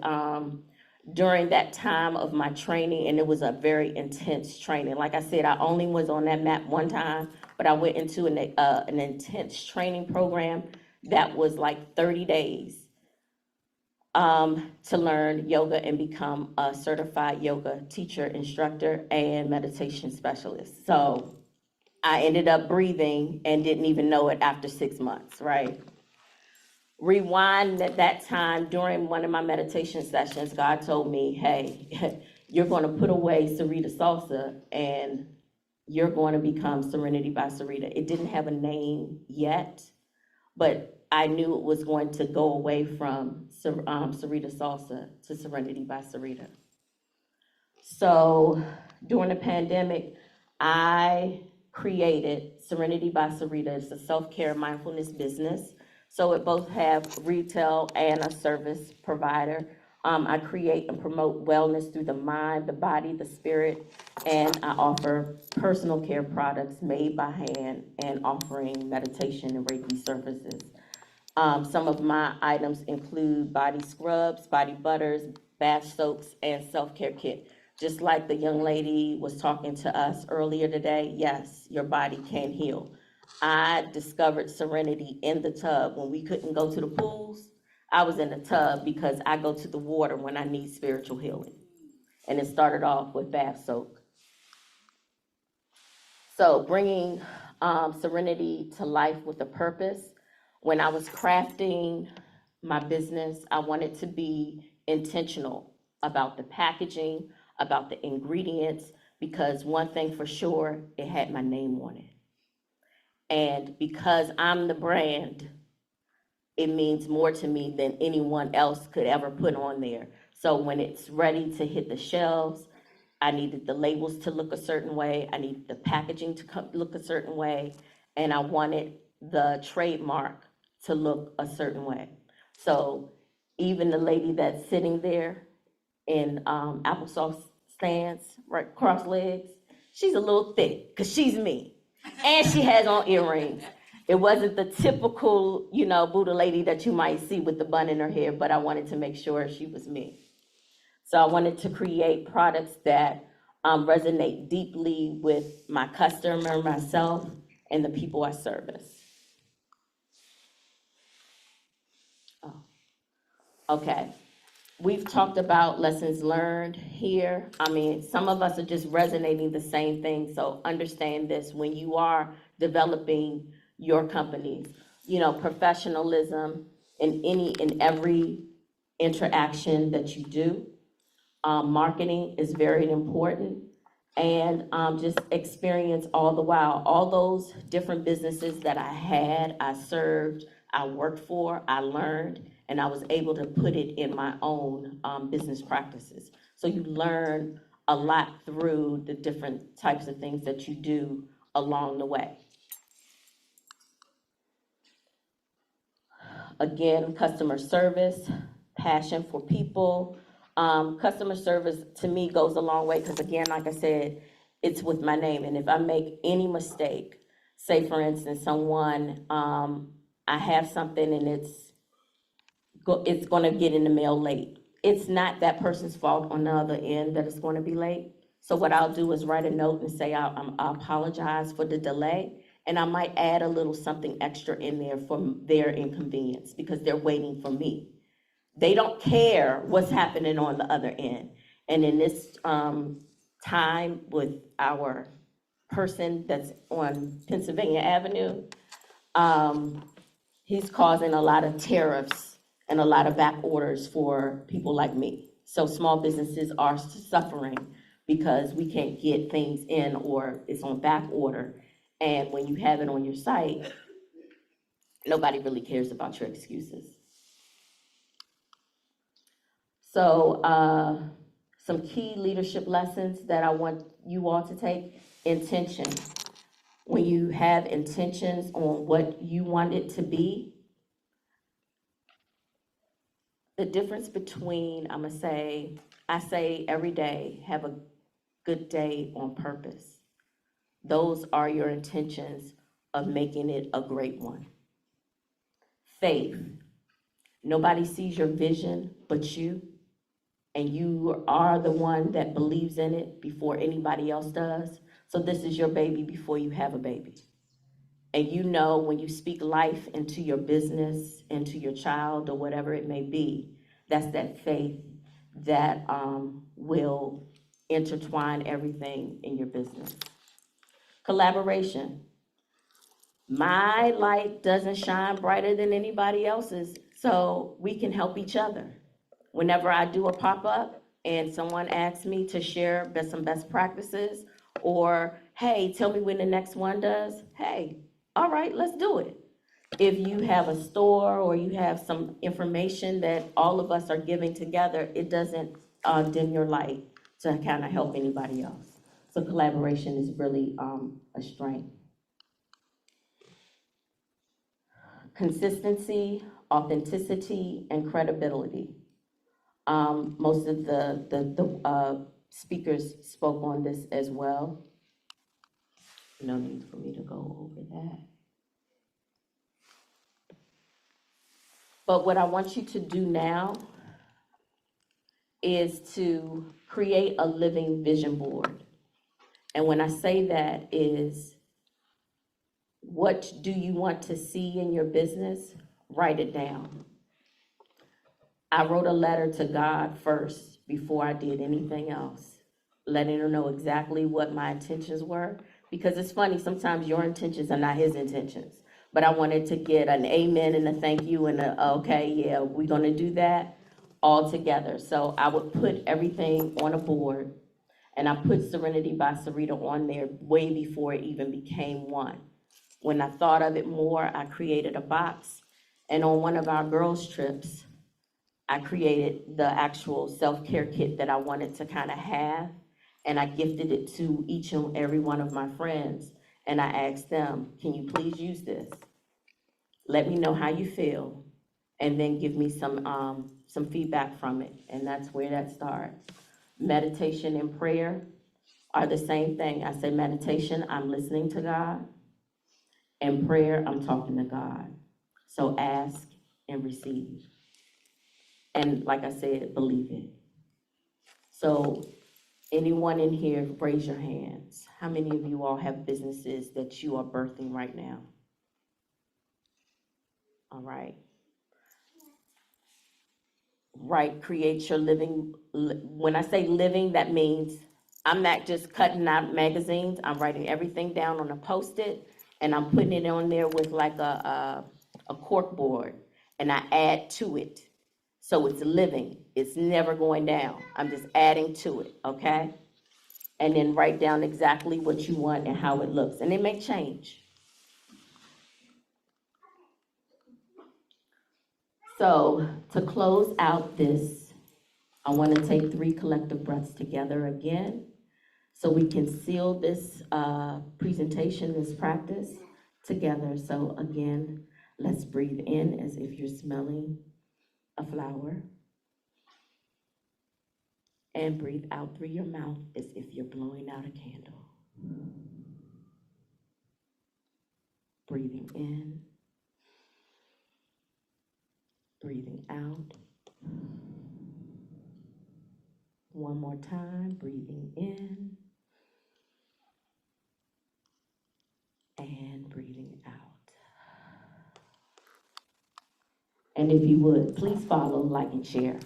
during that time of my training, and it was a very intense training. Like I said, I only was on that mat one time, but I went into an intense training program that was like 30 days to learn yoga and become a certified yoga teacher, instructor, and meditation specialist. So I ended up breathing and didn't even know it after 6 months, right? Rewind at that time during one of my meditation sessions, God told me, hey, you're going to put away Sarita Salsa and you're going to become Serenity by Sarita. It didn't have a name yet, but I knew it was going to go away from Sarita Salsa to Serenity by Sarita. So during the pandemic, I created Serenity by Sarita. It's a self-care mindfulness business. So it both have retail and a service provider. I create and promote wellness through the mind, the body, the spirit, and I offer personal care products made by hand and offering meditation and Reiki services. Some of my items include body scrubs, body butters, bath soaps, and self-care kit. Just like the young lady was talking to us earlier today, yes, your body can heal. I discovered Serenity in the tub. When we couldn't go to the pools, I was in the tub because I go to the water when I need spiritual healing. And it started off with bath soap. So bringing Serenity to life with a purpose. When I was crafting my business, I wanted to be intentional about the packaging, about the ingredients, because one thing for sure, it had my name on it. And because I'm the brand, it means more to me than anyone else could ever put on there. So when it's ready to hit the shelves, I needed the labels to look a certain way, I needed the packaging to look a certain way, and I wanted the trademark to look a certain way. So even the lady that's sitting there in applesauce stands, right, cross legs, she's a little thick, because she's me. And she has on earrings. It wasn't the typical, Buddha lady that you might see with the bun in her hair, but I wanted to make sure she was me. So I wanted to create products that resonate deeply with my customer, myself, and the people I service. Oh, okay. We've talked about lessons learned here. I mean, some of us are just resonating the same thing. So understand this, when you are developing your companies, professionalism in every interaction that you do. Marketing is very important. And just experience all the while, all those different businesses that I had, I served, I worked for, I learned, and I was able to put it in my own business practices. So you learn a lot through the different types of things that you do along the way. Again, customer service, passion for people. Customer service to me goes a long way because, again, like I said, it's with my name. And if I make any mistake, say for instance, someone I have something and it's gonna get in the mail late. It's not that person's fault on the other end that it's gonna be late. So what I'll do is write a note and say, I apologize for the delay, and I might add a little something extra in there for their inconvenience, because they're waiting for me. They don't care what's happening on the other end. And in this, time with our person that's on Pennsylvania Avenue, he's causing a lot of tariffs and a lot of back orders for people like me. So small businesses are suffering because we can't get things in, or it's on back order. And when you have it on your site, nobody really cares about your excuses. So, some key leadership lessons that I want you all to take: intention. When you have intentions on what you want it to be, the difference between, I say every day, have a good day on purpose. Those are your intentions of making it a great one. Faith. Nobody sees your vision but you, and you are the one that believes in it before anybody else does. So this is your baby before you have a baby. And you know, when you speak life into your business, into your child, or whatever it may be, that's that faith that will intertwine everything in your business. Collaboration. My light doesn't shine brighter than anybody else's, so we can help each other. Whenever I do a pop-up and someone asks me to share some best practices, or, hey, tell me when the next one does, hey, all right, let's do it. If you have a store or you have some information that all of us are giving together, it doesn't dim your light to kind of help anybody else. So collaboration is really a strength. Consistency, authenticity, and credibility. Most of the speakers spoke on this as well. No need for me to go over that. But what I want you to do now is to create a living vision board. And when I say that is, what do you want to see in your business? Write it down. I wrote a letter to God first before I did anything else, letting her know exactly what my intentions were. Because it's funny, sometimes your intentions are not his intentions. But I wanted to get an amen and a thank you and a, okay, yeah, we're gonna do that all together. So I would put everything on a board, and I put Serenity by Sarita on there way before it even became one. When I thought of it more, I created a box. And on one of our girls' trips, I created the actual self-care kit that I wanted to kind of have, and I gifted it to each and every one of my friends. And I asked them, can you please use this? Let me know how you feel, and then give me some feedback from it. And that's where that starts. Meditation and prayer are the same thing. I say meditation, I'm listening to God. And prayer, I'm talking to God. So ask and receive. And like I said, believe it. So anyone in here, raise your hands. How many of you all have businesses that you are birthing right now? All right. Right, create your living. When I say living, that means I'm not just cutting out magazines. I'm writing everything down on a Post-it, and I'm putting it on there with like a cork board, and I add to it. So it's living. It's never going down. I'm just adding to it, okay? And then write down exactly what you want and how it looks, and it may change. So to close out this, I want to take 3 collective breaths together again, so we can seal this presentation, this practice together. So again, let's breathe in as if you're smelling a flower, and breathe out through your mouth as if you're blowing out a candle. Breathing in breathing out. One more time, breathing in and breathing out. And if you would, please follow, like, and share.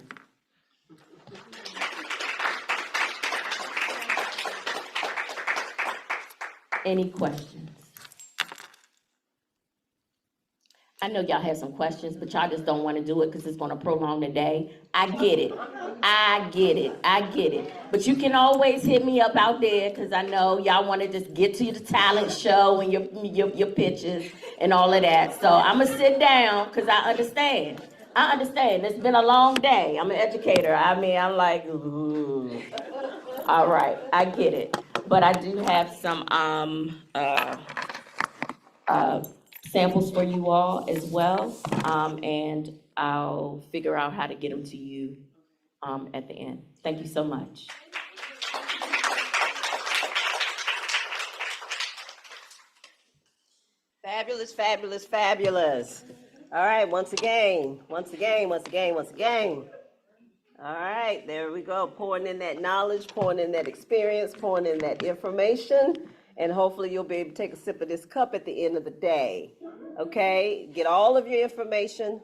Any questions? I know y'all have some questions, but y'all just don't want to do it because it's going to prolong the day. I get it. I get it. I get it. But you can always hit me up out there because I know y'all want to just get to the talent show and your pitches and all of that. So I'm going to sit down because I understand. I understand. It's been a long day. I'm an educator. I mean, I'm like, ooh. All right. I get it. But I do have some samples for you all as well, and I'll figure out how to get them to you at the end. Thank you so much. Fabulous, fabulous, fabulous. All right, once again. All right, there we go, pouring in that knowledge, pouring in that experience, pouring in that information, and hopefully you'll be able to take a sip of this cup at the end of the day, okay? Get all of your information,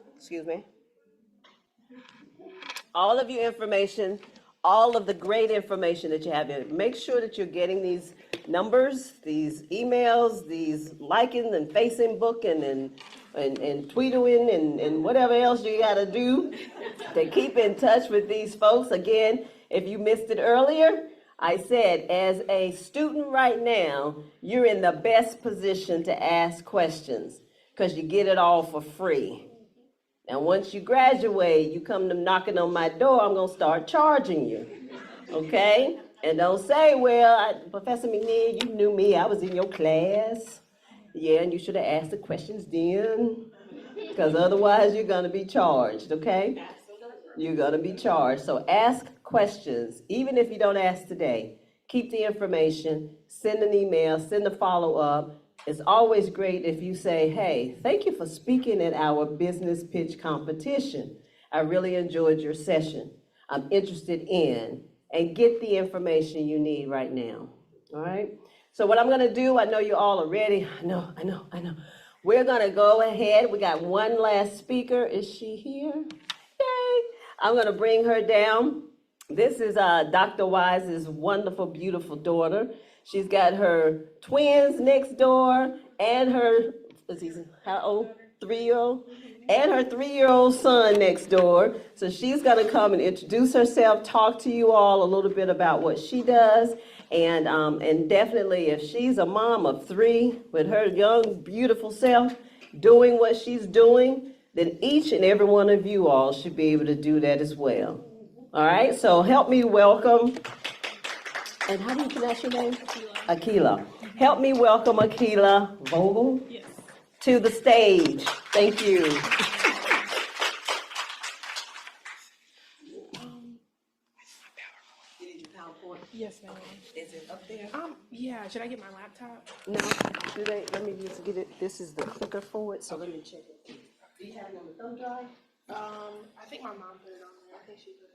all of your information, all of the great information that you have in it. Make sure that you're getting these numbers, these emails, these liking and Facebooking and tweeting and whatever else you gotta do to keep in touch with these folks. Again, if you missed it earlier, I said, as a student right now, you're in the best position to ask questions because you get it all for free. And once you graduate, you come to knocking on my door, I'm gonna start charging you, okay? And don't say, well, Professor McNeil, you knew me, I was in your class. Yeah, and you should have asked the questions then, because otherwise you're gonna be charged, okay? You're gonna be charged. So ask questions, even if you don't ask today. Keep the information, send an email, send a follow-up. It's always great if you say, hey, thank you for speaking at our business pitch competition. I really enjoyed your session. I'm interested in, and get the information you need right now, all right? So what I'm gonna do, I know you all are ready. I know. We're gonna go ahead. We got one last speaker. Is she here? Yay. I'm gonna bring her down. This is Dr. Wise's wonderful, beautiful daughter. She's got her twins next door and her, how old? 3-year-old? And her 3-year-old son next door. So she's gonna come and introduce herself, talk to you all a little bit about what she does. And definitely if she's a mom of 3 with her young, beautiful self doing what she's doing, then each and every one of you all should be able to do that as well. All right, so help me welcome, and how do you pronounce your name? Akila. Help me welcome Akila Vogel to the stage. Thank you. Yes, ma'am. Is it up there? Yeah, should I get my laptop? No, let me just get it. This is the clicker for it, so let me check it. Do you have it on the thumb drive? I think my mom put it on there. I think she put it on.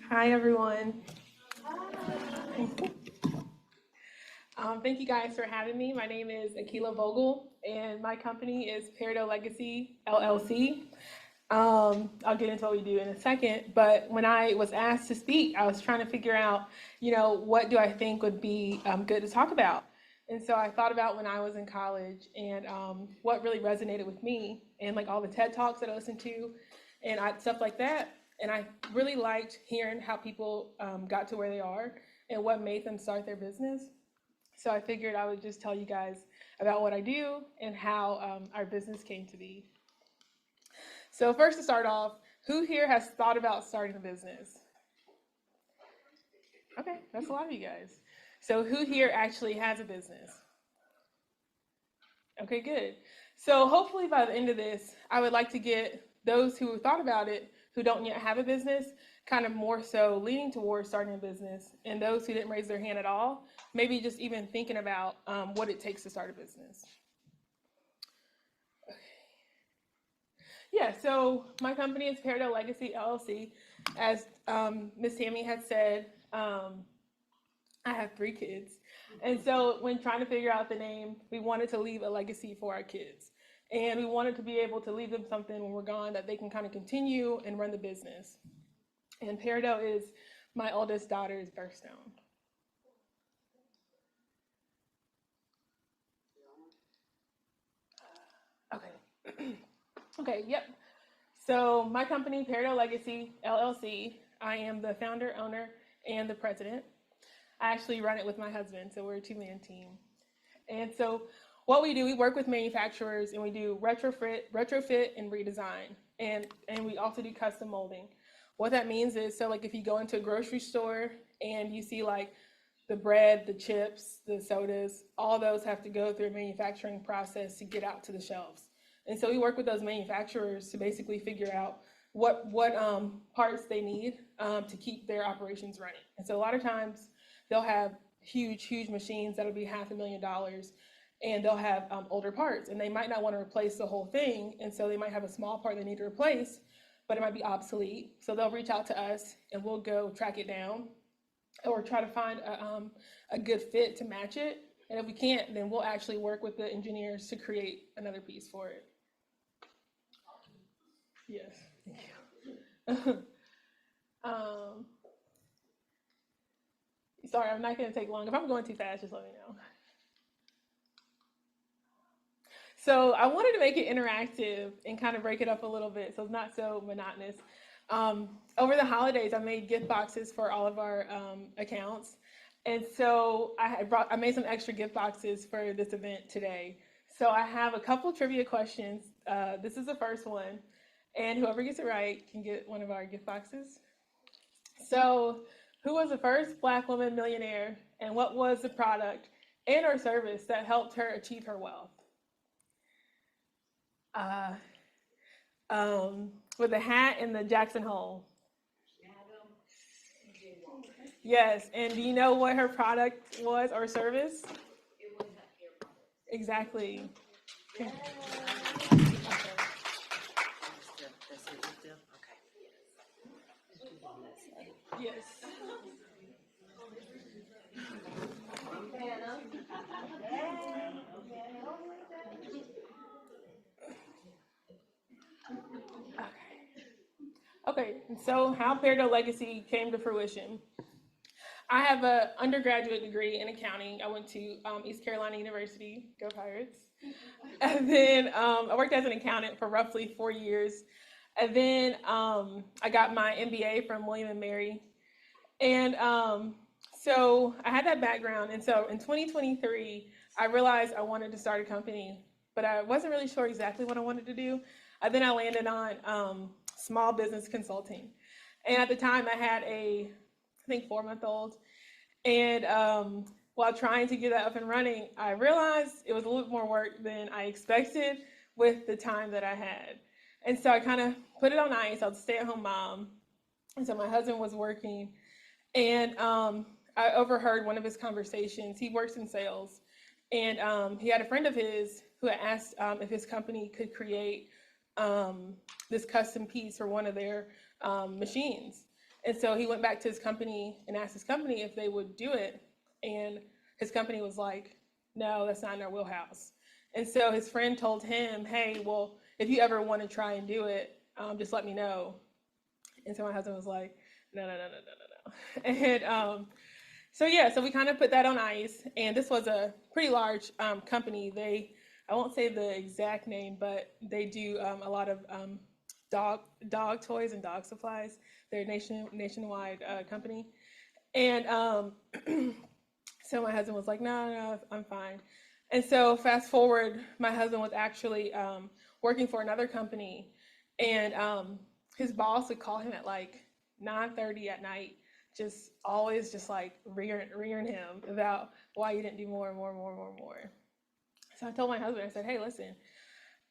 Hi, everyone. Thank you guys for having me. My name is Akila Vogel, and my company is Peridot Legacy, LLC. I'll get into what we do in a second, but when I was asked to speak, I was trying to figure out, what do I think would be good to talk about? And so I thought about when I was in college and what really resonated with me and like all the TED Talks that I listened to and stuff like that. And I really liked hearing how people got to where they are and what made them start their business. So I figured I would just tell you guys about what I do and how our business came to be. So first, to start off, who here has thought about starting a business? Okay, that's a lot of you guys. So who here actually has a business? Okay, good. So hopefully by the end of this, I would like to get those who thought about it, who don't yet have a business, kind of more so leaning towards starting a business, and those who didn't raise their hand at all, maybe just even thinking about what it takes to start a business. Yeah, so my company is Peridot Legacy LLC. As Ms. Tammy had said, I have 3 kids. And so when trying to figure out the name, we wanted to leave a legacy for our kids. And we wanted to be able to leave them something when we're gone that they can kind of continue and run the business. And Peridot is my oldest daughter's birthstone. Okay. Okay, yep. So my company, Peridot Legacy LLC, I am the founder, owner, and the president. I actually run it with my husband, so we're a 2-man team. And so what we do, we work with manufacturers and we do retrofit and redesign. And we also do custom molding. What that means is, so like if you go into a grocery store and you see like the bread, the chips, the sodas, all those have to go through a manufacturing process to get out to the shelves. And so we work with those manufacturers to basically figure out what parts they need to keep their operations running. And so a lot of times they'll have huge machines that'll be $500,000, and they'll have older parts, and they might not want to replace the whole thing. And so they might have a small part they need to replace, but it might be obsolete. So they'll reach out to us and we'll go track it down or try to find a good fit to match it. And if we can't, then we'll actually work with the engineers to create another piece for it. Yes, thank you. Sorry, I'm not going to take long. If I'm going too fast, just let me know. So I wanted to make it interactive and kind of break it up a little bit so it's not so monotonous. Over the holidays, I made gift boxes for all of our accounts. And so I made some extra gift boxes for this event today. So I have a couple trivia questions. This is the first one. And whoever gets it right can get one of our gift boxes. So who was the first Black woman millionaire, and what was the product and or service that helped her achieve her wealth? With the hat and the Jackson Hole. Yes, and do you know what her product was or service? It was a hair product. Exactly. Okay. Yes. Okay, so how Peridot Legacy came to fruition. I have an undergraduate degree in accounting. I went to East Carolina University, go Pirates. And then I worked as an accountant for roughly 4 years. And then I got my MBA from William & Mary. And so I had that background. And so in 2023, I realized I wanted to start a company, but I wasn't really sure exactly what I wanted to do. And then I landed on small business consulting. And at the time I had I think 4-month-old. And while trying to get that up and running, I realized it was a little bit more work than I expected with the time that I had. And so I kind of put it on ice. I was a stay-at-home mom. And so my husband was working. And I overheard one of his conversations. He works in sales. And he had a friend of his who had asked if his company could create this custom piece for one of their machines. And so he went back to his company and asked his company if they would do it. And his company was like, no, that's not in our wheelhouse. And so his friend told him, hey, well, if you ever want to try and do it, just let me know. And so my husband was like, no. And so we kind of put that on ice. And this was a pretty large company. I won't say the exact name, but they do a lot of dog toys and dog supplies. They're a nationwide company. And so my husband was like, no, I'm fine. And so fast forward, my husband was actually working for another company, and his boss would call him at like 9:30 at night, just always just like rearing him about why you didn't do more and more and more and more and more. So I told my husband, I said, hey, listen,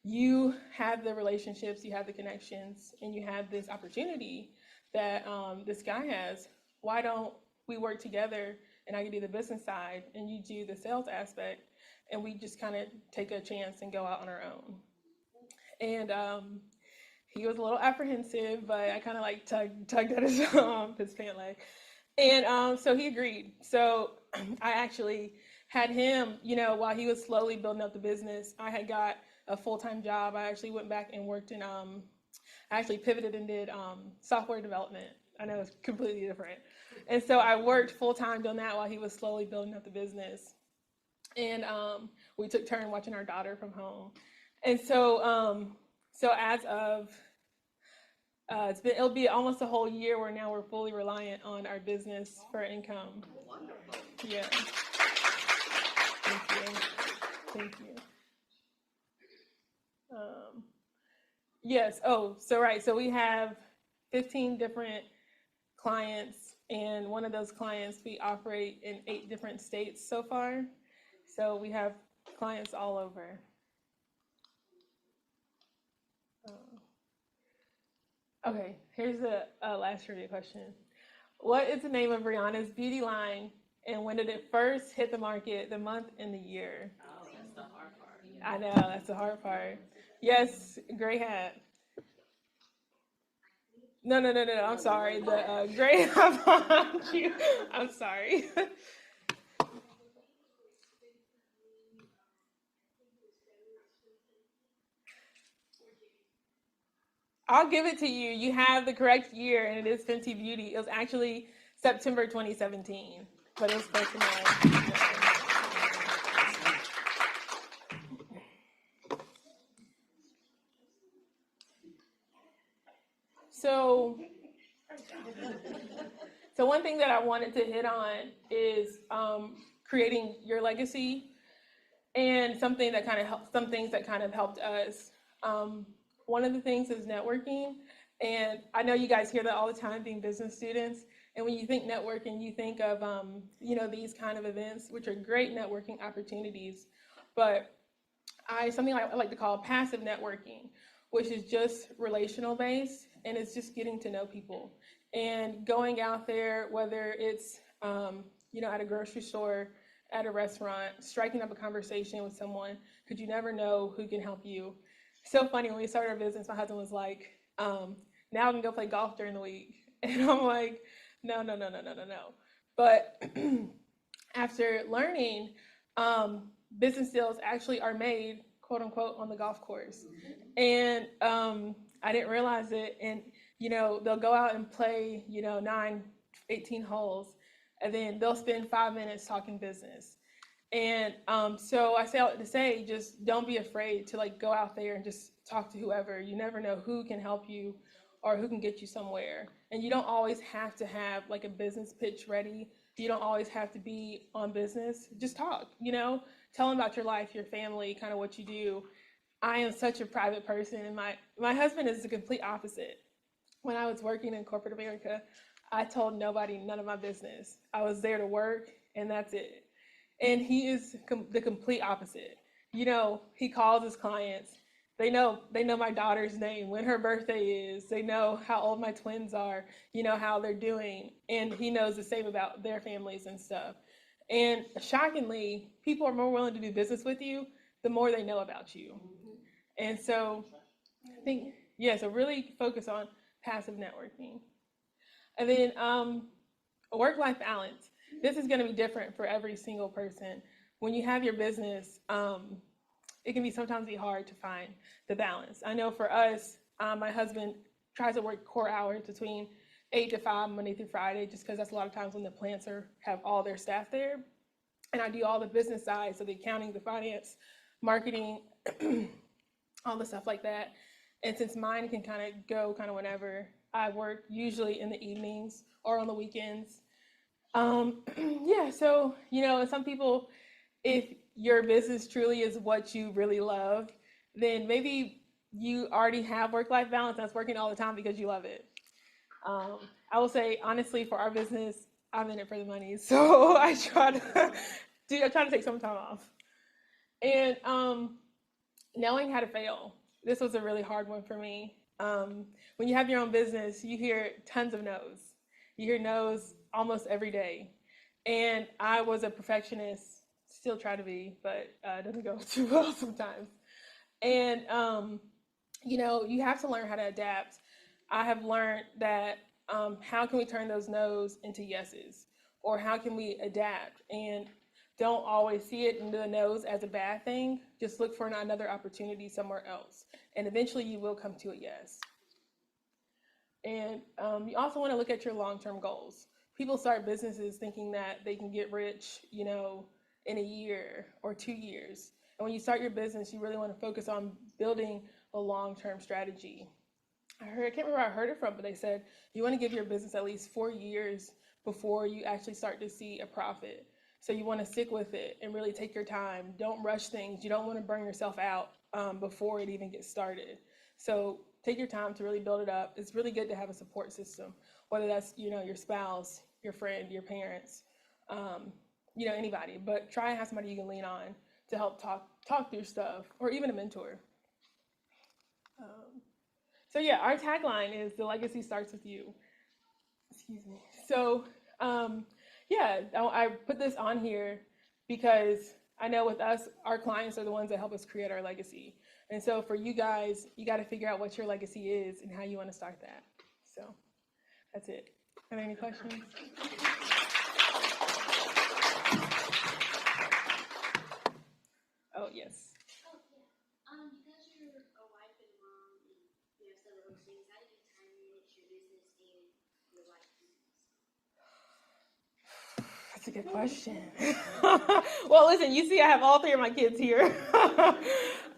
you have the relationships, you have the connections, and you have this opportunity that this guy has. Why don't we work together, and I can do the business side and you do the sales aspect, and we just kind of take a chance and go out on our own. And he was a little apprehensive, but I kind of like tugged at his pant leg. And so he agreed. So I actually had him, while he was slowly building up the business, I had got a full-time job. I actually went back and worked in, I actually pivoted and did software development. I know it's completely different. And so I worked full-time doing that while he was slowly building up the business. And we took turn watching our daughter from home. And so, as of, it'll be almost a whole year where now we're fully reliant on our business for income. Wonderful. Yeah. Thank you. Yes. Oh, so we have 15 different clients, and one of those clients we operate in 8 different states so far. So we have clients all over. Okay, here's the last trivia question. What is the name of Rihanna's beauty line, and when did it first hit the market, the month and the year? Oh, that's the hard part. I know, that's the hard part. Yes, gray hat. No, I'm sorry. The gray hat behind you. I'm sorry. I'll give it to you. You have the correct year, and it is Fenty Beauty. It was actually September 2017, but it was personal. So one thing that I wanted to hit on is creating your legacy, and some things that kind of helped us. One of the things is networking, and I know you guys hear that all the time being business students, and when you think networking, you think of these kind of events, which are great networking opportunities, but something I like to call passive networking, which is just relational based, and it's just getting to know people and going out there, whether it's at a grocery store, at a restaurant, striking up a conversation with someone, because you never know who can help you. So funny, when we started our business, my husband was like, now I can go play golf during the week. And I'm like, no. But after learning, business deals actually are made, quote unquote, on the golf course. And I didn't realize it. And, they'll go out and play, 9, 18 holes, and then they'll spend 5 minutes talking business. And so I say to say, just don't be afraid to go out there and just talk to whoever. You never know who can help you or who can get you somewhere. And you don't always have to have a business pitch ready. You don't always have to be on business. Just talk, tell them about your life, your family, kind of what you do. I am such a private person, and my husband is the complete opposite. When I was working in corporate America, I told nobody none of my business. I was there to work, and that's it. And he is the complete opposite. He calls his clients. They know my daughter's name, when her birthday is. They know how old my twins are, how they're doing. And he knows the same about their families and stuff. And shockingly, people are more willing to do business with you the more they know about you. And so I think, so really focus on passive networking. And then work-life balance. This is going to be different for every single person. When you have your business, it can sometimes be hard to find the balance. I know for us, My husband tries to work core hours between 8 to 5, Monday through Friday, just because that's a lot of times when the plants have all their staff there. And I do all the business side, so the accounting, the finance, marketing, all the stuff like that. And since mine can kind of go kind of whenever, I work usually in the evenings or on the weekends. Yeah, so, some people, if your business truly is what you really love, then maybe you already have work-life balance that's working all the time because you love it. I will say, honestly, for our business, I'm in it for the money. So I try to take some time off. And knowing how to fail, this was a really hard one for me. When you have your own business, you hear tons of no's. You hear no's almost every day. And I was a perfectionist, still try to be, but it doesn't go too well sometimes. And, you have to learn how to adapt. I have learned that how can we turn those no's into yeses? Or how can we adapt? And don't always see it in the no's as a bad thing. Just look for another opportunity somewhere else. And eventually you will come to a yes. And you also want to look at your long-term goals. People start businesses thinking that they can get rich, in a year or 2 years. And when you start your business, you really want to focus on building a long-term strategy. I can't remember where I heard it from, but they said you want to give your business at least 4 years before you actually start to see a profit. So you want to stick with it and really take your time. Don't rush things. You don't want to burn yourself out before it even gets started. So take your time to really build it up. It's really good to have a support system, whether that's, your spouse, your friend, your parents, anybody. But try and have somebody you can lean on to help talk through stuff, or even a mentor. So yeah, our tagline is "The legacy starts with you." Excuse me. So I put this on here because I know with us, our clients are the ones that help us create our legacy. And so for you guys, you got to figure out what your legacy is and how you want to start that. So that's it. Are there any questions? Oh, yes. Because you're a wife and mom and you have some of those things, how do you time manage your business and your life business? That's a good question. Well, listen, you see I have all 3 of my kids here.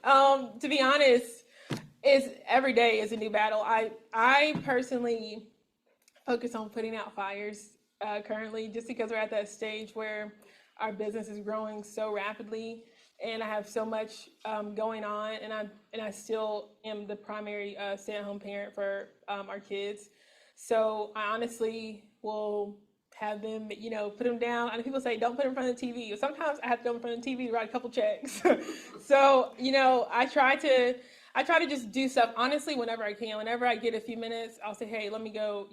To be honest, every day is a new battle. I personally focus on putting out fires currently, just because we're at that stage where our business is growing so rapidly. And I have so much going on, and I still am the primary stay-at-home parent for our kids. So I honestly will have them, put them down. And people say, don't put them in front of the TV. Sometimes I have to go in front of the TV to write a couple checks. So, I try to just do stuff, honestly, whenever I can. Whenever I get a few minutes, I'll say, hey, let me go,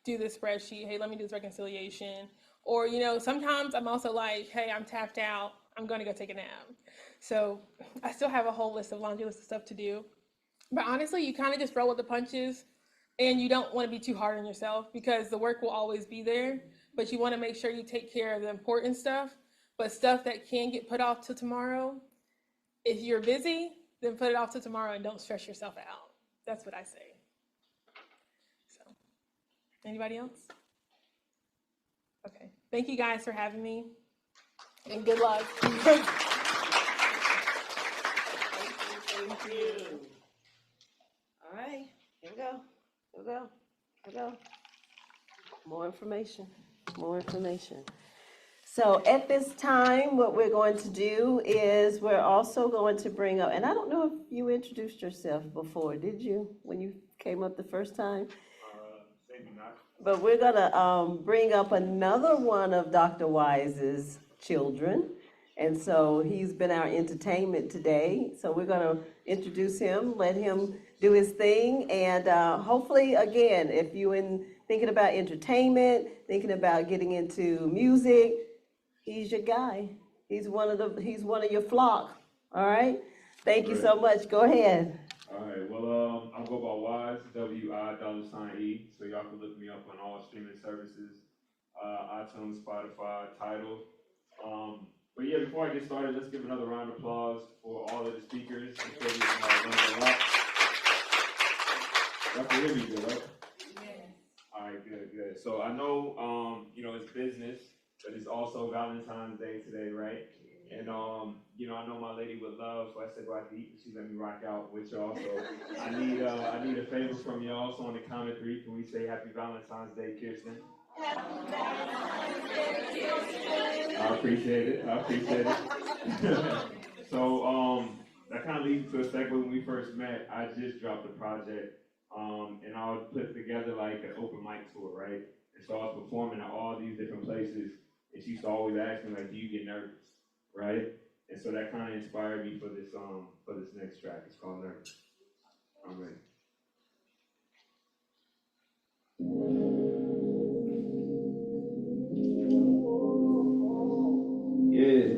do this spreadsheet. Hey, let me do this reconciliation. Or, sometimes I'm also like, hey, I'm tapped out. I'm going to go take a nap. So I still have a whole laundry list of stuff to do. But honestly, you kind of just roll with the punches, and you don't want to be too hard on yourself because the work will always be there, but you want to make sure you take care of the important stuff. But stuff that can get put off till tomorrow, if you're busy, then put it off till tomorrow and don't stress yourself out. That's what I say. So, anybody else? Okay. Thank you guys for having me. And good luck. Thank you. All right, here we go. More information. So at this time, what we're going to do is we're also going to bring up, and I don't know if you introduced yourself before, did you, when you came up the first time? Maybe not. But we're gonna bring up another one of Dr. Wise's children. And so he's been our entertainment today. So we're gonna introduce him, let him do his thing. And hopefully, again, if you're thinking about entertainment, thinking about getting into music, he's your guy. He's one of your flock, all right? Thank you so much, go ahead. All right, well, I'll go by Wise, WI$E, so y'all can look me up on all streaming services, iTunes, Spotify, Tidal. But yeah, before I get started, let's give another round of applause for all of the speakers. Y'all can hear me good, right? All right, good. So I know, it's business, but it's also Valentine's Day today, right? And, I know my lady would love, so I said go out to eat, and she let me rock out with y'all. So I need a favor from y'all. So on the count of three, can we say Happy Valentine's Day, Kirsten? I appreciate it. So, that kind of leads to a segue. When we first met, I just dropped a project, and I was put together like an open mic tour, right? And so I was performing at all these different places, and she used to always ask me, like, do you get nervous, right? And so that kind of inspired me for this next track. It's called Nervous. I'm ready. Yeah.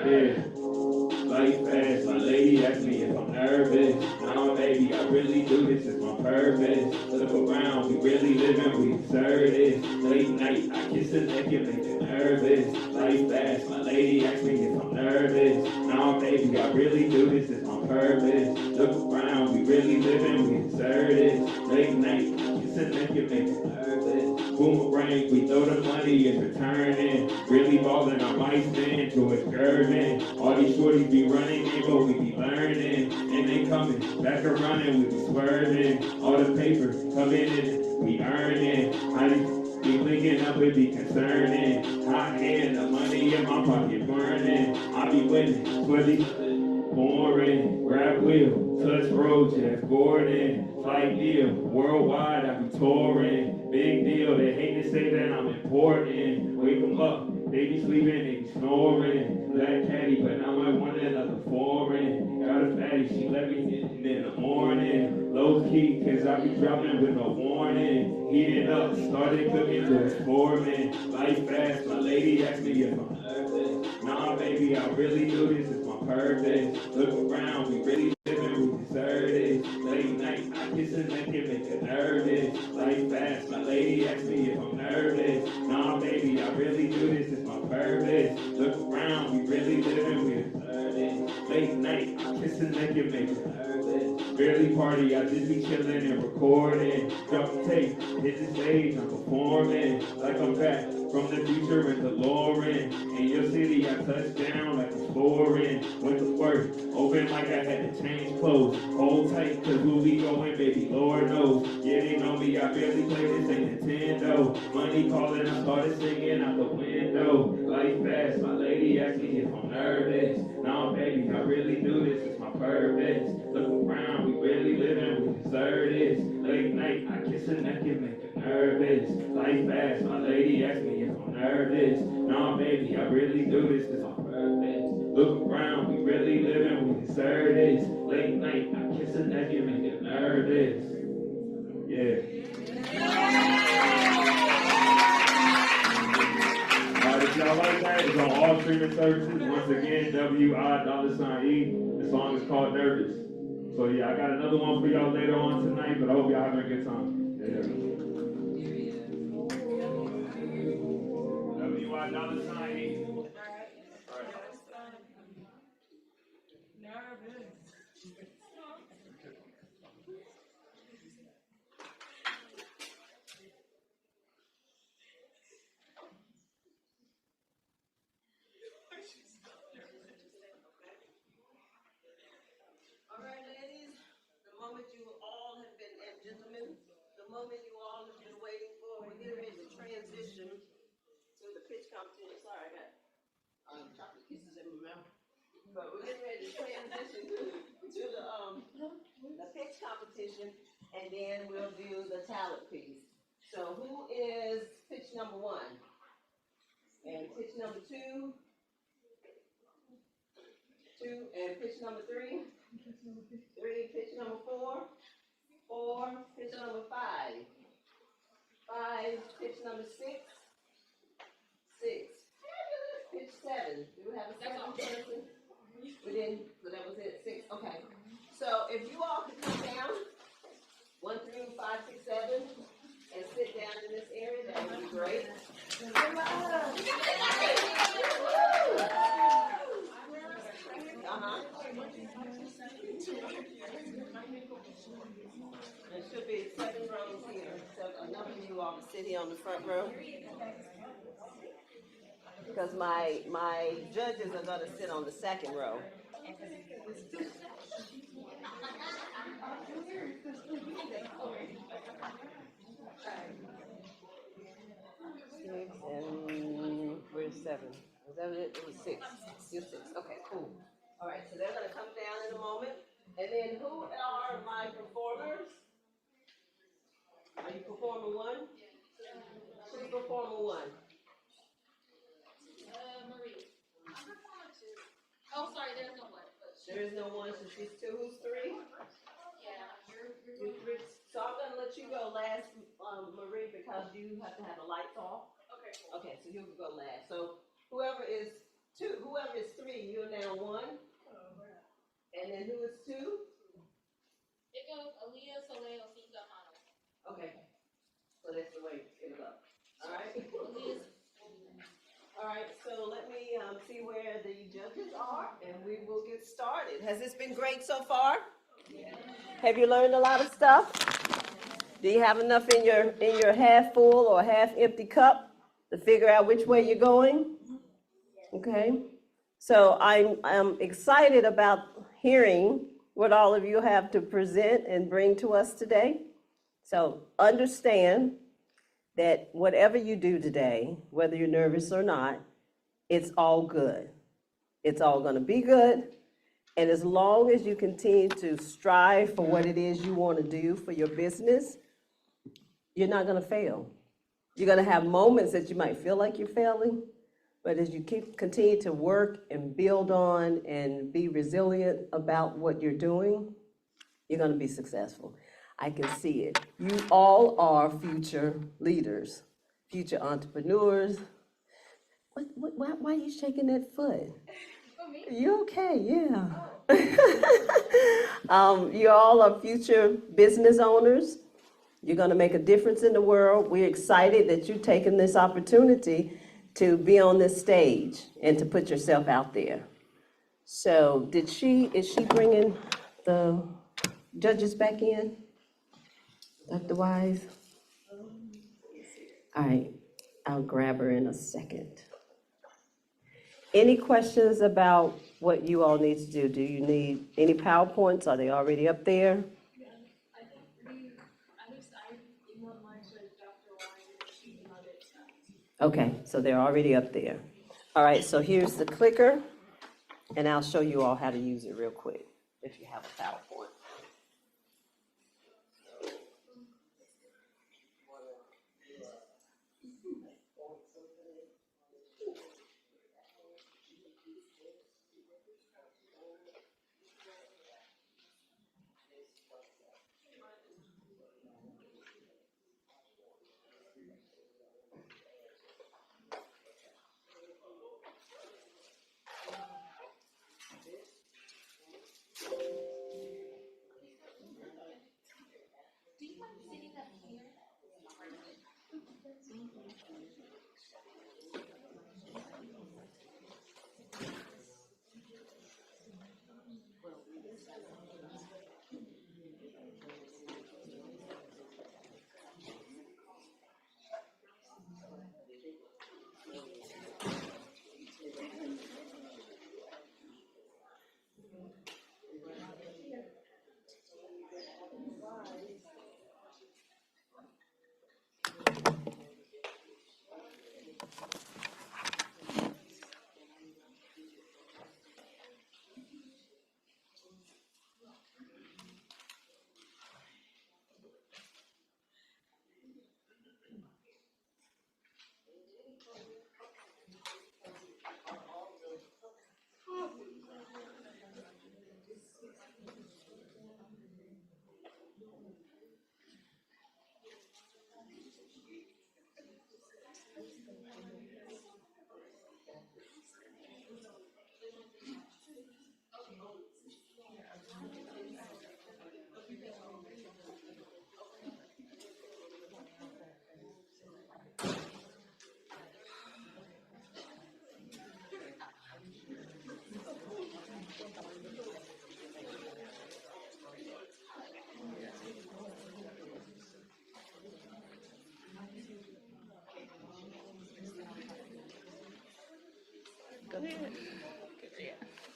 Yeah. Life fast, my lady asked me if I'm nervous. No, baby, I really do this, it's my purpose. Look around, we really living, we deserve this. Late night, I kiss her neck and make her nervous. Life fast, my lady asked me if I'm nervous. No, baby, I really do this, it's my purpose. Look around, we really living, we deserve this. Late night, I kiss her neck and make her nervous. Boomerang, we throw the money, it's returning. Really ballin', I might stand to a curving. All these shorties be running in, but we be learning. And they coming, back a running, we be swerving. All the paper coming in, we earning. How these be linking up, it be concerning. Hot hand, the money in my pocket burning. I be winning, sweaty, pouring. Grab wheel, touch road, Jeff Gordon. Flight deal, worldwide, I be touring. Big deal, they hate to say that I'm important. Wake them up, they be sleeping, they be snoring. Black caddy, but now I want another foreign. Got a fatty, she let me in the morning. Low key, cause I be dropping with no warning. Heating up, started cooking to exploring. Life fast, my lady asked me if I'm nervous. Nah, baby, I really do this, it's my purpose. Look around, we really living, we deserve this. Late night, I kiss her neck and make her nervous. Life fast, my lady asked me if I'm nervous. Nah, baby, I really do this, it's my purpose. Look around, we really living, we deserve this. Late night, I kiss her neck and make her nervous. Barely party, I just be chilling and recording. Drop the tape, hit the stage, I'm performing. Like I'm back from the future and DeLorean. In your city, I touched down like I'm scoring. Went to work, open like I had to change clothes. Hold tight, cause where we going, baby, Lord knows. Yeah, they know me, I barely play this, ain't Nintendo. Money calling, I started singing out the window. Life fast, my lady asked me if I'm nervous. Nah, baby, I really do this, it's my purpose. Look around, we really living, we deserve this. Late night, I kiss her neck and make her nervous. Life fast, my lady asked me if I'm nervous. Nah, baby, I really do this, it's my purpose. Look around, we really living, we deserve this. Late night, I kiss her neck and make her nervous. Yeah. If y'all like that, it's on all streaming services. Once again, WI$E. The song is called Nervous. So yeah, I got another one for y'all later on tonight, but I hope y'all having a good time. Yeah. WI$E. All right, ladies, the moment you all have been, and gentlemen, the moment you all have been waiting for, we're getting ready to transition to the pitch competition. Sorry, I got chocolate kisses in my mouth. But we're getting ready to transition to the pitch competition, and then we'll do the talent piece. So who is pitch number 1? And pitch number 2? 2, and pitch number 3? 3, pitch number 4. 4, pitch number 5. 5, pitch number 6. 6, pitch 7. Do we have a 7th person? We didn't, so that was it. 6, okay. So if you all could come down. There should be 7 rows here, so enough of you all to sit here on the front row. Because my judges are gonna sit on the second row. Six and where's 7? Was that it? It was 6. You're 6. Okay, cool. All right, so they're gonna come down in a moment. And then who are my performers? Are you performer 1? Who's performer 1? Marie. I'm performer 2. Oh, sorry, there's no one. There is no 1, so she's 2. Who's 3? Yeah, You're 3. So I'm gonna let you go last, Marie, because you have to have the lights off. okay, cool. Okay, so you can go last. So whoever is 3, you're now 1. And then who is 2? It goes Aaliyah, Soleil, Osika, Hana. Okay. So that's the way it'll go. All right. Aaliyah's. All right, so let me see where the judges are, and we will get started. Has this been great so far? Have you learned a lot of stuff? Do you have enough in your half full or half empty cup to figure out which way you're going? Okay. So I'm excited about hearing what all of you have to present and bring to us today. So understand that whatever you do today, whether you're nervous or not, it's all good. It's all going to be good. And as long as you continue to strive for what it is you want to do for your business, you're not going to fail. You're going to have moments that you might feel like you're failing, but as you continue to work and build on and be resilient about what you're doing, you're going to be successful. I can see it. You all are future leaders, future entrepreneurs. Why are you shaking that foot? You okay? Yeah. You all are future business owners. You're going to make a difference in the world. We're excited that you've taken this opportunity to be on this stage and to put yourself out there. So is she bringing the judges back in? Dr. Wise? All right, I'll grab her in a second. Any questions about what you all need to do? Do you need any PowerPoints? Are they already up there? I think at least I emailed mine to Dr. Wine, she emailed it to us. Okay, so they're already up there. All right, so here's the clicker, and I'll show you all how to use it real quick if you have a PowerPoint.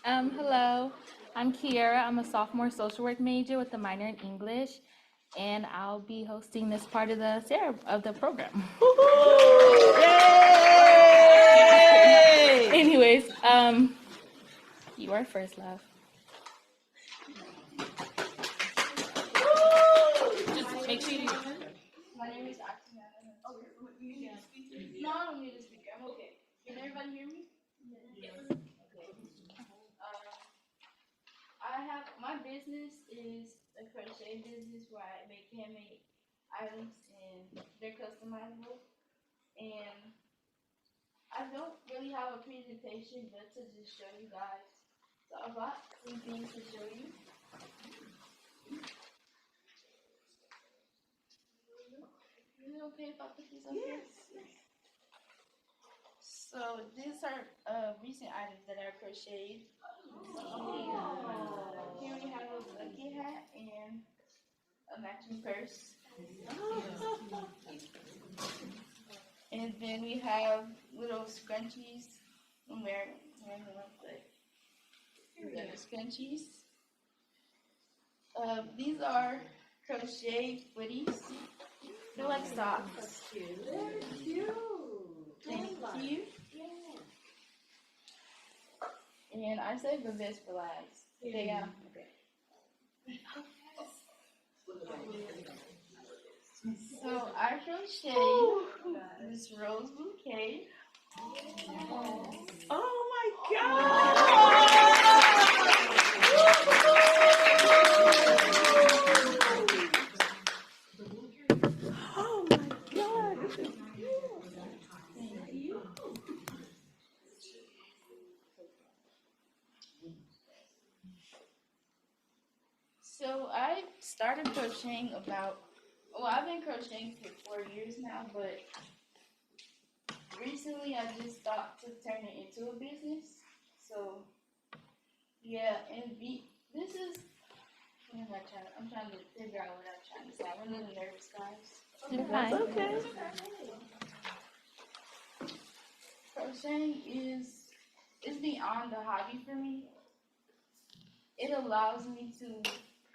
Hello, I'm Kiara. I'm a sophomore social work major with a minor in English, and I'll be hosting this part of the program. Anyways, you are first, love. Just make sure you. My name is Akiana. Oh, you need a speaker? No, I don't need a speaker. I'm okay. Can everybody hear me? Yes. Okay. My business is a crochet business where I make handmade items and they're customizable. And I don't really have a presentation, but to just show you guys. So I brought some things to show you. Is it okay if I put this up here? Yes. So these are recent items that I crocheted. Here we have a bucket hat and a matching purse. And then we have little scrunchies. I'm wearing them, but the scrunchies. These are crochet footies. They're like socks. That's cute. They're cute. Thank you. And I saved the best for last. Okay. So I crocheted this rose bouquet. Oh my God! Oh my God! This is beautiful. Thank you. So I started crocheting I've been crocheting for 4 years now, but recently I just thought to turn it into a business. So yeah, and this is, I'm trying to figure out what I'm trying to say. I'm a little nervous, guys. That's okay. Crocheting is beyond a hobby for me. It allows me to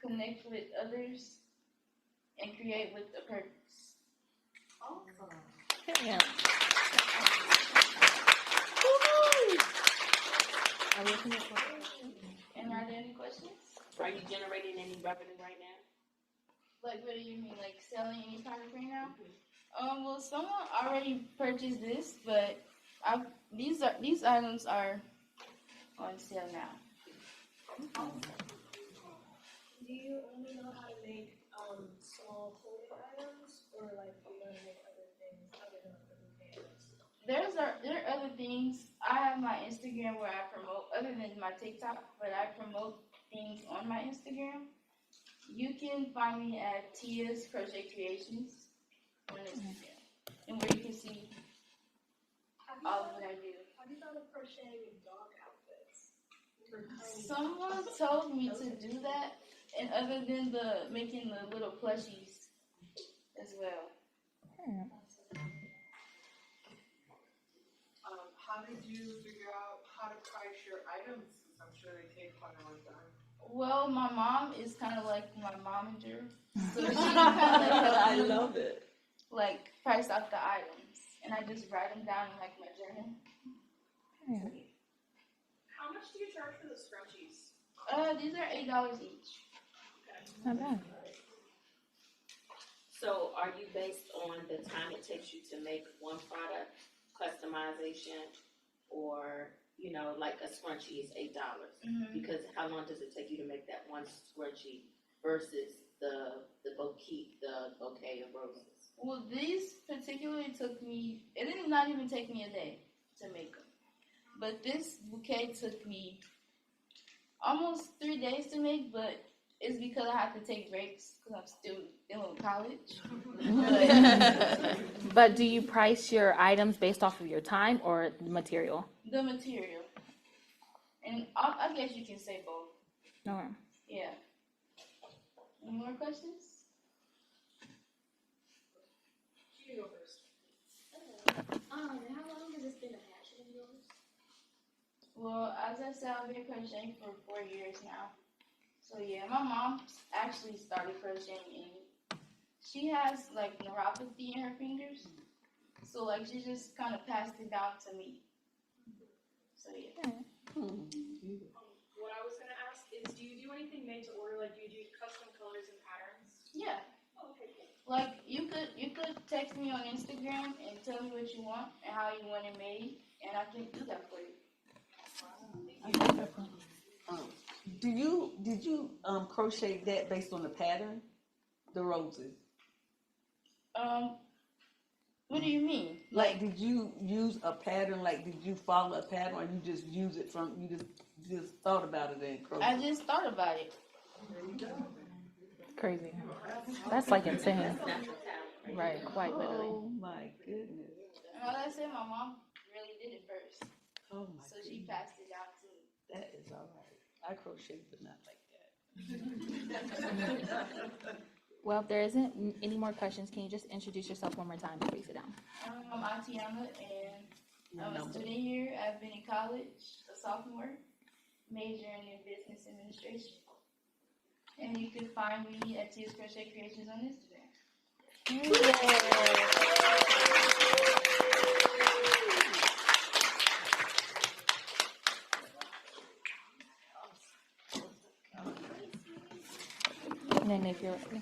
connect with others and create with a purpose. Yeah. And are there any questions? Are you generating any revenue right now? Like, what do you mean? Like selling any product right now? Well, someone already purchased this, but these items are on sale now. Do you only know how to make small folded items, or like you learn to make other things other than the bouquets? There are other things. I have my Instagram where I promote, other than my TikTok, but I promote things on my Instagram. You can find me at Tia's Crochet Creations on Instagram, and where you can see all of what I do. Have you thought of crocheting with dog outfits? Someone told me to do that, and other than making the little plushies as well. How did you figure out how to price your items? Since I'm sure they take quite a long time. Well, my mom is kind of like my momager, so she kind of I love it. like price out the items, and I just write them down in like my journal. How much do you charge for the scrunchies? These are $8 each. Not bad. So are you based on the time it takes you to make one product, customization, or, you know, like a scrunchie is $8? Mm-hmm. Because how long does it take you to make that one scrunchie versus the bouquet of roses? Well, these particularly it did not even take me a day to make them. But this bouquet took me almost 3 days to make, but it's because I have to take breaks because I'm still dealing with college. But do you price your items based off of your time or the material? The material. And I guess you can say both. No. Yeah. Any more questions? You go first. How long has this been a passion of yours? Well, as I said, I've been crocheting for 4 years now. So yeah, my mom actually started crocheting and she has like neuropathy in her fingers. So like she just kind of passed it down to me. So yeah. What I was gonna ask is, do you do anything made to order? Like, do you do custom colors and patterns? Yeah. Oh, okay, cool. Like you could text me on Instagram and tell me what you want and how you want it made, and I can do that for you. Did you crochet that based on the pattern? The roses? What do you mean? Like, did you use a pattern, like, did you follow a pattern, or you just use it from, you just thought about it and crochet? I just thought about it. Crazy. That's like insane. Right, quite literally. Oh, my goodness. And like I said, my mom really did it first. Oh, my So she passed it down to me. That is all right. I crochet, but not like that. Well, if there isn't any more questions, can you just introduce yourself one more time before you sit down? I'm Atiana, and I'm a student here. I've been in college, a sophomore, majoring in business administration. And you can find me at Tia's Crochet Creations on Instagram. And then if you're ready.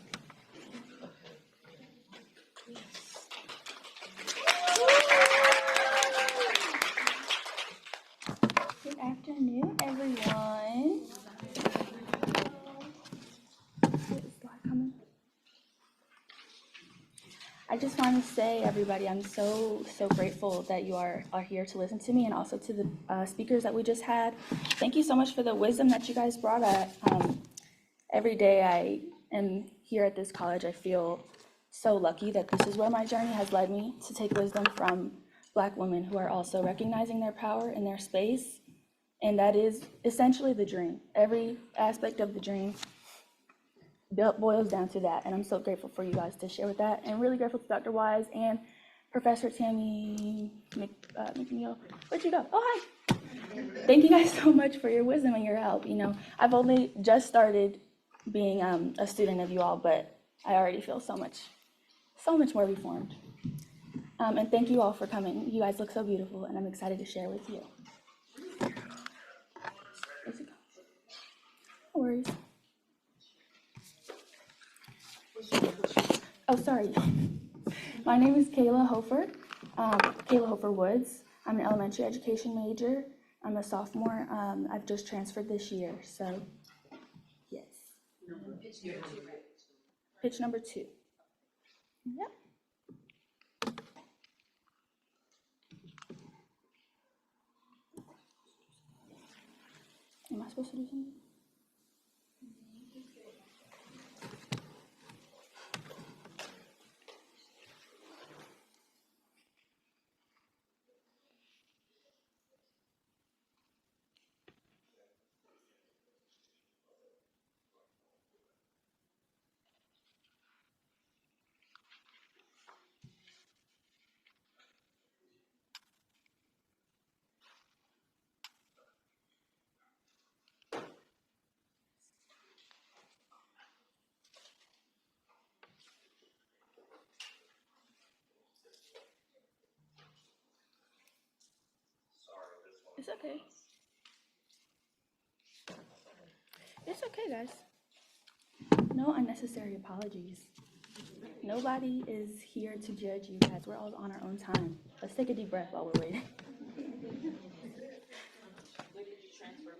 Good afternoon, everyone. I just want to say, everybody, I'm so grateful that you are here to listen to me, and also to the speakers that we just had. Thank you so much for the wisdom that you guys brought. Every day I am here at this college, I feel so lucky that this is where my journey has led me, to take wisdom from Black women who are also recognizing their power in their space. And that is essentially the dream. Every aspect of the dream boils down to that, and I'm so grateful for you guys to share with that, and really grateful to Dr. Wise and Professor Tammy McNeil. Where'd you go? Oh, hi. Thank you guys so much for your wisdom and your help. You know, I've only just started being a student of you all, but I already feel so much more reformed. And thank you all for coming. You guys look so beautiful, and I'm excited to share with you. Where's it go? No worries. Oh, sorry. My name is Kayla Hofer, Kayla Hofer Woods. I'm an elementary education major. I'm a sophomore. I've just transferred this year, so yes. Pitch number 2. Yep. Am I supposed to do something? It's okay. It's okay, guys. No unnecessary apologies. Nobody is here to judge you guys. We're all on our own time. Let's take a deep breath while we're waiting. Where did you transfer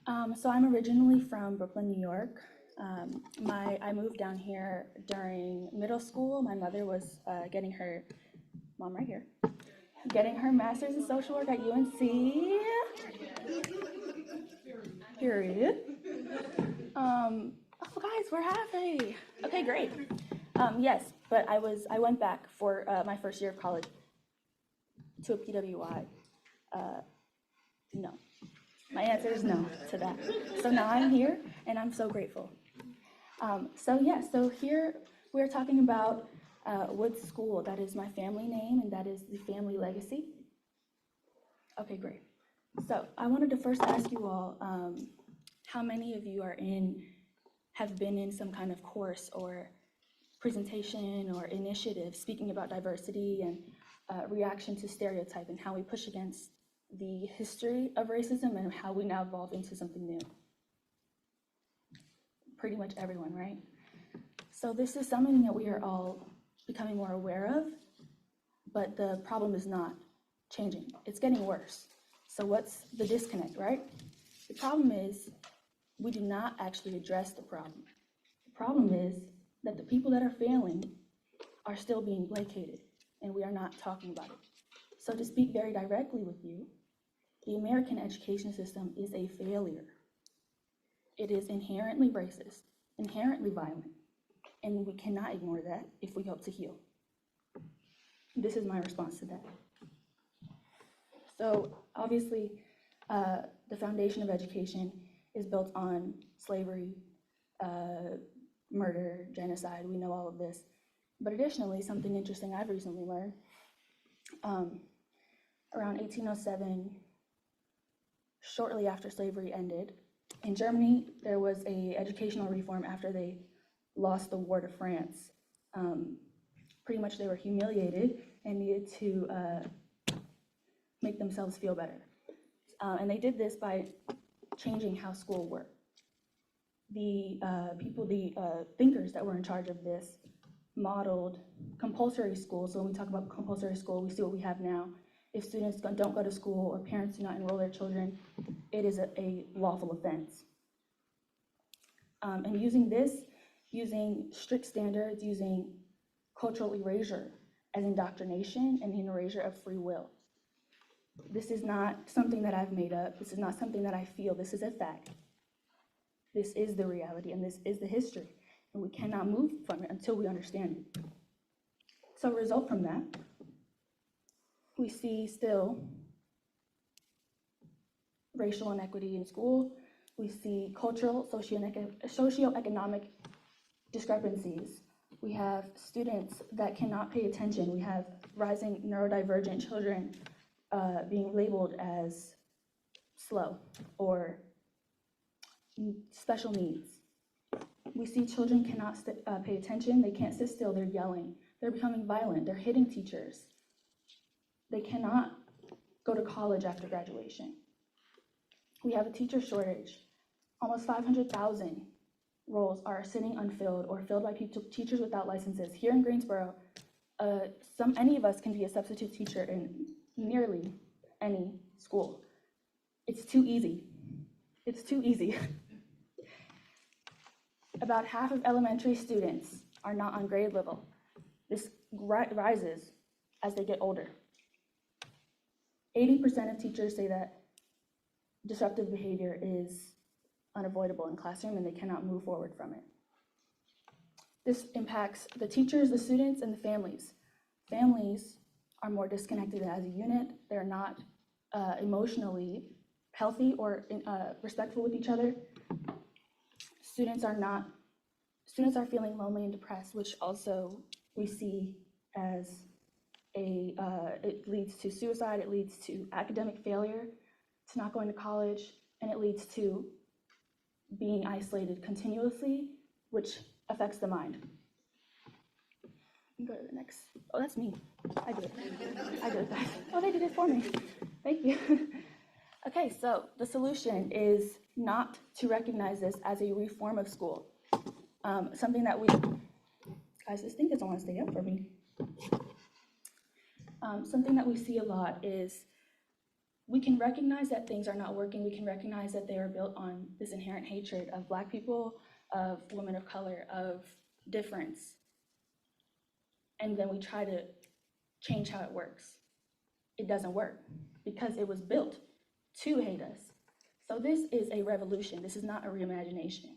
from? So I'm originally from Brooklyn, New York. I moved down here during middle school. My mother was getting her master's in social work at UNC. Period. Oh, guys, we're happy. Okay, great. Yes, but I went back for my first year of college to a PWI. No. My answer is no to that. So now I'm here, and I'm so grateful. So here we're talking about Woods School. That is my family name, and that is the family legacy. Okay, great. So I wanted to first ask you all, how many of you have been in some kind of course or presentation or initiative speaking about diversity and reaction to stereotype and how we push against the history of racism and how we now evolve into something new? Pretty much everyone, right? So this is something that we are all becoming more aware of, but the problem is not changing. It's getting worse. So what's the disconnect, right? The problem is we do not actually address the problem. The problem is that the people that are failing are still being placated, and we are not talking about it. So to speak very directly with you, the American education system is a failure. It is inherently racist, inherently violent, and we cannot ignore that if we hope to heal. This is my response to that. So obviously, the foundation of education is built on slavery, murder, genocide. We know all of this. But additionally, something interesting I've recently learned, around 1807, shortly after slavery ended, in Germany, there was an educational reform after they lost the war to France. Pretty much they were humiliated and needed to make themselves feel better. And they did this by changing how school worked. The thinkers that were in charge of this modeled compulsory school. So when we talk about compulsory school, we see what we have now. If students don't go to school or parents do not enroll their children, it is a lawful offense. And using strict standards, using cultural erasure as indoctrination and an erasure of free will. This is not something that I've made up. This is not something that I feel. This is a fact. This is the reality, and this is the history. And we cannot move from it until we understand it. So a result from that, we see still racial inequity in school. We see cultural, socioeconomic discrepancies. We have students that cannot pay attention. We have rising neurodivergent children being labeled as slow or special needs. We see children cannot pay attention. They can't sit still. They're yelling. They're becoming violent. They're hitting teachers. They cannot go to college after graduation. We have a teacher shortage. Almost 500,000 roles are sitting unfilled or filled by teachers without licenses. Here in Greensboro, any of us can be a substitute teacher in nearly any school. It's too easy. It's too easy. About half of elementary students are not on grade level. This rises as they get older. 80% of teachers say that disruptive behavior is unavoidable in classroom and they cannot move forward from it. This impacts the teachers, the students, and the families. Families are more disconnected as a unit. They're not emotionally healthy or respectful with each other. Students are feeling lonely and depressed, which also we see as it leads to suicide, it leads to academic failure, to not going to college, and it leads to being isolated continuously, which affects the mind. Go to the next. Oh, that's me. I did it, guys. Oh, they did it for me. Thank you. Okay, so the solution is not to recognize this as a reform of school. Something that guys, this thing doesn't want to stay up for me. Something that we see a lot is we can recognize that things are not working. We can recognize that they are built on this inherent hatred of Black people, of women of color, of difference. And then we try to change how it works. It doesn't work because it was built to hate us. So this is a revolution. This is not a reimagination.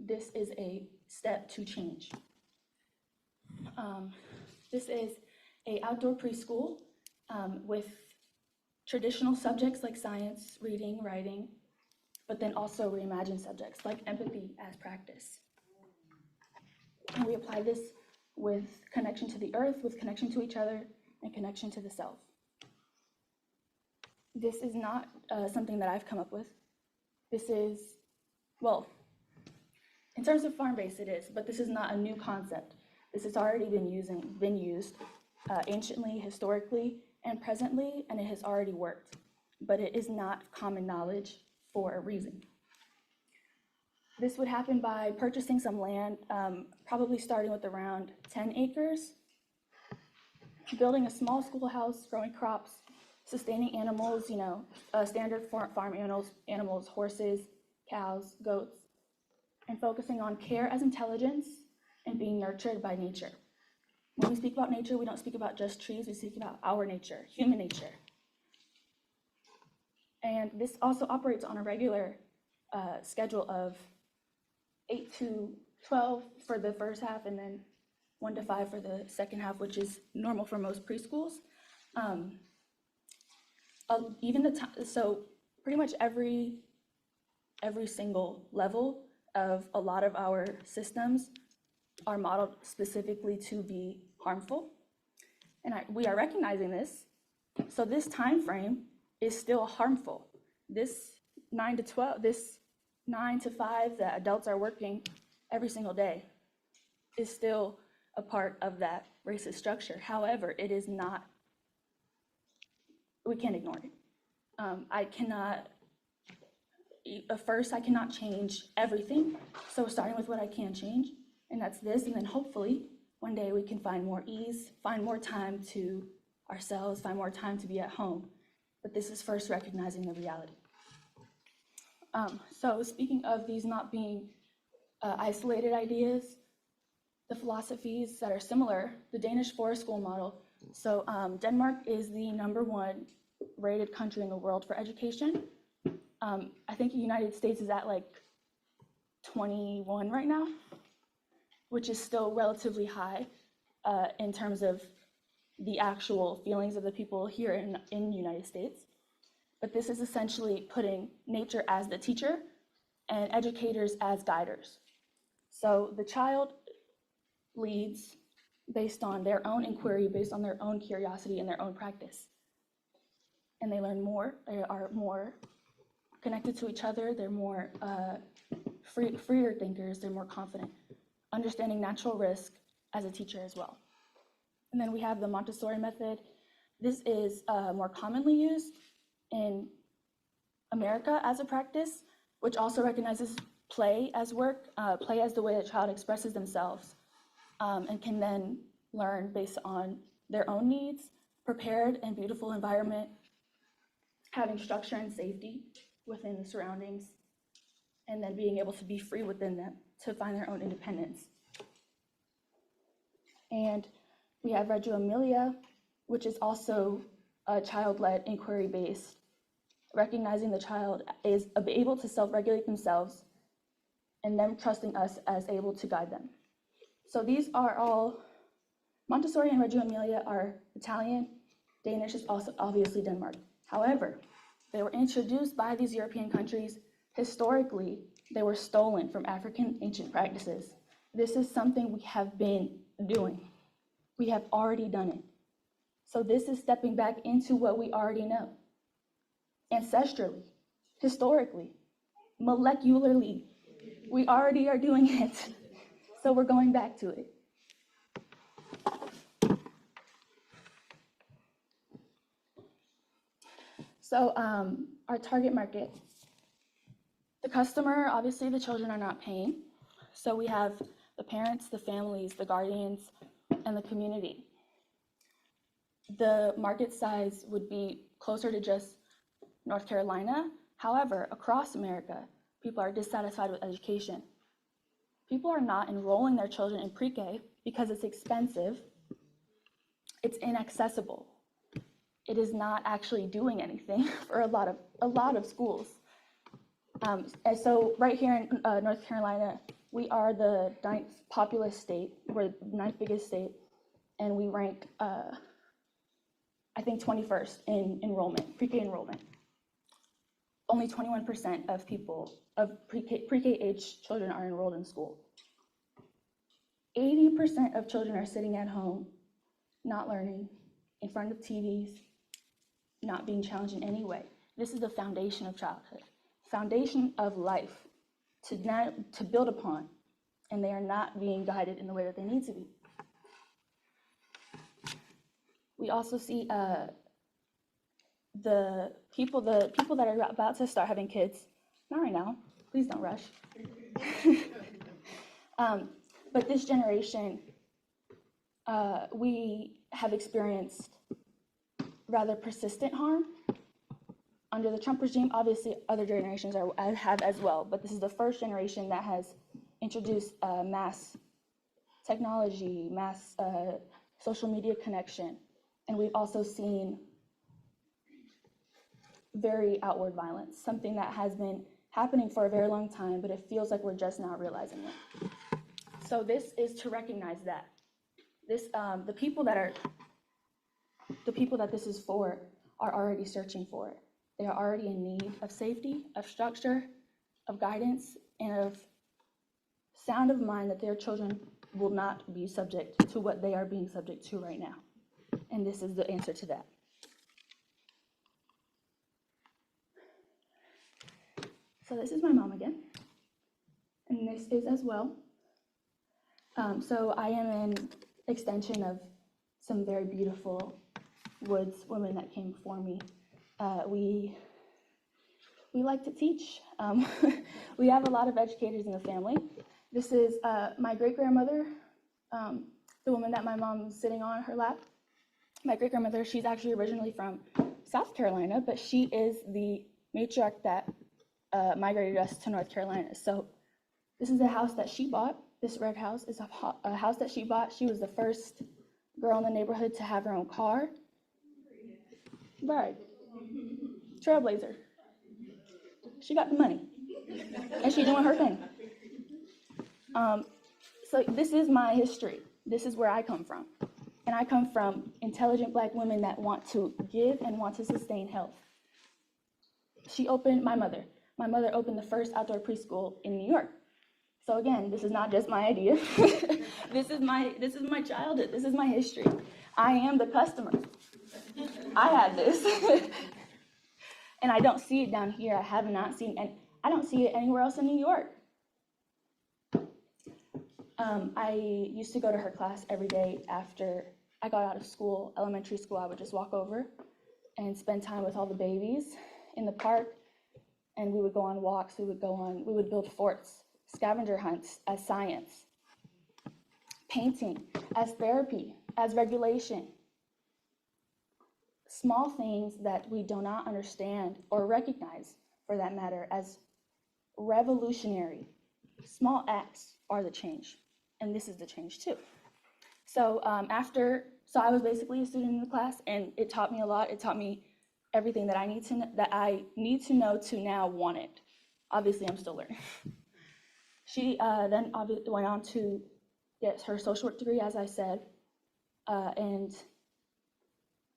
This is a step to change. This is an outdoor preschool with traditional subjects like science, reading, writing, but then also reimagined subjects like empathy as practice. And we apply this with connection to the earth, with connection to each other, and connection to the self. This is not something that I've come up with. This is, well, in terms of farm-based it is, but this is not a new concept. This has already been used anciently, historically, and presently, and it has already worked. But it is not common knowledge for a reason. This would happen by purchasing some land, probably starting with around 10 acres, building a small schoolhouse, growing crops, sustaining animals, standard farm animals, horses, cows, goats, and focusing on care as intelligence and being nurtured by nature. When we speak about nature, we don't speak about just trees, we speak about our nature, human nature. And this also operates on a regular schedule of 8 to 12 for the first half, and then 1 to 5 for the second half, which is normal for most preschools. So pretty much every single level of a lot of our systems are modeled specifically to be harmful, and we are recognizing this. So this time frame is still harmful. This 9 to 12, this 9 to 5 that adults are working every single day is still a part of that racist structure. However, it is not, we can't ignore it. I cannot change everything. So starting with what I can change, and that's this, and then hopefully one day we can find more ease, find more time to ourselves, find more time to be at home. But this is first recognizing the reality. So speaking of these not being isolated ideas, the philosophies that are similar, the Danish forest school model. So Denmark is the #1 rated country in the world for education. I think the United States is at like 21 right now, which is still relatively high in terms of the actual feelings of the people here in the United States. But this is essentially putting nature as the teacher and educators as guiders. So the child leads based on their own inquiry, based on their own curiosity and their own practice. And they learn more, they are more connected to each other, they're more freer thinkers, they're more confident, understanding natural risk as a teacher as well. And then we have the Montessori method. This is more commonly used in America as a practice, which also recognizes play as work, play as the way the child expresses themselves, and can then learn based on their own needs, prepared and beautiful environment, having structure and safety within the surroundings, and then being able to be free within them to find their own independence. And we have Reggio Emilia, which is also a child-led, inquiry-based, recognizing the child is able to self-regulate themselves and them trusting us as able to guide them. So these are all, Montessori and Reggio Emilia are Italian, Danish is also obviously Denmark. However, they were introduced by these European countries. Historically, they were stolen from African ancient practices. This is something we have been doing. We have already done it. So this is stepping back into what we already know. Ancestrally, historically, molecularly, we already are doing it. So we're going back to it. So our target market, the customer, obviously the children are not paying. So we have the parents, the families, the guardians, and the community. The market size would be closer to just North Carolina. However, across America, people are dissatisfied with education. People are not enrolling their children in pre-K because it's expensive, it's inaccessible. It is not actually doing anything for a lot of schools. And so right here in North Carolina, we are the 9th populous state. We're the 9th biggest state, and we rank, I think, 21st in enrollment, pre-K enrollment. Only 21% of people, of pre-K age children are enrolled in school. 80% of children are sitting at home, not learning, in front of TVs, not being challenged in any way. This is the foundation of childhood, foundation of life to build upon, and they are not being guided in the way that they need to be. We also see the people that are about to start having kids, not right now, please don't rush. But this generation, we have experienced rather persistent harm. Under the Trump regime, obviously other generations have as well, but this is the first generation that has introduced mass technology, mass social media connection, and we've also seen very outward violence, something that has been happening for a very long time, but it feels like we're just now realizing it. So this is to recognize that the people that this is for are already searching for it. They are already in need of safety, of structure, of guidance, and of sound of mind that their children will not be subject to what they are being subject to right now. And this is the answer to that. So this is my mom again, and this is as well. So I am an extension of some very beautiful Woods women that came before me. We like to teach. We have a lot of educators in the family. This is my great-grandmother, the woman that my mom's sitting on her lap. My great-grandmother, she's actually originally from South Carolina, but she is the matriarch that migrated us to North Carolina. So this is a house that she bought. This red house is a house that she bought. She was the first girl in the neighborhood to have her own car. Right. Trailblazer. She got the money. And she's doing her thing. So this is my history. This is where I come from. And I come from intelligent Black women that want to give and want to sustain health. My mother opened the first outdoor preschool in New York. So again, this is not just my idea. This is my childhood. This is my history. I am the customer. I had this. And I don't see it down here. I have not seen, and I don't see it anywhere else in New York. I used to go to her class every day after I got out of school, elementary school. I would just walk over and spend time with all the babies in the park, and we would go on walks. We would build forts, scavenger hunts as science, painting as therapy, as regulation. Small things that we do not understand or recognize, for that matter, as revolutionary. Small acts are the change, and this is the change too. So I was basically a student in the class, and it taught me a lot. It taught me everything that I need to know to now want it. Obviously, I'm still learning. She then obviously went on to get her social work degree, as I said, and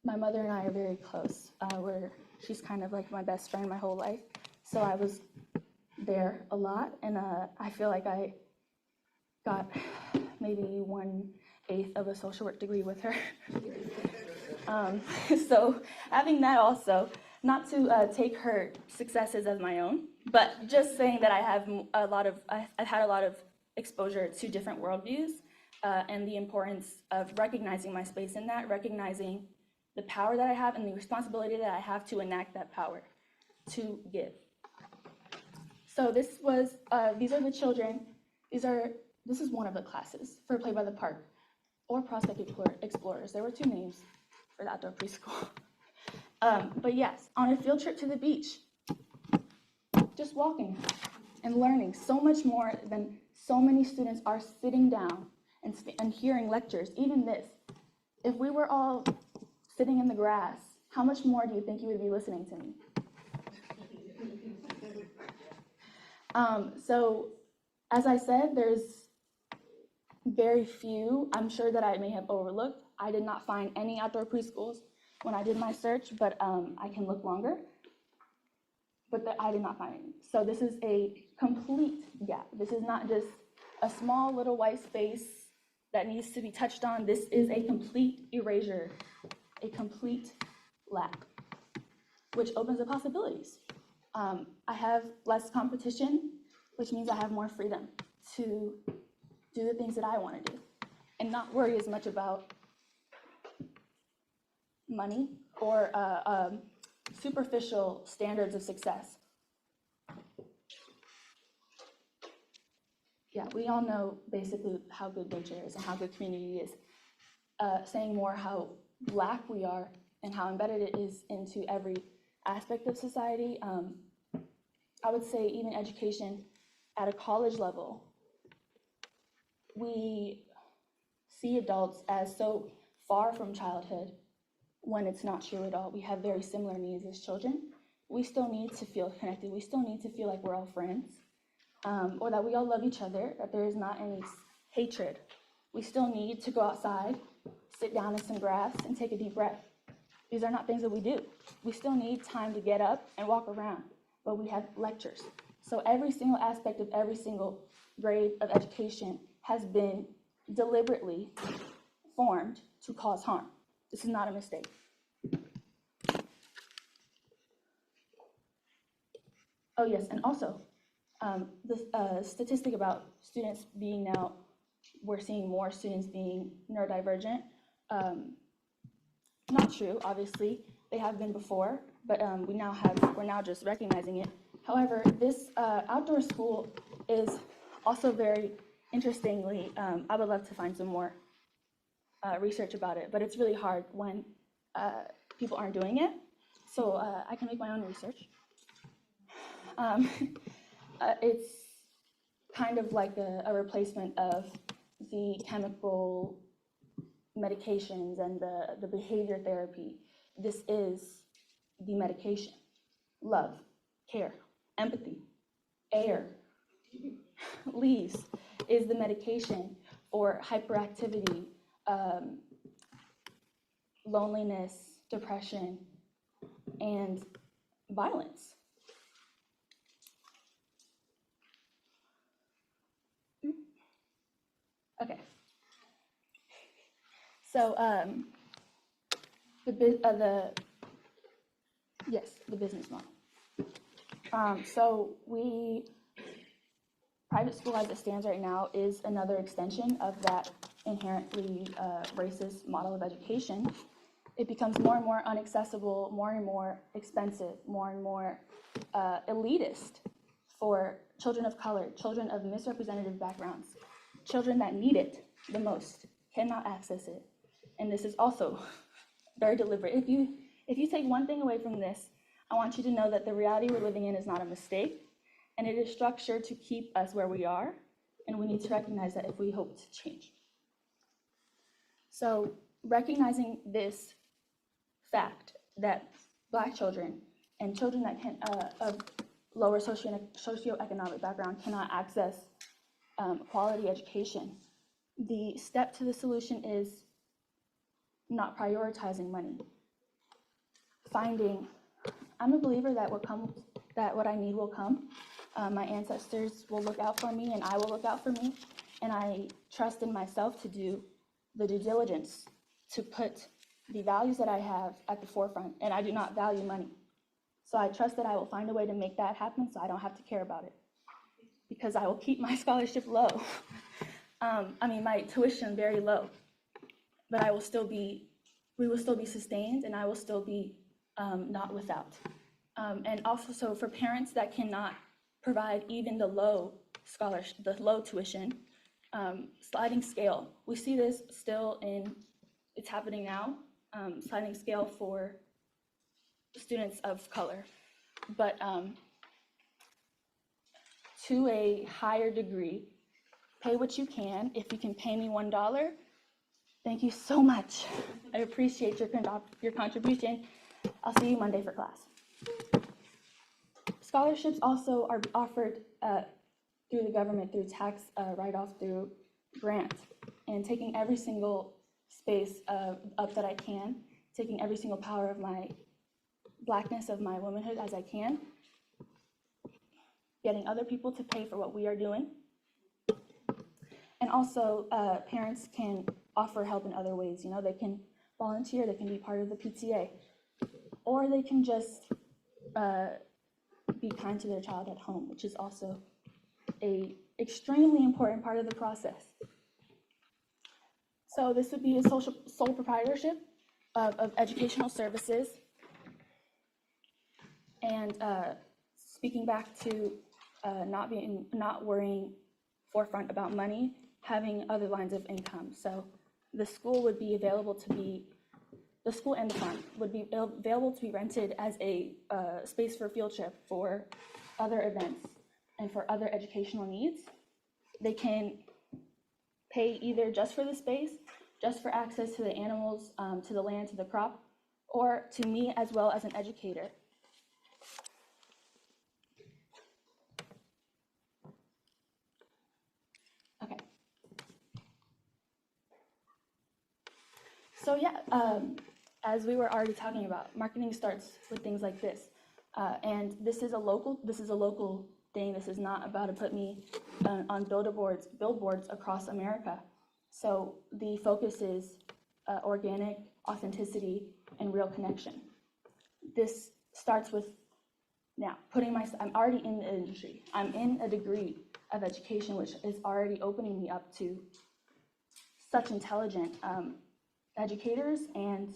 my mother and I are very close. She's kind of like my best friend my whole life. So I was there a lot, and I feel like I got maybe 1/8 of a social work degree with her. So having that also, not to take her successes as my own, but just saying that I've had a lot of exposure to different worldviews, and the importance of recognizing my space in that, recognizing the power that I have and the responsibility that I have to enact that power, to give. So these are the children. This is one of the classes for Play by the Park or Prospect Explorers. There were 2 names for the outdoor preschool. But yes, on a field trip to the beach, just walking and learning so much more than so many students are sitting down and hearing lectures. Even this, if we were all sitting in the grass, how much more do you think you would be listening to me? So, as I said, there's very few, I'm sure that I may have overlooked. I did not find any outdoor preschools when I did my search, but I can look longer. But I did not find any. So this is a complete gap. This is not just a small little white space that needs to be touched on. This is a complete erasure, a complete lack. which opens up possibilities. I have less competition, which means I have more freedom to do the things that I want to do and not worry as much about money or superficial standards of success. Yeah, we all know basically how good nature is and how good community is. Saying more how Black we are and how embedded it is into every aspect of society. I would say even education at a college level, we see adults as so far from childhood when it's not true at all. We have very similar needs as children. We still need to feel connected. We still need to feel like we're all friends, or that we all love each other, that there is not any hatred. We still need to go outside, sit down in some grass, and take a deep breath. These are not things that we do. We still need time to get up and walk around, but we have lectures. So every single aspect of every single grade of education has been deliberately formed to cause harm. This is not a mistake. Oh yes, and also, the statistic about students being now, we're seeing more students being neurodivergent. Not true, obviously, they have been before, but we're now just recognizing it. However, this outdoor school is also very interestingly, I would love to find some more research about it, but it's really hard when people aren't doing it. So I can make my own research. It's kind of like a replacement of the chemical medications and the behavior therapy. This is the medication. Love, care, empathy, air, leaves is the medication for hyperactivity, loneliness, depression, and violence. Okay. So the business model. So private school as it stands right now is another extension of that inherently racist model of education. It becomes more and more inaccessible, more and more expensive, more and more elitist for children of color, children of misrepresentative backgrounds, children that need it the most cannot access it. And this is also very deliberate. If you take one thing away from this, I want you to know that the reality we're living in is not a mistake, and it is structured to keep us where we are, and we need to recognize that if we hope to change. So recognizing this fact that Black children and children that can of lower socioeconomic background cannot access quality education, the step to the solution is not prioritizing money. I'm a believer that what I need will come. My ancestors will look out for me and I will look out for me. And I trust in myself to do the due diligence to put the values that I have at the forefront. And I do not value money. So I trust that I will find a way to make that happen so I don't have to care about it. Because I will keep my scholarship low. My tuition very low. But we will still be sustained, and I will still be not without. And also, so for parents that cannot provide even the low tuition, sliding scale. We see this still it's happening now, sliding scale for students of color. But to a higher degree, pay what you can. If you can pay me $1, thank you so much. I appreciate your contribution. I'll see you Monday for class. Scholarships also are offered through the government, through tax write-off, through grant, and taking every single space up that I can, taking every single power of my Blackness, of my womanhood as I can, getting other people to pay for what we are doing. And also, parents can offer help in other ways. They can volunteer, they can be part of the PTA, or they can just be kind to their child at home, which is also a extremely important part of the process. So this would be a sole proprietorship of educational services. And speaking back to not worrying forefront about money, having other lines of income. So the school would be available to be, the school and the farm would be available to be rented as a space for field trip for other events and for other educational needs. They can pay either just for the space, just for access to the animals, to the land, to the crop, or to me as well as an educator. Okay. So yeah, as we were already talking about, marketing starts with things like this. And this is a local thing. This is not about to put me on billboards across America. So the focus is organic, authenticity, and real connection. This starts with, now, I'm already in the industry. I'm in a degree of education, which is already opening me up to such intelligent educators and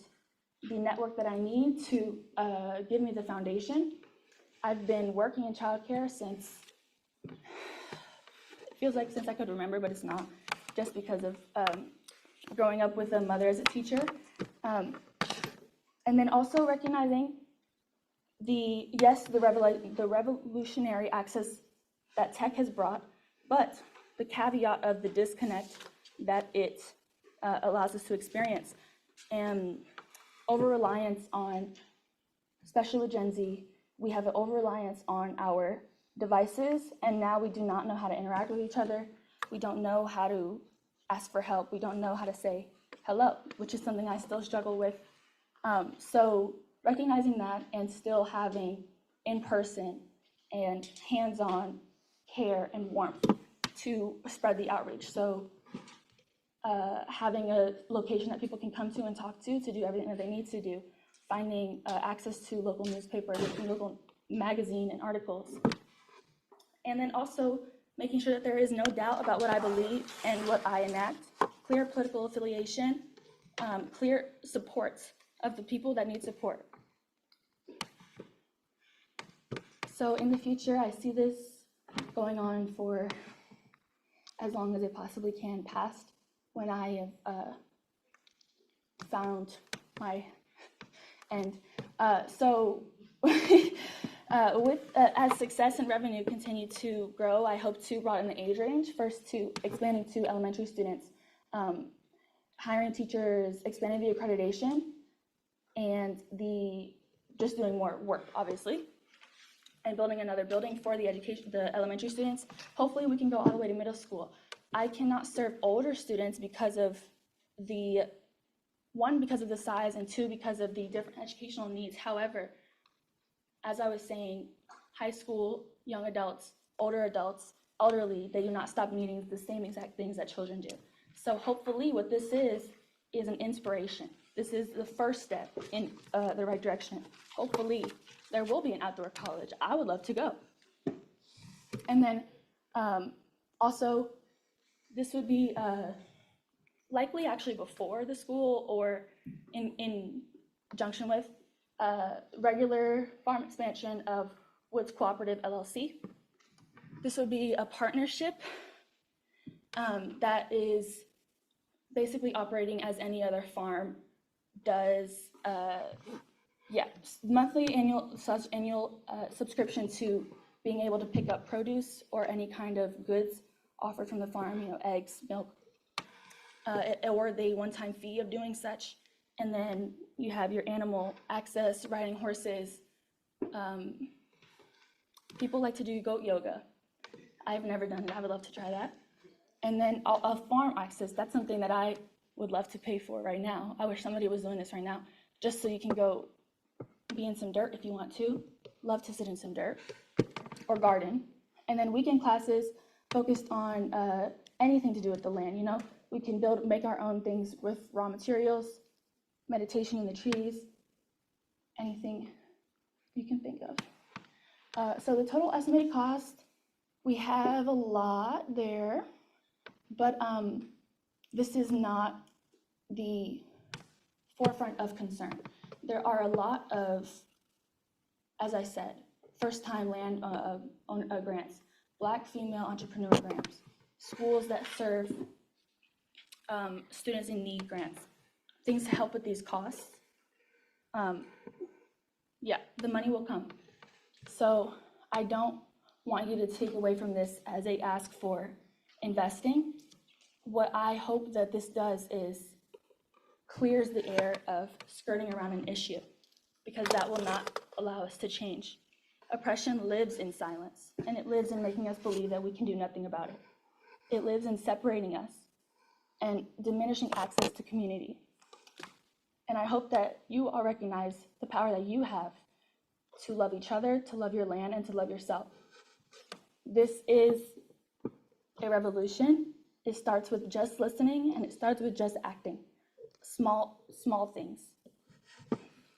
the network that I need to give me the foundation. I've been working in childcare since, it feels like since I could remember, but it's not, just because of growing up with a mother as a teacher. And then also recognizing the revolutionary access that tech has brought, but the caveat of the disconnect that it allows us to experience. And over-reliance on, especially with Gen Z, we have an over-reliance on our devices, and now we do not know how to interact with each other. We don't know how to ask for help. We don't know how to say hello, which is something I still struggle with. So recognizing that and still having in-person and hands-on care and warmth to spread the outreach. So having a location that people can come to and talk to do everything that they need to do, finding access to local newspapers, local magazine and articles. And then also making sure that there is no doubt about what I believe and what I enact, clear political affiliation, clear support of the people that need support. So in the future, I see this going on for as long as it possibly can, past when I have found my end. So as success and revenue continue to grow, I hope to broaden the age range, first to expanding to elementary students, hiring teachers, expanding the accreditation, and just doing more work, obviously, and building another building for the elementary students. Hopefully we can go all the way to middle school. I cannot serve older students because of because of the size, and two, because of the different educational needs. However, as I was saying, high school, young adults, older adults, elderly, they do not stop needing the same exact things that children do. So hopefully what this is an inspiration. This is the first step in the right direction. Hopefully there will be an outdoor college. I would love to go. And then also, this would be likely actually before the school or in conjunction with regular farm expansion of Woods Cooperative LLC. This would be a partnership that is basically operating as any other farm does. Monthly, annual subscription to being able to pick up produce or any kind of goods offered from the farm, eggs, milk, or the one-time fee of doing such. And then you have your animal access, riding horses. People like to do goat yoga. I've never done it. I would love to try that. And then a farm access, that's something that I would love to pay for right now. I wish somebody was doing this right now, just so you can go be in some dirt if you want to. Love to sit in some dirt or garden. And then weekend classes focused on anything to do with the land. We can make our own things with raw materials, meditation in the trees, anything you can think of. So the total estimated cost, we have a lot there, but this is not the forefront of concern. There are a lot of, as I said, first-time land grants, Black female entrepreneur grants, schools that serve students in need grants, things to help with these costs. Yeah, the money will come. So I don't want you to take away from this as a ask for investing. What I hope that this does is clears the air of skirting around an issue, because that will not allow us to change. Oppression lives in silence, and it lives in making us believe that we can do nothing about it. It lives in separating us and diminishing access to community. And I hope that you all recognize the power that you have to love each other, to love your land, and to love yourself. This is a revolution. It starts with just listening, and it starts with just acting. Small things.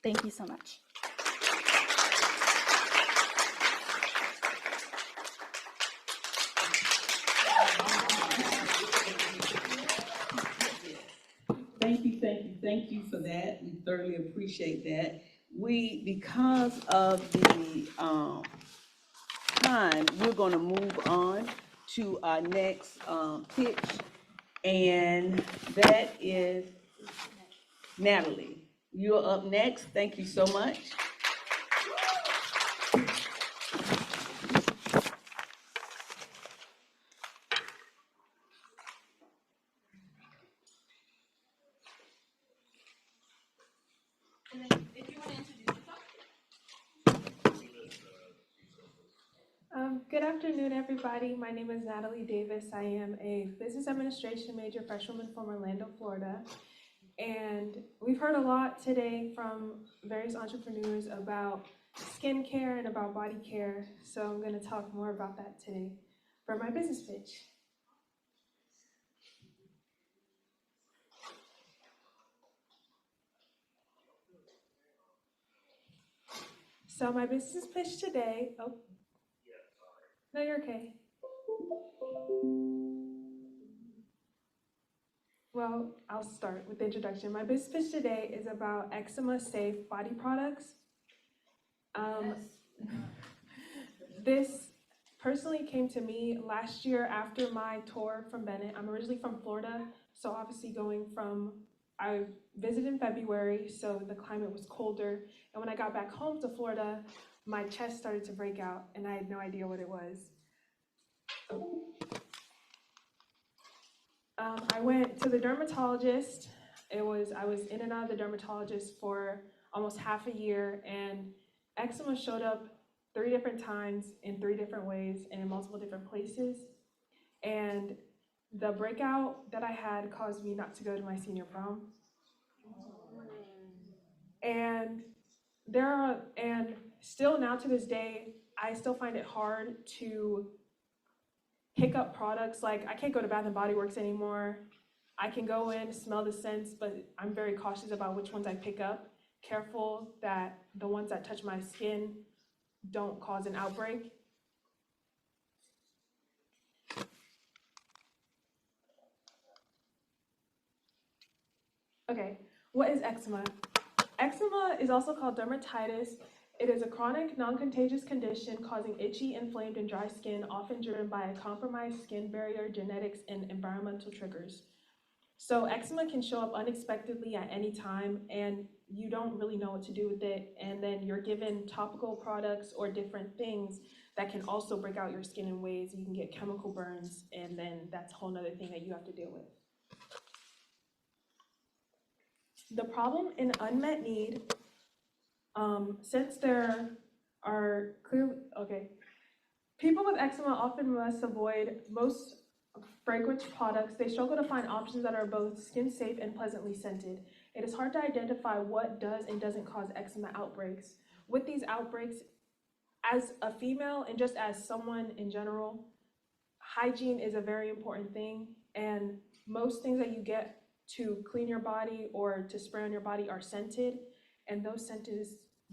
Thank you so much. Thank you for that. We thoroughly appreciate that. Because of the time, we're gonna move on to our next pitch, and that is Natalie. You're up next. Thank you so much. Good afternoon, everybody. My name is Natalie Davis. I am a business administration major, freshwoman from Orlando, Florida. And we've heard a lot today from various entrepreneurs about skincare and about body care. So I'm going to talk more about that today for my business pitch. So my business pitch today, no, you're okay. Well, I'll start with the introduction. My business pitch today is about eczema safe body products. This personally came to me last year after my tour from Bennett. I'm originally from Florida, so obviously I visited in February, so the climate was colder. And when I got back home to Florida, my chest started to break out, and I had no idea what it was. I went to the dermatologist. I was in and out of the dermatologist for almost half a year, and eczema showed up 3 different times in 3 different ways and in multiple different places. And the breakout that I had caused me not to go to my senior prom. And still now to this day, I still find it hard to pick up products. Like, I can't go to Bath and Body Works anymore. I can go in, smell the scents, but I'm very cautious about which ones I pick up. Careful that the ones that touch my skin don't cause an outbreak. Okay, what is eczema? Eczema is also called dermatitis. It is a chronic, non-contagious condition causing itchy, inflamed, and dry skin, often driven by a compromised skin barrier, genetics, and environmental triggers. So eczema can show up unexpectedly at any time, and you don't really know what to do with it, and then you're given topical products or different things that can also break out your skin in ways. You can get chemical burns, and then that's a whole other thing that you have to deal with. The problem in unmet need, since there are clearly, people with eczema often must avoid most fragrance products. They struggle to find options that are both skin safe and pleasantly scented. It is hard to identify what does and doesn't cause eczema outbreaks. With these outbreaks, as a female and just as someone in general, hygiene is a very important thing, and most things that you get to clean your body or to spray on your body are scented, and those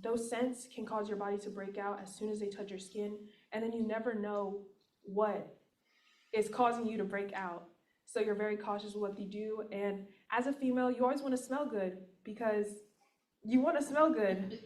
those scents can cause your body to break out as soon as they touch your skin, and then you never know what is causing you to break out. So you're very cautious with what you do, and as a female, you always want to smell good because you want to smell good.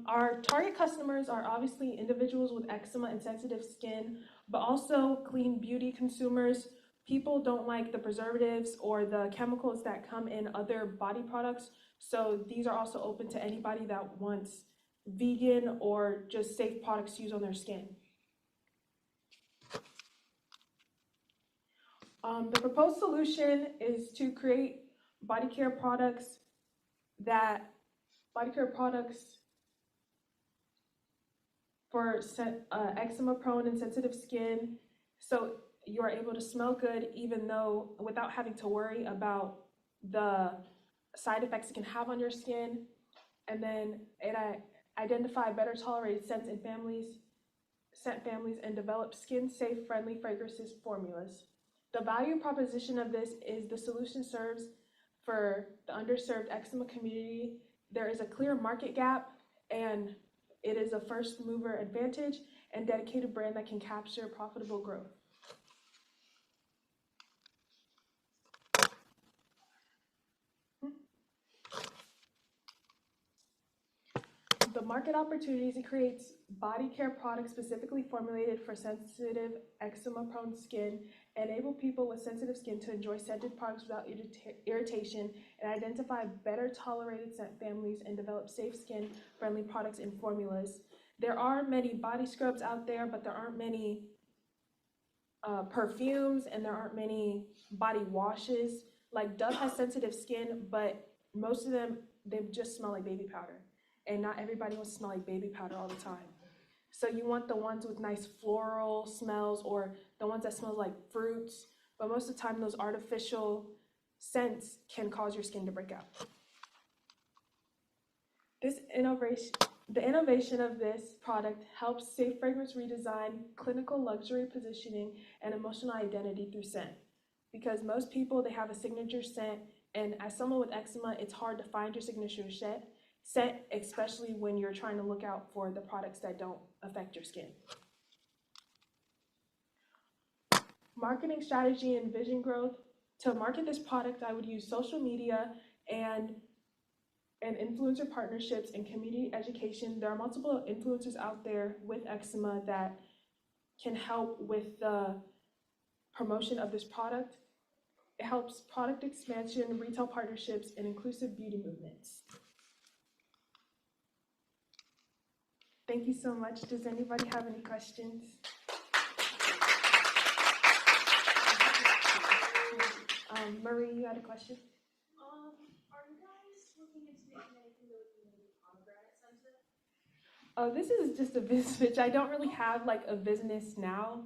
Our target customers are obviously individuals with eczema and sensitive skin, but also clean beauty consumers. People don't like the preservatives or the chemicals that come in other body products, so these are also open to anybody that wants vegan or just safe products to use on their skin. The proposed solution is to create body care products for eczema prone and sensitive skin, so you are able to smell good even though without having to worry about the side effects it can have on your skin. And then it identify better tolerated scent families and develop skin safe friendly fragrances formulas. The value proposition of this is the solution serves for the underserved eczema community. There is a clear market gap, and it is a first mover advantage and dedicated brand that can capture profitable growth. The market opportunities, it creates body care products specifically formulated for sensitive eczema-prone skin, enable people with sensitive skin to enjoy scented products without irritation, and identify better tolerated scent families and develop safe skin-friendly products and formulas. There are many body scrubs out there, but there aren't many perfumes, and there aren't many body washes. Like Dove has sensitive skin, but most of them, they just smell like baby powder. And not everybody wants to smell like baby powder all the time. So you want the ones with nice floral smells or the ones that smell like fruits, but most of the time those artificial scents can cause your skin to break out. The innovation of this product helps safe fragrance redesign, clinical luxury positioning, and emotional identity through scent. Because most people, they have a signature scent, and as someone with eczema, it's hard to find your signature scent, especially when you're trying to look out for the products that don't affect your skin. Marketing strategy and vision growth. To market this product, I would use social media and influencer partnerships and community education. There are multiple influencers out there with eczema that can help with the promotion of this product. It helps product expansion, retail partnerships, and inclusive beauty movements. Thank you so much. Does anybody have any questions? Marie, you had a question? Are you guys looking into making anything that would be maybe pomegranate scented? Oh, this is just a business pitch. I don't really have like a business now,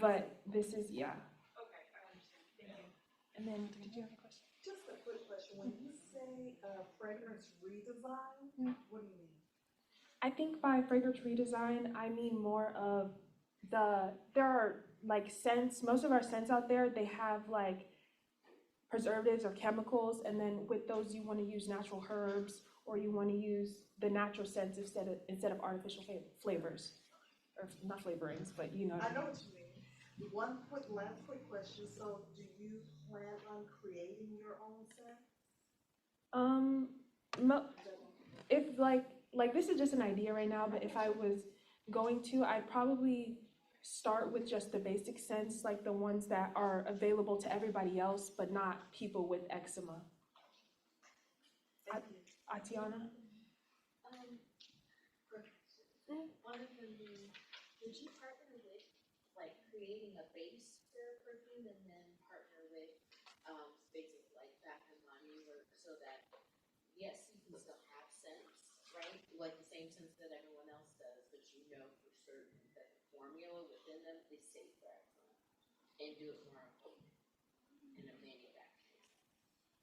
but this is, yeah. Okay, I understand. Thank you. And then, did you have a question? Just a quick question. When you say fragrance redesign, what do you mean? I think by fragrance redesign, I mean more of there are like scents, most of our scents out there, they have like preservatives or chemicals, and then with those you want to use natural herbs, or you want to use the natural scents instead of artificial flavors, or not flavorings, but you know. I know what you mean. Last quick question. So do you plan on creating your own scent? If like this is just an idea right now, but if I was going to, I'd probably start with just the basic scents, like the ones that are available to everybody else, but not people with eczema. Atiana? One of them being, would you partner with like creating a base for a perfume and then partner with basically like Bath and Body Works so that yes, you can still have scents, right? Like the same scents that everyone else does, but you know for certain that the formula within them is safe for eczema and do it more in a manufacturing.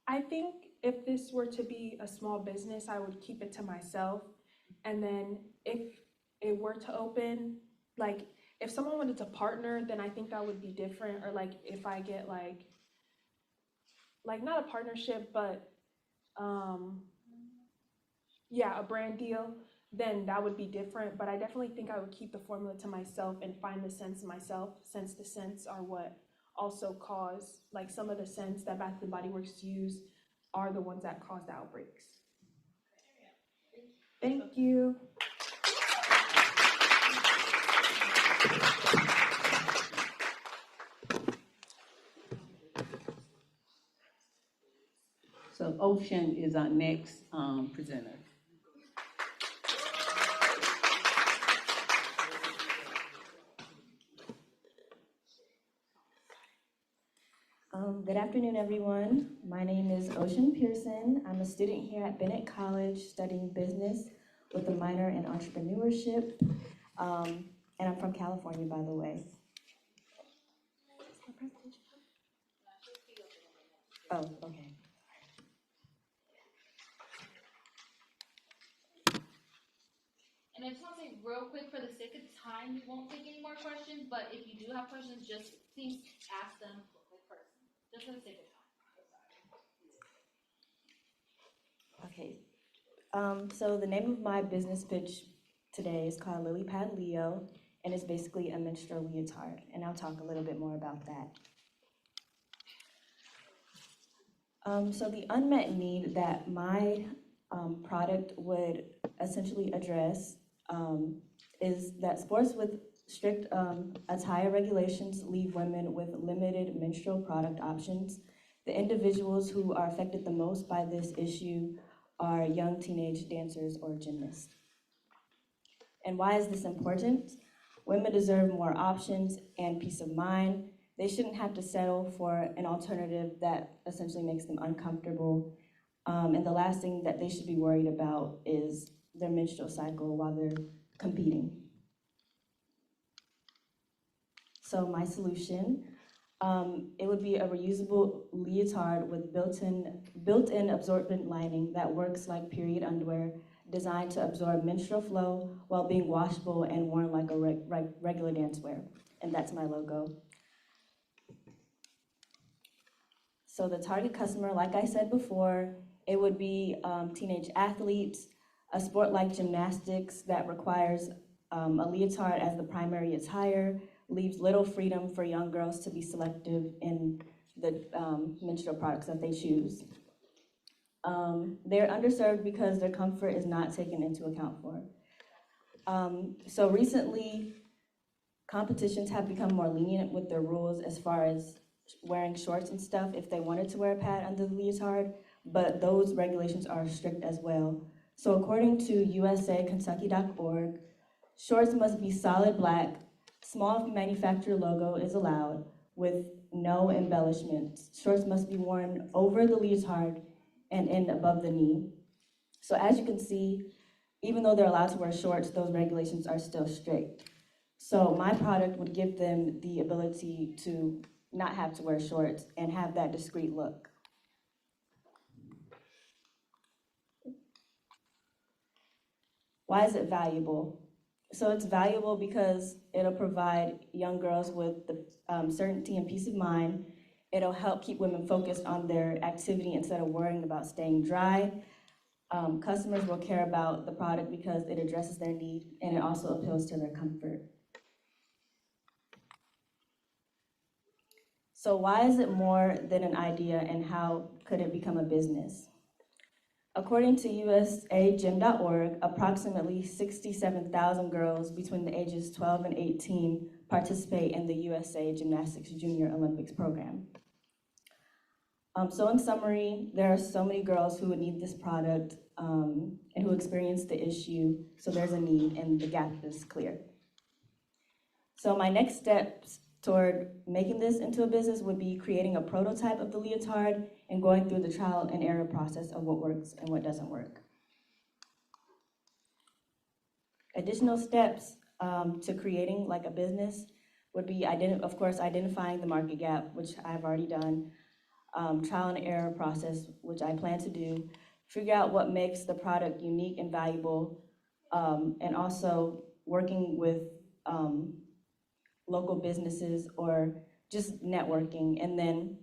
I think if this were to be a small business, I would keep it to myself. And then if it were to open, like if someone wanted to partner, then I think that would be different. Or like if I get like like not a partnership, but yeah, a brand deal, then that would be different. But I definitely think I would keep the formula to myself and find the scents myself, since the scents are what also cause, like some of the scents that Bath and Body Works use are the ones that cause the outbreaks. Thank you. So Ocean is our next presenter. Good afternoon, everyone. My name is Ocean Pearson. I'm a student here at Bennett College studying business with a minor in entrepreneurship. And I'm from California, by the way. Oh, okay. And I just want to say real quick, for the sake of time, we won't take any more questions, but if you do have questions, just please ask them like first, just for the sake of time. Okay. So the name of my business pitch today is called Lily Pad Leo, and it's basically a menstrual leotard, and I'll talk a little bit more about that. So the unmet need that my product would essentially address is that sports with strict attire regulations leave women with limited menstrual product options. The individuals who are affected the most by this issue are young teenage dancers or gymnasts. And why is this important? Women deserve more options and peace of mind. They shouldn't have to settle for an alternative that essentially makes them uncomfortable. And the last thing that they should be worried about is their menstrual cycle while they're competing. So my solution, it would be a reusable leotard with built-in absorbent lining that works like period underwear, designed to absorb menstrual flow while being washable and worn like a regular dancewear. And that's my logo. So the target customer, like I said before, it would be teenage athletes, a sport like gymnastics that requires a leotard as the primary attire, leaves little freedom for young girls to be selective in the menstrual products that they choose. They're underserved because their comfort is not taken into account for. So recently, competitions have become more lenient with their rules as far as wearing shorts and stuff if they wanted to wear a pad under the leotard, but those regulations are strict as well. So according to usakentucky.org, shorts must be solid black, small manufacturer logo is allowed with no embellishments. Shorts must be worn over the leotard and end above the knee. So as you can see, even though they're allowed to wear shorts, those regulations are still strict. So my product would give them the ability to not have to wear shorts and have that discreet look. Why is it valuable? So it's valuable because it'll provide young girls with the certainty and peace of mind. It'll help keep women focused on their activity instead of worrying about staying dry. Customers will care about the product because it addresses their need and it also appeals to their comfort. So why is it more than an idea and how could it become a business? According to usagym.org, approximately 67,000 girls between the ages 12 and 18 participate in the USA Gymnastics Junior Olympics program. So in summary, there are so many girls who would need this product and who experience the issue, so there's a need and the gap is clear. So my next steps toward making this into a business would be creating a prototype of the leotard and going through the trial and error process of what works and what doesn't work. Additional steps to creating like a business would be, of course, identifying the market gap, which I've already done, trial and error process, which I plan to do, figure out what makes the product unique and valuable, and also working with local businesses or just networking, and then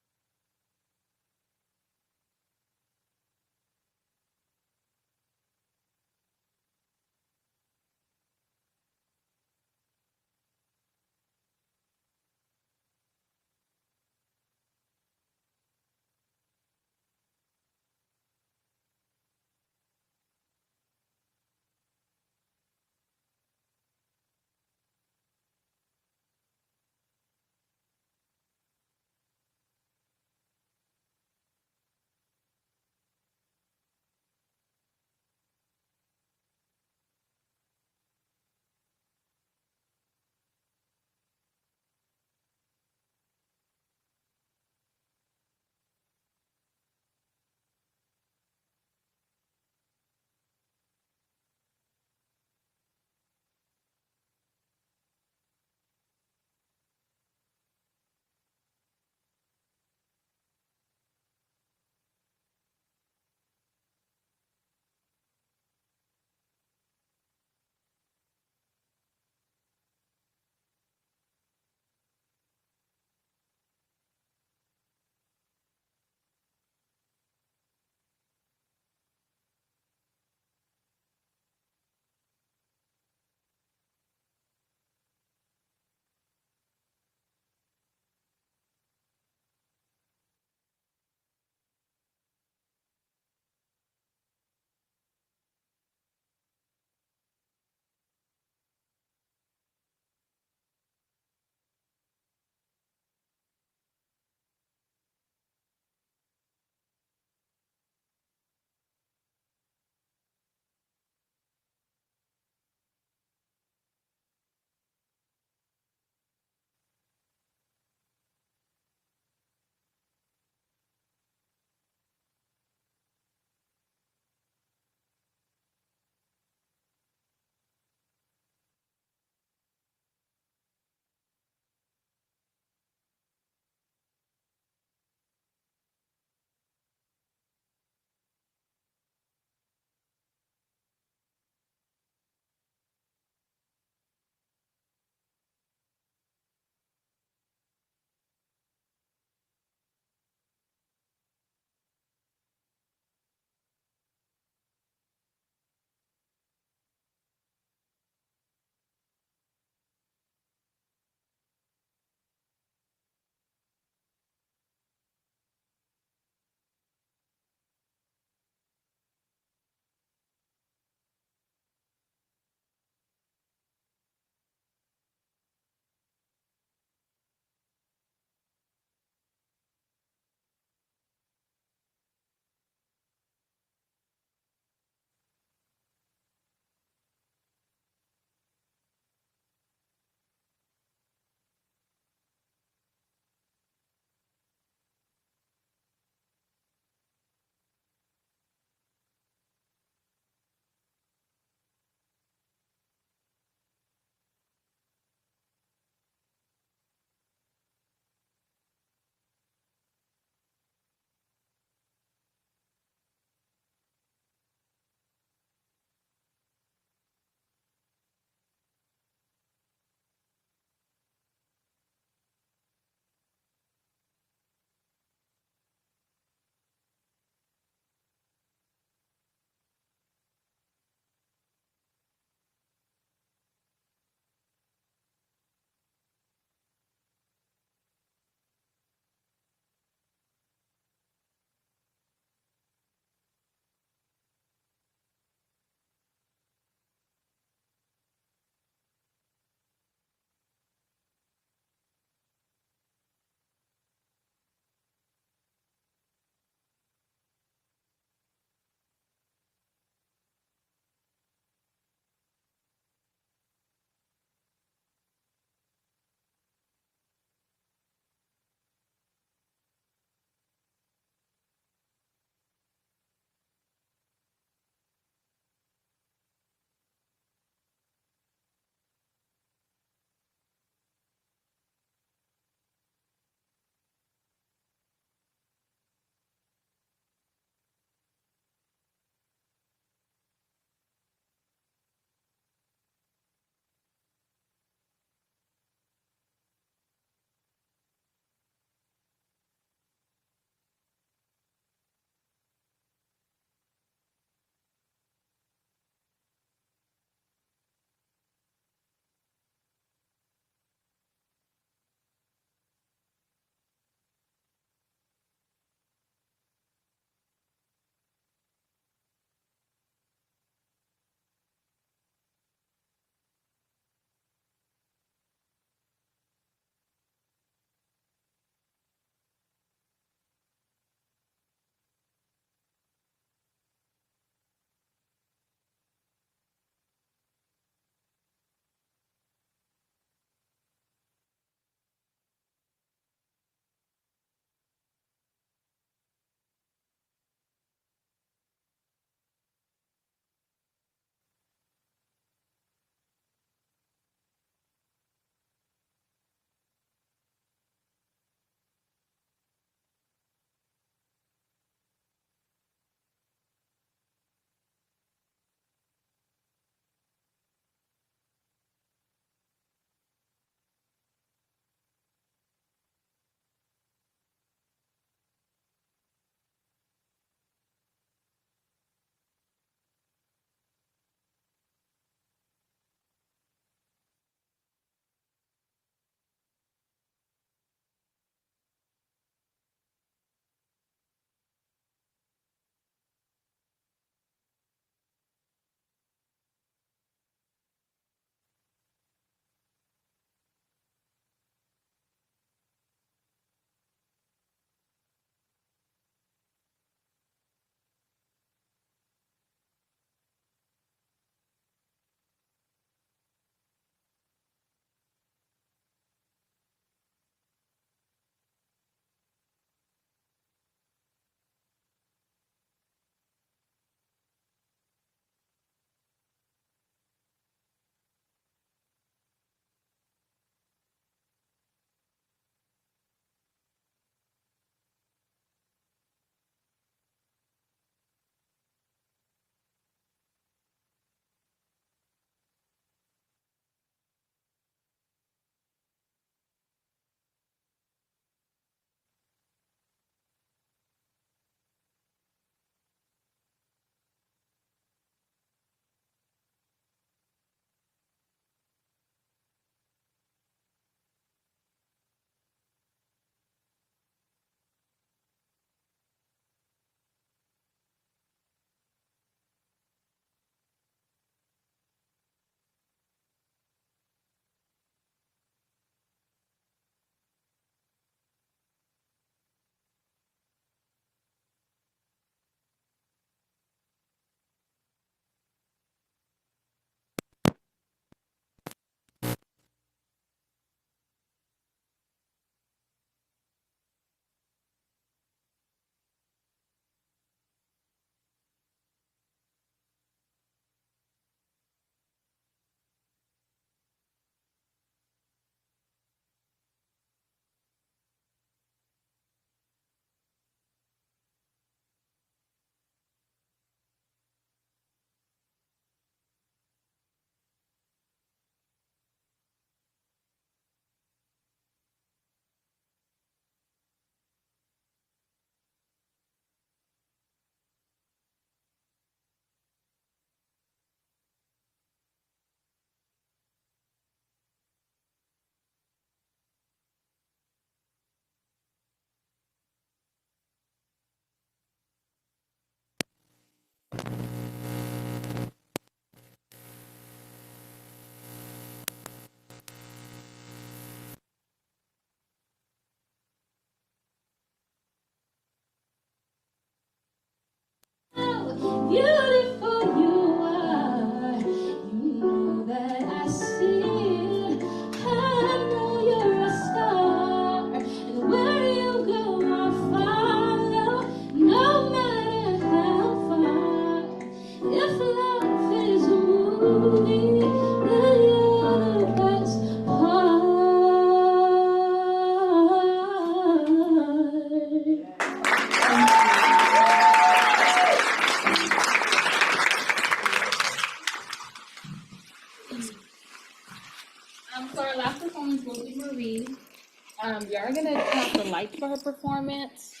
performance,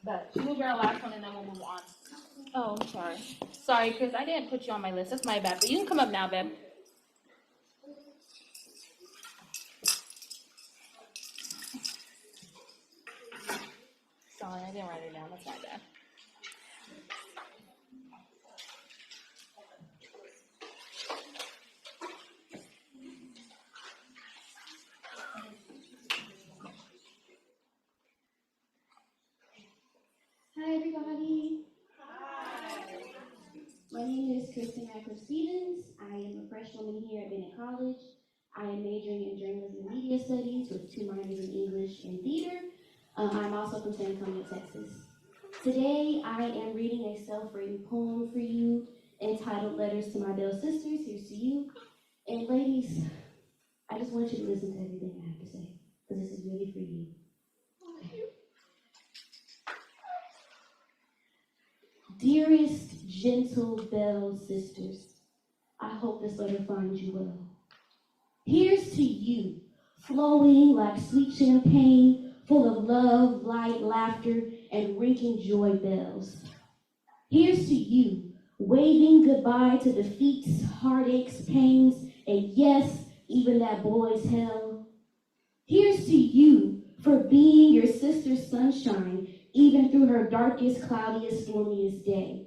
but you will be our last one and then we'll move on. Oh, I'm sorry. Sorry, Chris, I didn't put you on my list. That's my bad, but you can come up now, babe. Sorry, I didn't write it down. That's my bad. Hi, everybody. Hi. My name is Kristen Acker Stevens. I am a freshwoman here at Bennett College. I am majoring in journalism and media studies with 2 minors in English and theater. I'm also from San Antonio, Texas. Today, I am reading a self-written poem for you entitled Letters to My Bell Sisters. Here's to you. And ladies, I just want you to listen to everything I have to say, because this is really for you. Dearest, gentle Bell sisters, I hope this letter finds you well. Here's to you, flowing like sweet champagne, full of love, light, laughter, and ringing joy bells. Here's to you, waving goodbye to defeats, heartaches, pains, and yes, even that boy's hell. Here's to you for being your sister's sunshine, even through her darkest, cloudiest, stormiest day.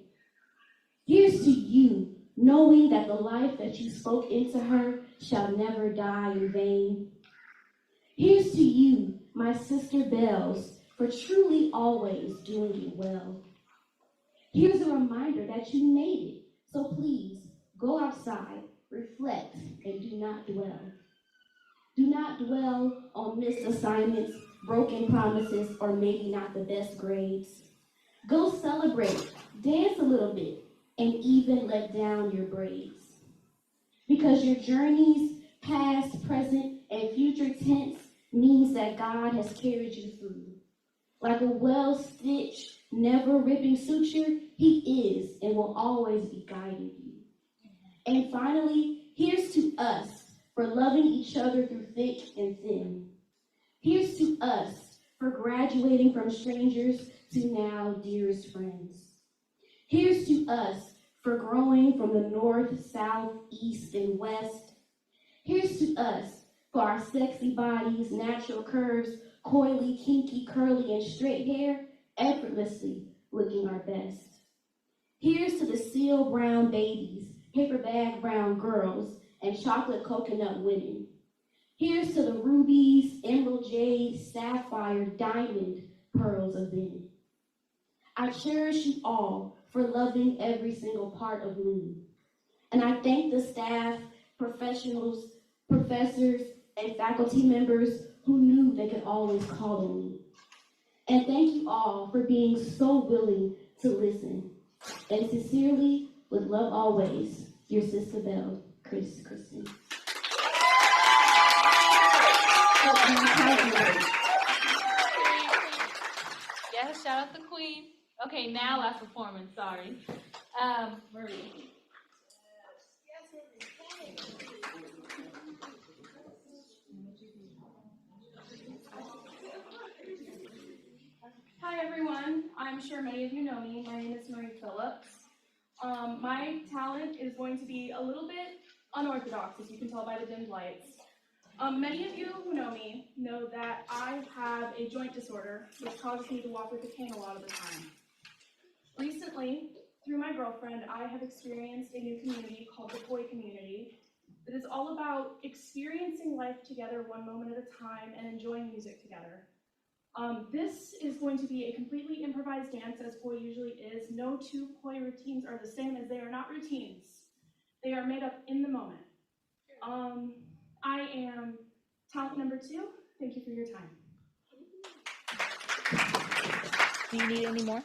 Here's to you, knowing that the life that you spoke into her shall never die in vain. Here's to you, my sister Bells, for truly always doing it well. Here's a reminder that you made it, so please go outside, reflect, and do not dwell. Do not dwell on missed assignments, broken promises, or maybe not the best grades. Go celebrate, dance a little bit, and even let down your braids. Because your journeys, past, present, and future tense, means that God has carried you through. Like a well-stitched, never-ripping suture, He is and will always be guiding you. And finally, here's to us for loving each other through thick and thin. Here's to us for graduating from strangers to now dearest friends. Here's to us for growing from the north, south, east, and west. Here's to us for our sexy bodies, natural curves, coily, kinky, curly, and straight hair, effortlessly looking our best. Here's to the seal brown babies, paper bag brown girls, and chocolate coconut women. Here's to the rubies, emerald jade, sapphire, diamond, pearls of Benin. I cherish you all for loving every single part of me. And I thank the staff, professionals, professors, and faculty members who knew they could always call on me. And thank you all for being so willing to listen. And sincerely, with love always, your sister Belle, Kristen. Yes, shout out the queen. Okay, now last performance, sorry. Marie. Hi everyone, I'm sure many of you know me. My name is Marie Phillips. My talent is going to be a little bit unorthodox, as you can tell by the dimmed lights. Many of you who know me know that I have a joint disorder which causes me to walk with a cane a lot of the time. Recently, through my girlfriend, I have experienced a new community called the Koi Community that is all about experiencing life together one moment at a time and enjoying music together. This is going to be a completely improvised dance, as Koi usually is. No 2 Koi routines are the same, as they are not routines. They are made up in the moment. I am talent number 2. Thank you for your time. Do you need any more?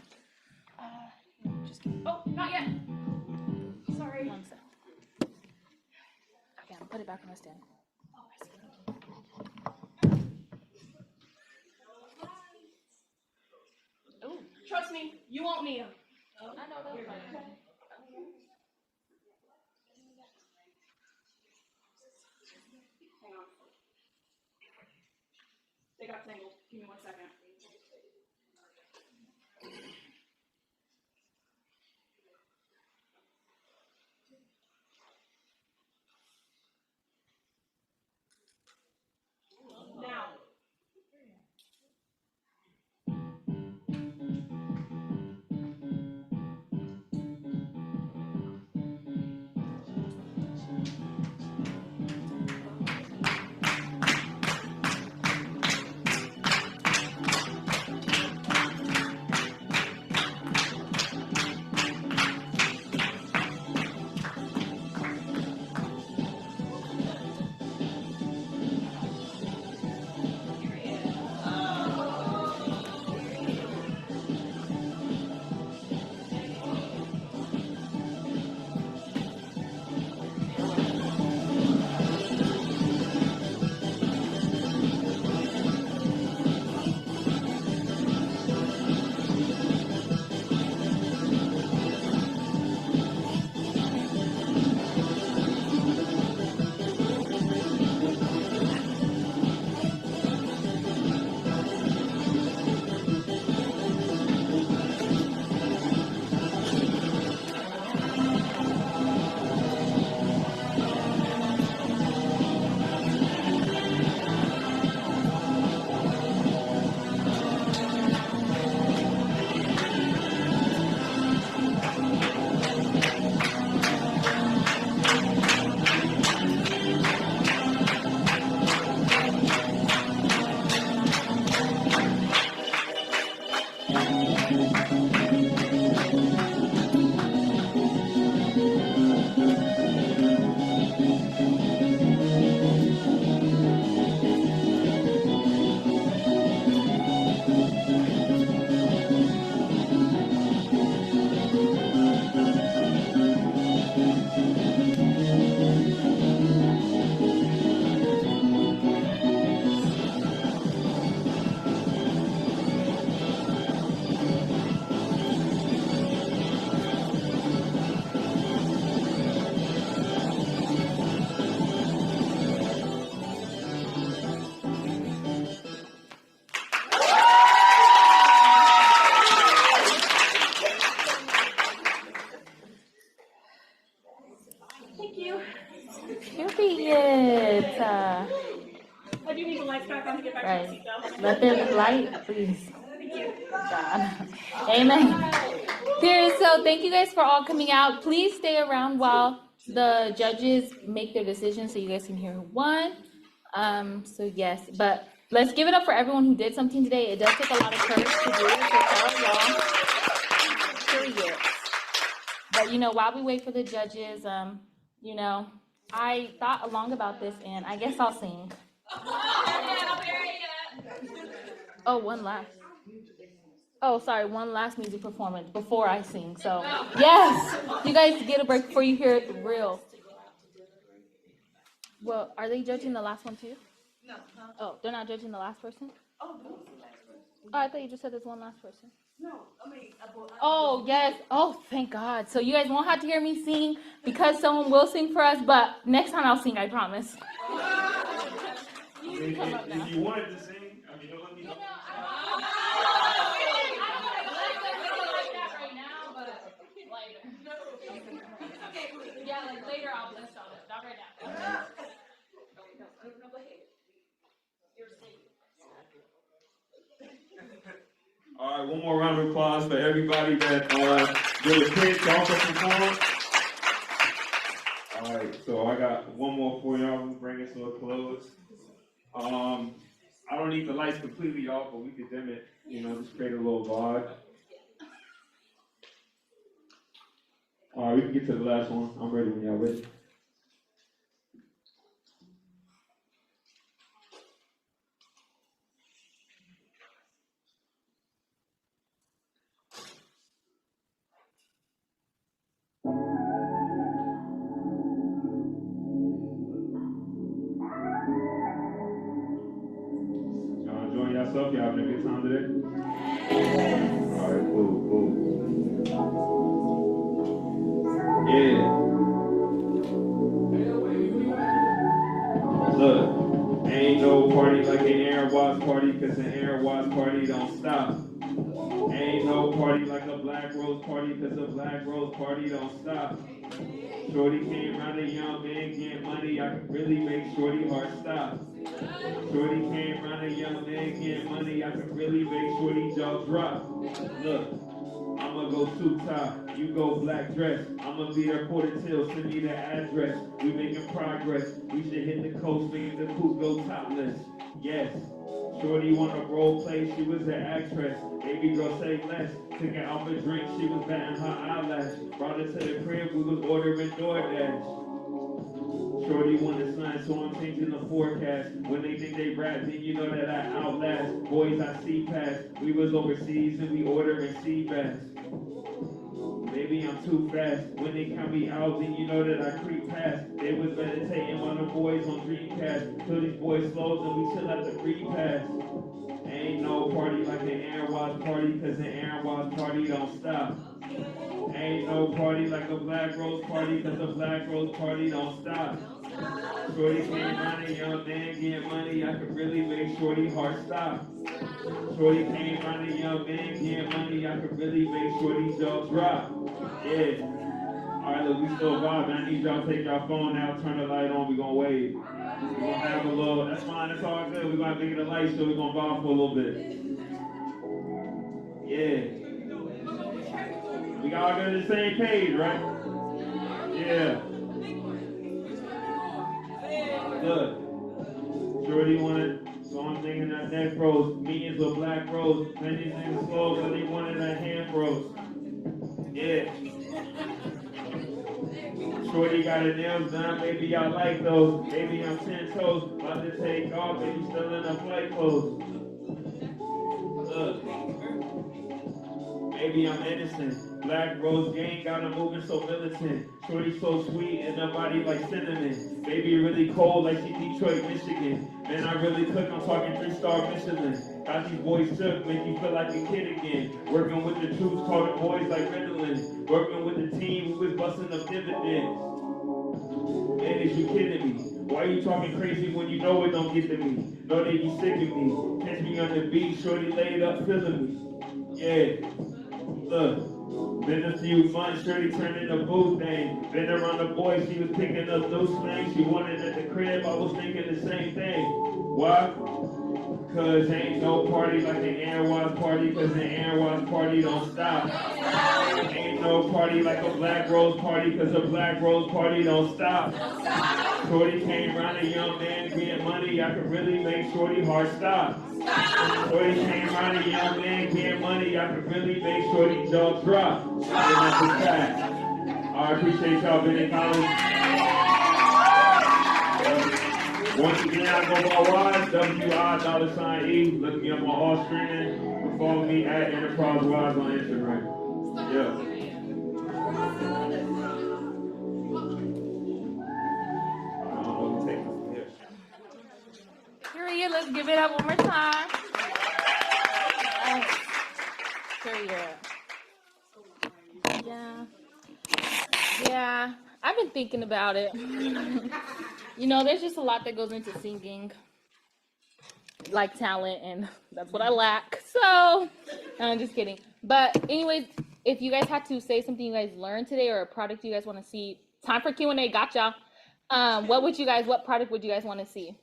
Oh, not yet. Sorry. One sec. Okay, I'll put it back on the stand. Oh, trust me, you won't need them. I know that's right. Hang on. They got tangled. Give me 1 second. Thank you. Period. I do need the lights back on to get back to Right. the seat though. Let there be light, please. Thank you. God. Amen. Period. So thank you guys for all coming out. Please stay around while the judges make their decision so you guys can hear who won. So yes, but let's give it up for everyone who did something today. It does take a lot of courage to do it, so shout out y'all. Period. But you know, while we wait for the judges, you know, I thought long about this and I guess I'll sing. Oh, one last. Oh, sorry, one last music performance before I sing. So, yes, you guys get a break before you hear it real. Well, are they judging the last one too? No. Oh, they're not judging the last person? Oh, who's the last person? Oh, I thought you just said there's one last person. No, I mean, Oh, yes. Oh, thank God. So you guys won't have to hear me sing because someone will sing for us, but next time I'll sing, I promise. If you wanted to sing, I mean, don't let me know. Yeah, like later I'll bless y'all, not right now. All right, one more round of applause for everybody that did a pitch, y'all for perform. All right, so I got one more for y'all. We'll bring it to a close. I don't need the lights completely off, but we could dim it, you know, just create a little vibe. All right, we can get to the last one. I'm ready when y'all ready. Y'all enjoying yourself? Y'all having a good time today? All right, cool. Yeah. Look, ain't no party like an Aaron Watts party, cause an Aaron Watts party don't stop. Ain't no party like a Black Rose party, cause a Black Rose party don't stop. Shorty came round a young man, get money, I could really make Shorty heart stop. Shorty came round a young man, get money, I could really make Shorty jaw drop. Look, I'ma go suit top, you go black dress. I'ma be there quarter till, send me the address. We making progress, we should hit the coast, making the coupe go topless. Yes, Shorty wanna role play, she was an actress. Baby girl say less, took her out for drink, she was batting her eyelash. Brought her to the crib, we was ordering DoorDash. Shorty wanna sign, so I'm changing the forecast. When they think they rap, then you know that I outlast. Boys I see past, we was overseas and we ordering sea bass. Maybe I'm too fast. When they count me out, then you know that I creep past. They was meditating on the boys on Dreamcast. Till these boys slow, then we chill at the free pass. Ain't no party like an Aaron Watts party, cause an Aaron Watts party don't stop. Ain't no party like a Black Rose party, cause a Black Rose party don't stop. Shorty came round a young man, get money, I could really make Shorty heart stop. Shorty came round a young man, get money, I could really make Shorty jaw drop. Yeah. Alright, look, we still vibing. I need y'all to take y'all phone now, turn the light on, we gonna wave. We're gonna have a little, that's fine, that's all good. We're gonna make it a light show, we're gonna vibe for a little bit. Yeah. We all got the same page, right? Yeah. Look, Shorty wanted, so I'm thinking that neck froze. Millions of black rose. Many niggas slow, but they wanted a hand froze. Yeah. Shorty got her nails done, baby, I like those. Baby, I'm 10 toes. About to take off, baby, still in the flight clothes. Look. Baby, I'm innocent. Black Rose gang got her moving so militant. Shorty so sweet and her body like cinnamon. Baby really cold like she Detroit, Michigan. Man, I really cook, I'm talking 3-star Michelin. Got these boys shook, make you feel like a kid again. Working with the troops, call the boys like Ritalin. Working with the team, we was busting up dividends. Man, is you kidding me? Why you talking crazy when you know it don't get to me? Know they be sick of me. Catch me on the beach, shorty laid up feeling me. Yeah. Look, been a few months, shorty turned into boo thing. Been around the boys, she was picking up loose things. She wanted at the crib, I was thinking the same thing. Why? Cause ain't no party like an Airwatch party, cause an Airwatch party don't stop. Ain't no party like a Black Rose party, cause a Black Rose party don't stop. Shorty came around a young man getting money, I could really make Shorty heart stop. Shorty came around a young man getting money, I could really make Shorty jaw drop. And that's a fact. I appreciate y'all being in college. Once again, I go by Wise, WI$E. Look me up on all streaming. Follow me at Enterprise Wise on Instagram. Yeah. Period. Let's give it up one more time. Period. Yeah. I've been thinking about it. You know, there's just a lot that goes into singing, like talent, and that's what I lack. So, I'm just kidding. But anyways, if you guys had to say something you guys learned today or a product you guys want to see, time for Q&A. Gotcha. What product would you guys want to see?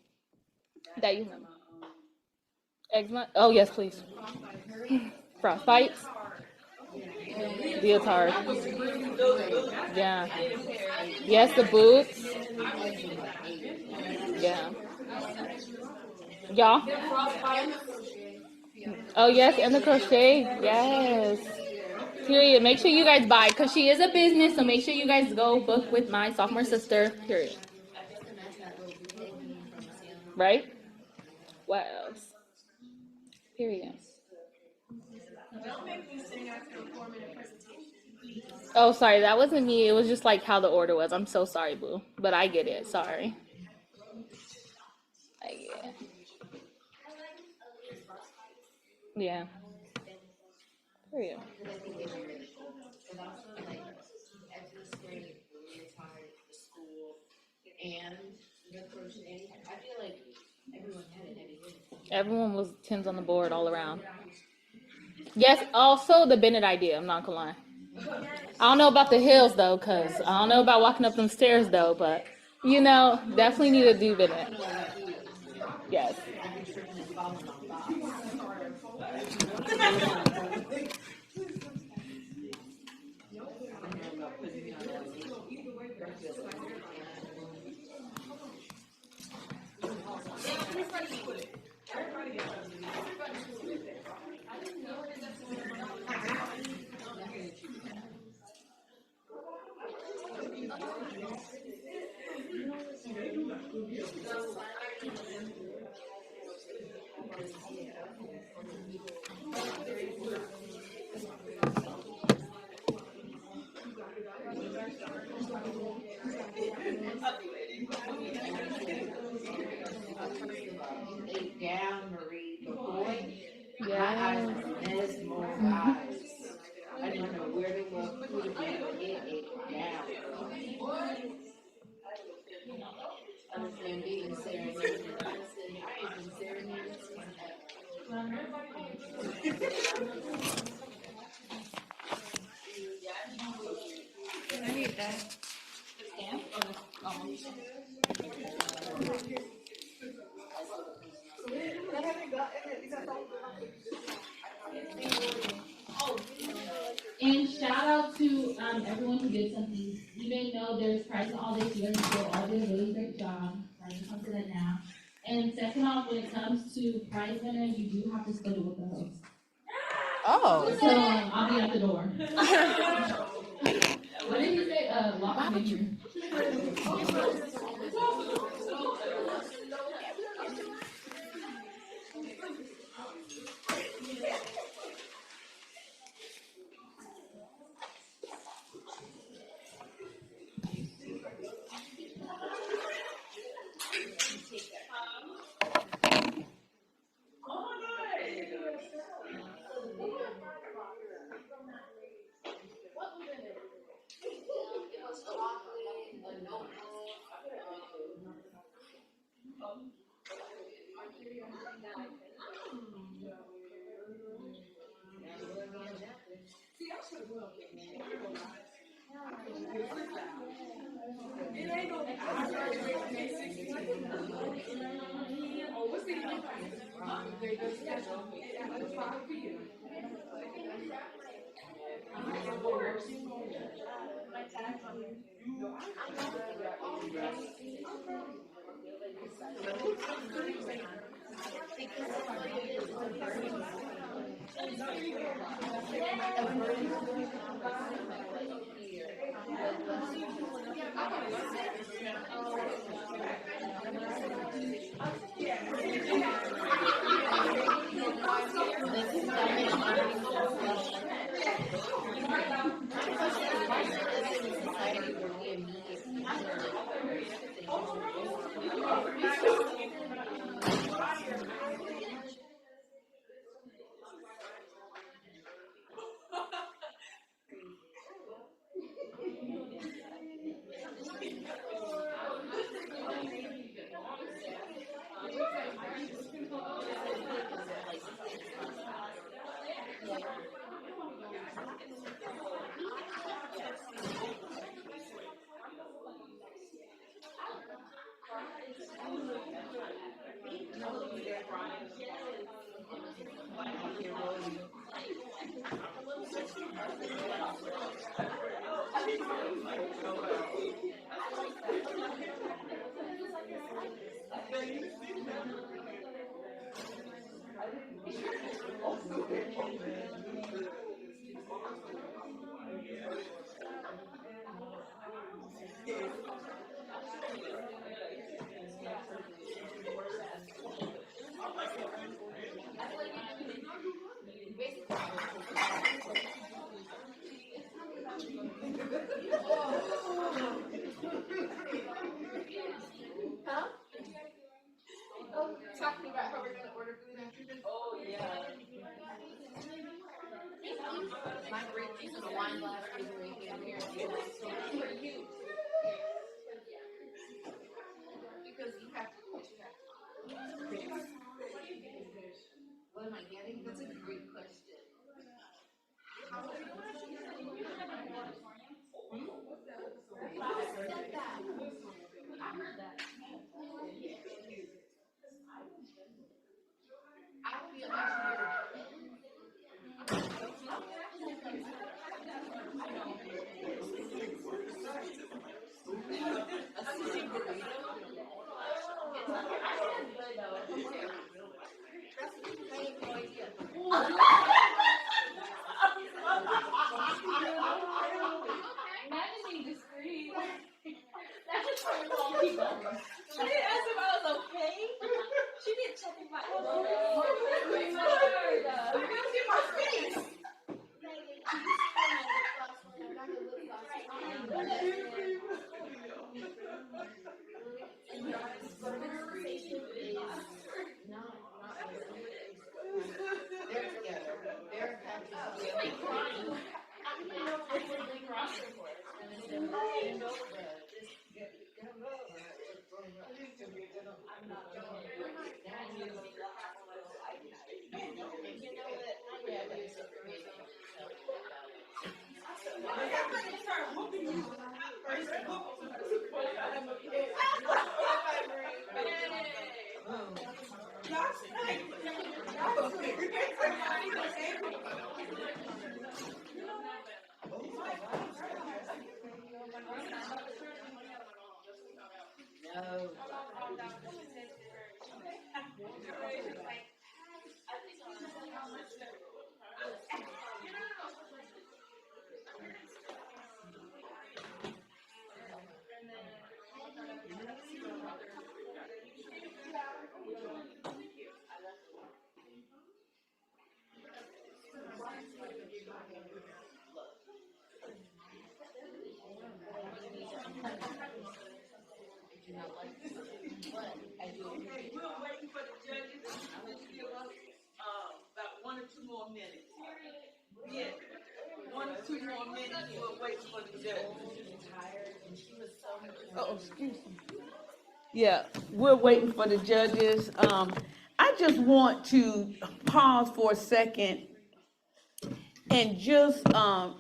That you eczema? Oh yes, please. Frostbite. Leotard. Yeah. Yes, the boots. Yeah. Y'all? Oh yes, and the crochet. Yes. Period. Make sure you guys buy, because she is a business, so make sure you guys go book with my sophomore sister. Period. Right? What else? Period. Oh, sorry, that wasn't me. It was just like how the order was. I'm so sorry, boo. But I get it. Sorry. I get it. Yeah. Period. Everyone was 10s on the board all around. Yes, also the Bennett idea. I'm not gonna lie. I don't know about the hills though, cause I don't know about walking up them stairs though, but you know, definitely need to do Bennett. Yes. Down, Marie, the boy. My eyes were mesmerized. I didn't know where to look, who to get, but it ate down. Understand being serenaded. I said, I ain't been serenaded since I need that. And shout out to everyone who did something. Even though there's prizes all day, you guys did all did a really great job. I can come to that now. And second off, when it comes to prize winner, you do have to split it with the host. Oh. So I'll be at the door. What did you say? Lock me here. Talking about how we're gonna order food after this. Oh, yeah. My great piece of wine glass is right here. For you. Because you have to do what you have to. What am I getting? That's a great question. I heard that. I feel Imagine being discreet. That's just for long people. She didn't ask if I was okay. She didn't check if I was okay. You didn't see my face. They're together. They're crying. No. Oh, excuse me. Yeah, we're waiting for the judges. I just want to pause for a second and just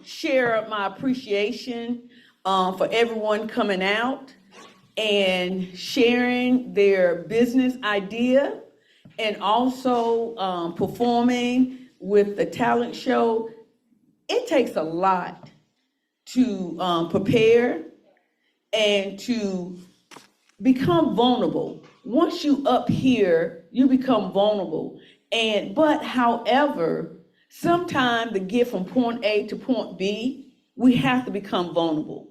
share my appreciation for everyone coming out and sharing their business idea and also performing with the talent show. It takes a lot to prepare and to become vulnerable. Once you up here, you become vulnerable. But however, sometimes to get from point A to point B, we have to become vulnerable.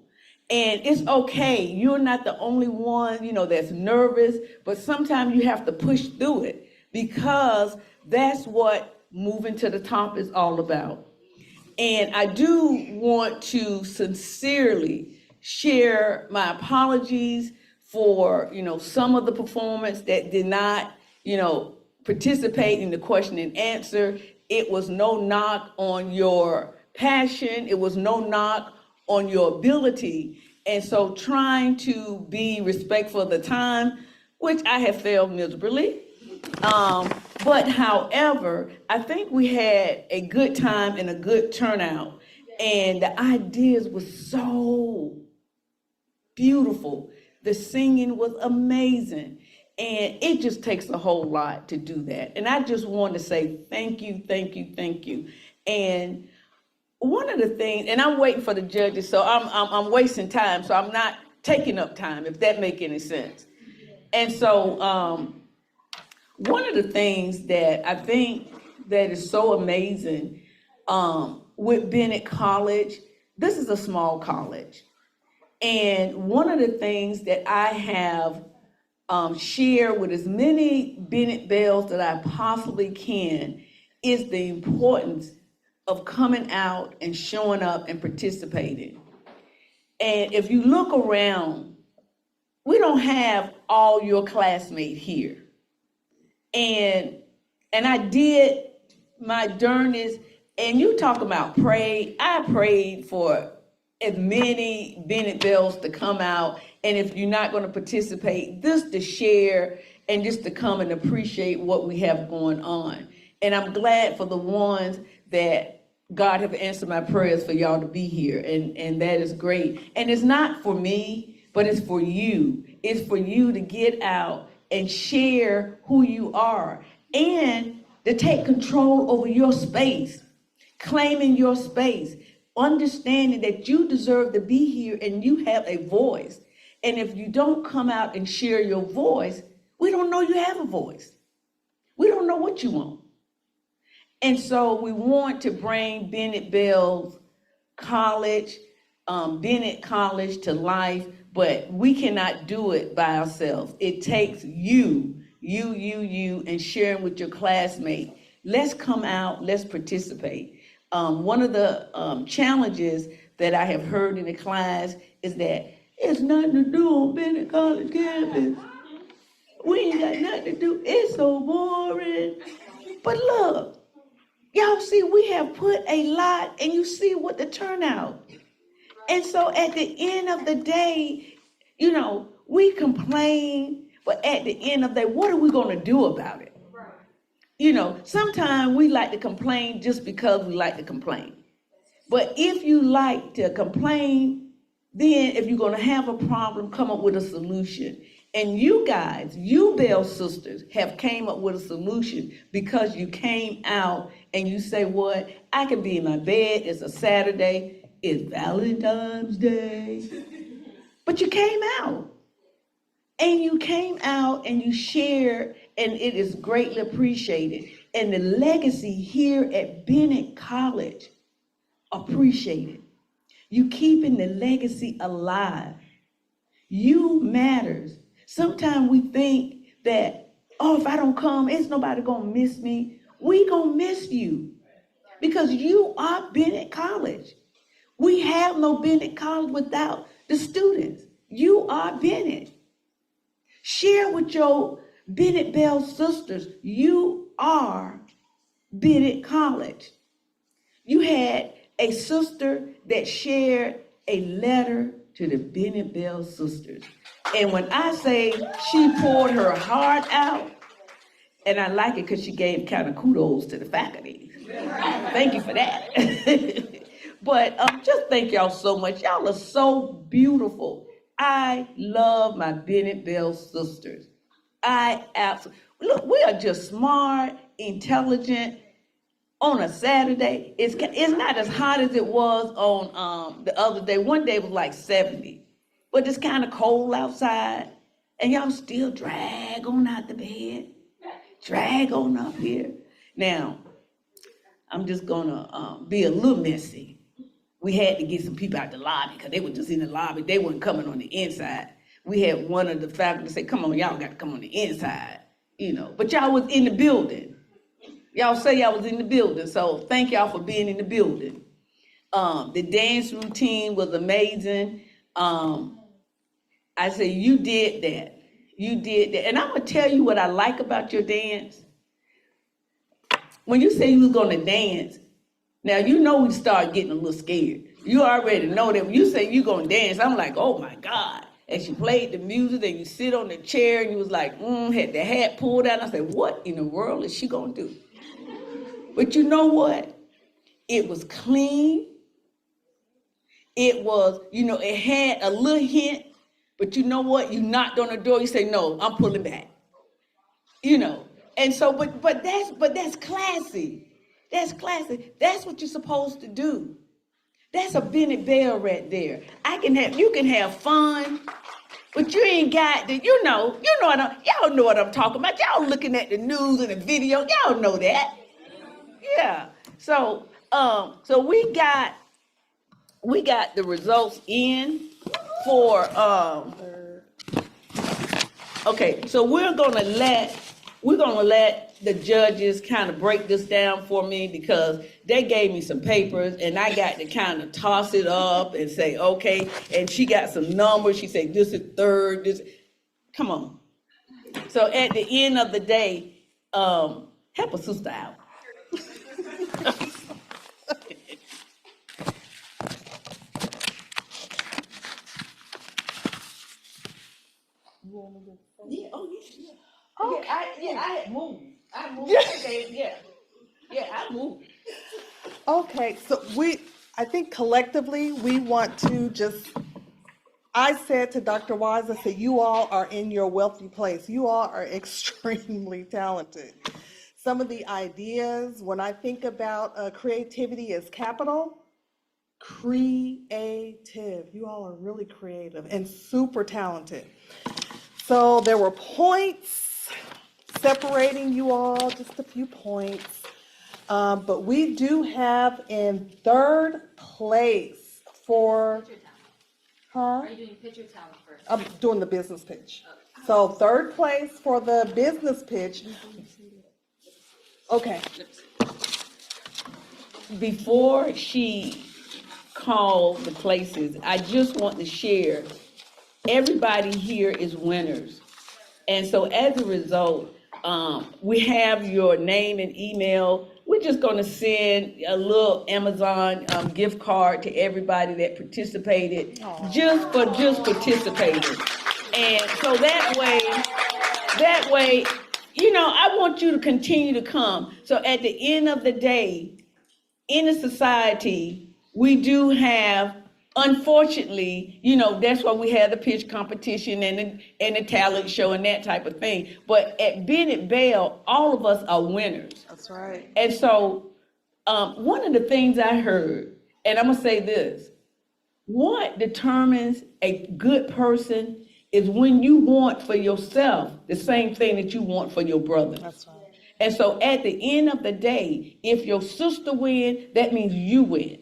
And it's okay. You're not the only one, that's nervous, but sometimes you have to push through it because that's what moving to the top is all about. And I do want to sincerely share my apologies for, some of the performance that did not, participate in the question and answer. It was no knock on your passion. It was no knock on your ability. And so trying to be respectful of the time, which I have failed miserably. But however, I think we had a good time and a good turnout. And the ideas were so beautiful. The singing was amazing. And it just takes a whole lot to do that. And I just want to say thank you, thank you, thank you. And one of the things, and I'm waiting for the judges, so I'm wasting time, so I'm not taking up time, if that makes any sense. And so one of the things that I think that is so amazing with Bennett College, this is a small college. And one of the things that I have shared with as many Bennett Bells that I possibly can is the importance of coming out and showing up and participating. And if you look around, we don't have all your classmates here. And I did my darndest, and you talk about pray. I prayed for as many Bennett Bells to come out, and if you're not going to participate, just to share and just to come and appreciate what we have going on. And I'm glad for the ones that God have answered my prayers for y'all to be here, and that is great. And it's not for me, but it's for you. It's for you to get out and share who you are and to take control over your space, claiming your space, understanding that you deserve to be here and you have a voice. And if you don't come out and share your voice, we don't know you have a voice. We don't know what you want. And so we want to bring Bennett Bells College, Bennett College to life, but we cannot do it by ourselves. It takes you, and sharing with your classmates. Let's come out, let's participate. One of the challenges that I have heard in the class is that it's nothing to do on Bennett College campus. We ain't got nothing to do. It's so boring. But look, y'all see, we have put a lot, and you see what the turnout. And so at the end of the day, we complain, but at the end of the day, what are we going to do about it? Sometimes we like to complain just because we like to complain. But if you like to complain, then if you're going to have a problem, come up with a solution. And you guys, you Bell sisters, have came up with a solution because you came out and you say, what? I can be in my bed. It's a Saturday. It's Valentine's Day. But you came out. And you came out and you shared, and it is greatly appreciated. And the legacy here at Bennett College, appreciated. You keeping the legacy alive. You matters. Sometimes we think that, if I don't come, it's nobody gonna miss me. We gonna miss you because you are Bennett College. We have no Bennett College without the students. You are Bennett. Share with your Bennett Bell sisters, you are Bennett College. You had a sister that shared a letter to the Bennett Bell sisters. And when I say she poured her heart out, and I like it because she gave kind of kudos to the faculty. Thank you for that. But just thank y'all so much. Y'all are so beautiful. I love my Bennett Bell sisters. I absolutely, look, we are just smart, intelligent. On a Saturday, it's not as hot as it was on the other day. One day was like 70, but it's kind of cold outside, and y'all still drag on out the bed, drag on up here. Now, I'm just gonna be a little messy. We had to get some people out the lobby because they were just in the lobby. They weren't coming on the inside. We had one of the faculty say, "Come on, y'all got to come on the inside," you know. But y'all was in the building. Y'all say y'all was in the building, so thank y'all for being in the building. The dance routine was amazing. I say you did that. You did that. And I'm gonna tell you what I like about your dance. When you say you was gonna dance, now you know we start getting a little scared. You already know that when you say you gonna dance, I'm like, oh my God. And she played the music, and you sit on the chair, and you was like, had the hat pulled out. I said, what in the world is she gonna do? But you know what? It was clean. It was, it had a little hint, but you know what? You knocked on the door, you say, no, I'm pulling back. And so, but that's classy. That's classy. That's what you're supposed to do. That's a Bennett Bell right there. You can have fun, but you ain't got the, y'all know what I'm talking about. Y'all looking at the news and the video, y'all know that. Yeah. So we got the results in for okay, so we're gonna let the judges kind of break this down for me because they gave me some papers and I got to kind of toss it up and say, okay, and she got some numbers. She said, this is third, come on. So at the end of the day, help a sister out. Okay. I moved. I moved. Okay, I moved. Okay, so I think collectively, we want to I said to Dr. Wise, I said, you all are in your wealthy place. You all are extremely talented. Some of the ideas, when I think about creativity as capital, creative. You all are really creative and super talented. So there were points separating you all, just a few points. But we do have in third place for, Are you doing pitch or talent first? I'm doing the business pitch. So third place for the business pitch. Okay. Before she called the places, I just want to share, everybody here is winners. And so as a result, we have your name and email. We're just gonna send a little Amazon gift card to everybody that participated, just participating. And so that way, I want you to continue to come. So at the end of the day, in a society, we do have, unfortunately, that's why we have the pitch competition and the talent show and that type of thing. But at Bennett Bell, all of us are winners. That's right. And so one of the things I heard, and I'm gonna say this, what determines a good person is when you want for yourself the same thing that you want for your brother. That's right. And so at the end of the day, if your sister wins, that means you win.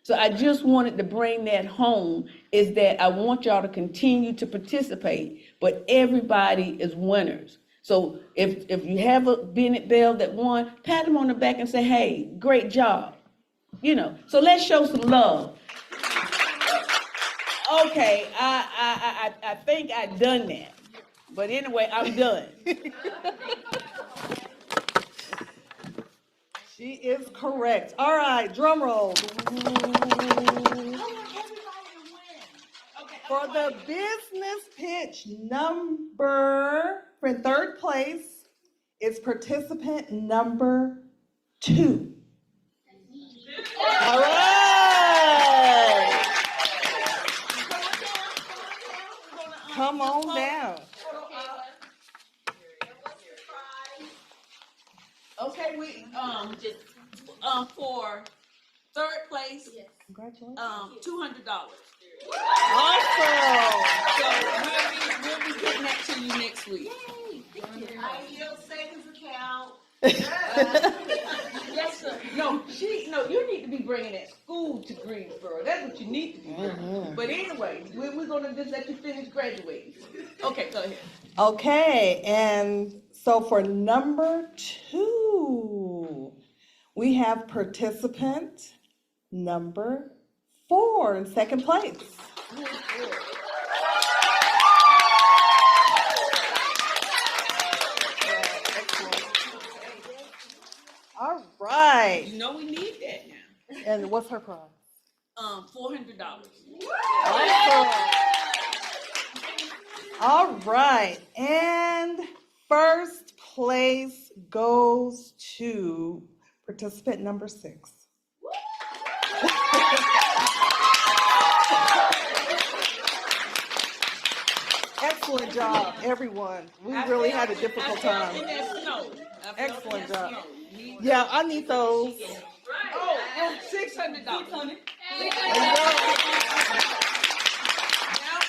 So I just wanted to bring that home, is that I want y'all to continue to participate, but everybody is winners. So if you have a Bennett Bell that won, pat them on the back and say, hey, great job. So let's show some love. Okay, I think I've done that. But anyway, I'm done. She is correct. All right, drum roll. For the business pitch number, for third place, is participant number 2. All right. Come on down. Okay, we, for third place, Congratulations. $200. Awesome. So we'll be getting that to you next week. I yield savings account. Yes, sir. No, you need to be bringing that school to Greensboro. That's what you need to be doing. But anyway, we're gonna just let you finish graduating. Okay, go ahead. Okay, and so for number 2, we have participant number 4 in second place. All right. You know we need that now. And what's her prize? $400. Awesome. All right, and first place goes to participant number 6. Excellent job, everyone. We really had a difficult time. Excellent job. Yeah, I need those. Oh, $600. Now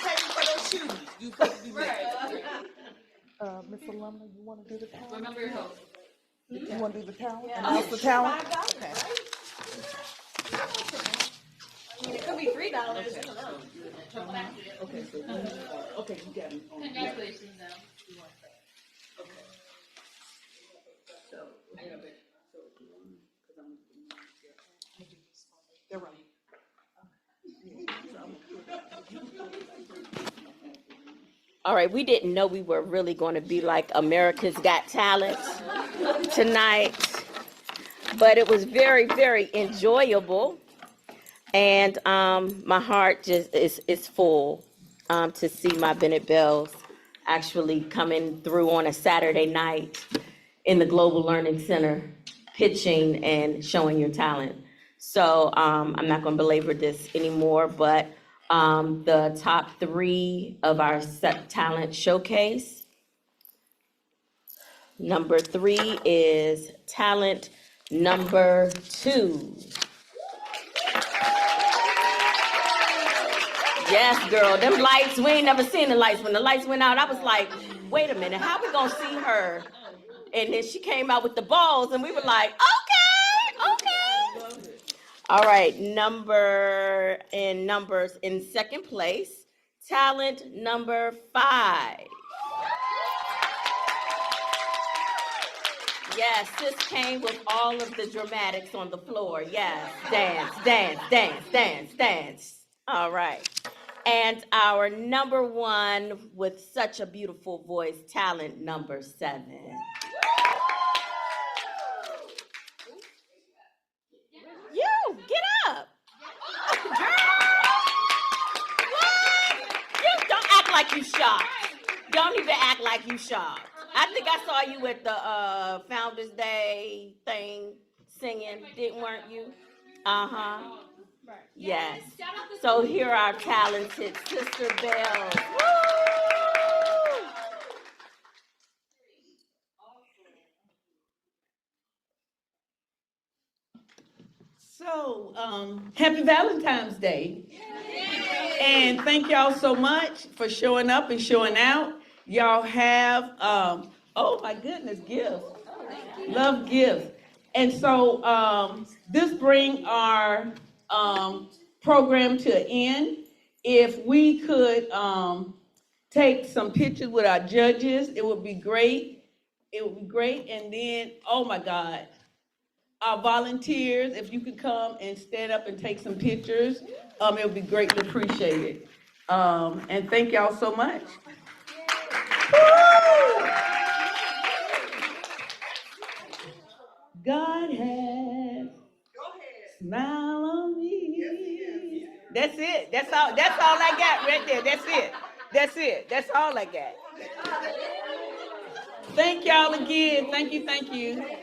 pay for those shoes. You supposed to do that. Ms. Alumna, you want to do the talent? Remember your host. You want to do the talent? Announce the talent? Okay. I mean, it could be $3. I don't know. Okay, you got it. Congratulations, though. They're right. All right, we didn't know we were really going to be like America's Got Talent tonight, but it was very, very enjoyable. And my heart just is full to see my Bennett Bells actually coming through on a Saturday night in the Global Learning Center, pitching and showing your talent. So I'm not going to belabor this anymore, but the top 3 of our talent showcase. Number 3 is talent number 2. Yes, girl, them lights, we ain't never seen the lights. When the lights went out, I was like, wait a minute, how we gonna see her? And then she came out with the balls and we were like, okay. All right, numbers in second place, talent number 5. Yes, sis came with all of the dramatics on the floor. Yes, dance, dance, dance, dance, dance. All right. And our number 1 with such a beautiful voice, talent number 7. You, get up. Girl. What? You don't act like you shocked. Don't even act like you shocked. I think I saw you at the Founders Day thing singing, weren't you? Uh-huh. Yes. So here are our talented Sister Bells. Woo! So, happy Valentine's Day. And thank y'all so much for showing up and showing out. Y'all have, oh my goodness, gifts. Love gifts. And so this brings our program to an end. If we could take some pictures with our judges, it would be great. It would be great. And then, oh my God, our volunteers, if you could come and stand up and take some pictures, it would be greatly appreciated. And thank y'all so much. Woo! God has smile on me. That's it. That's all I got right there. That's it. That's it. That's all I got. Thank y'all again. Thank you.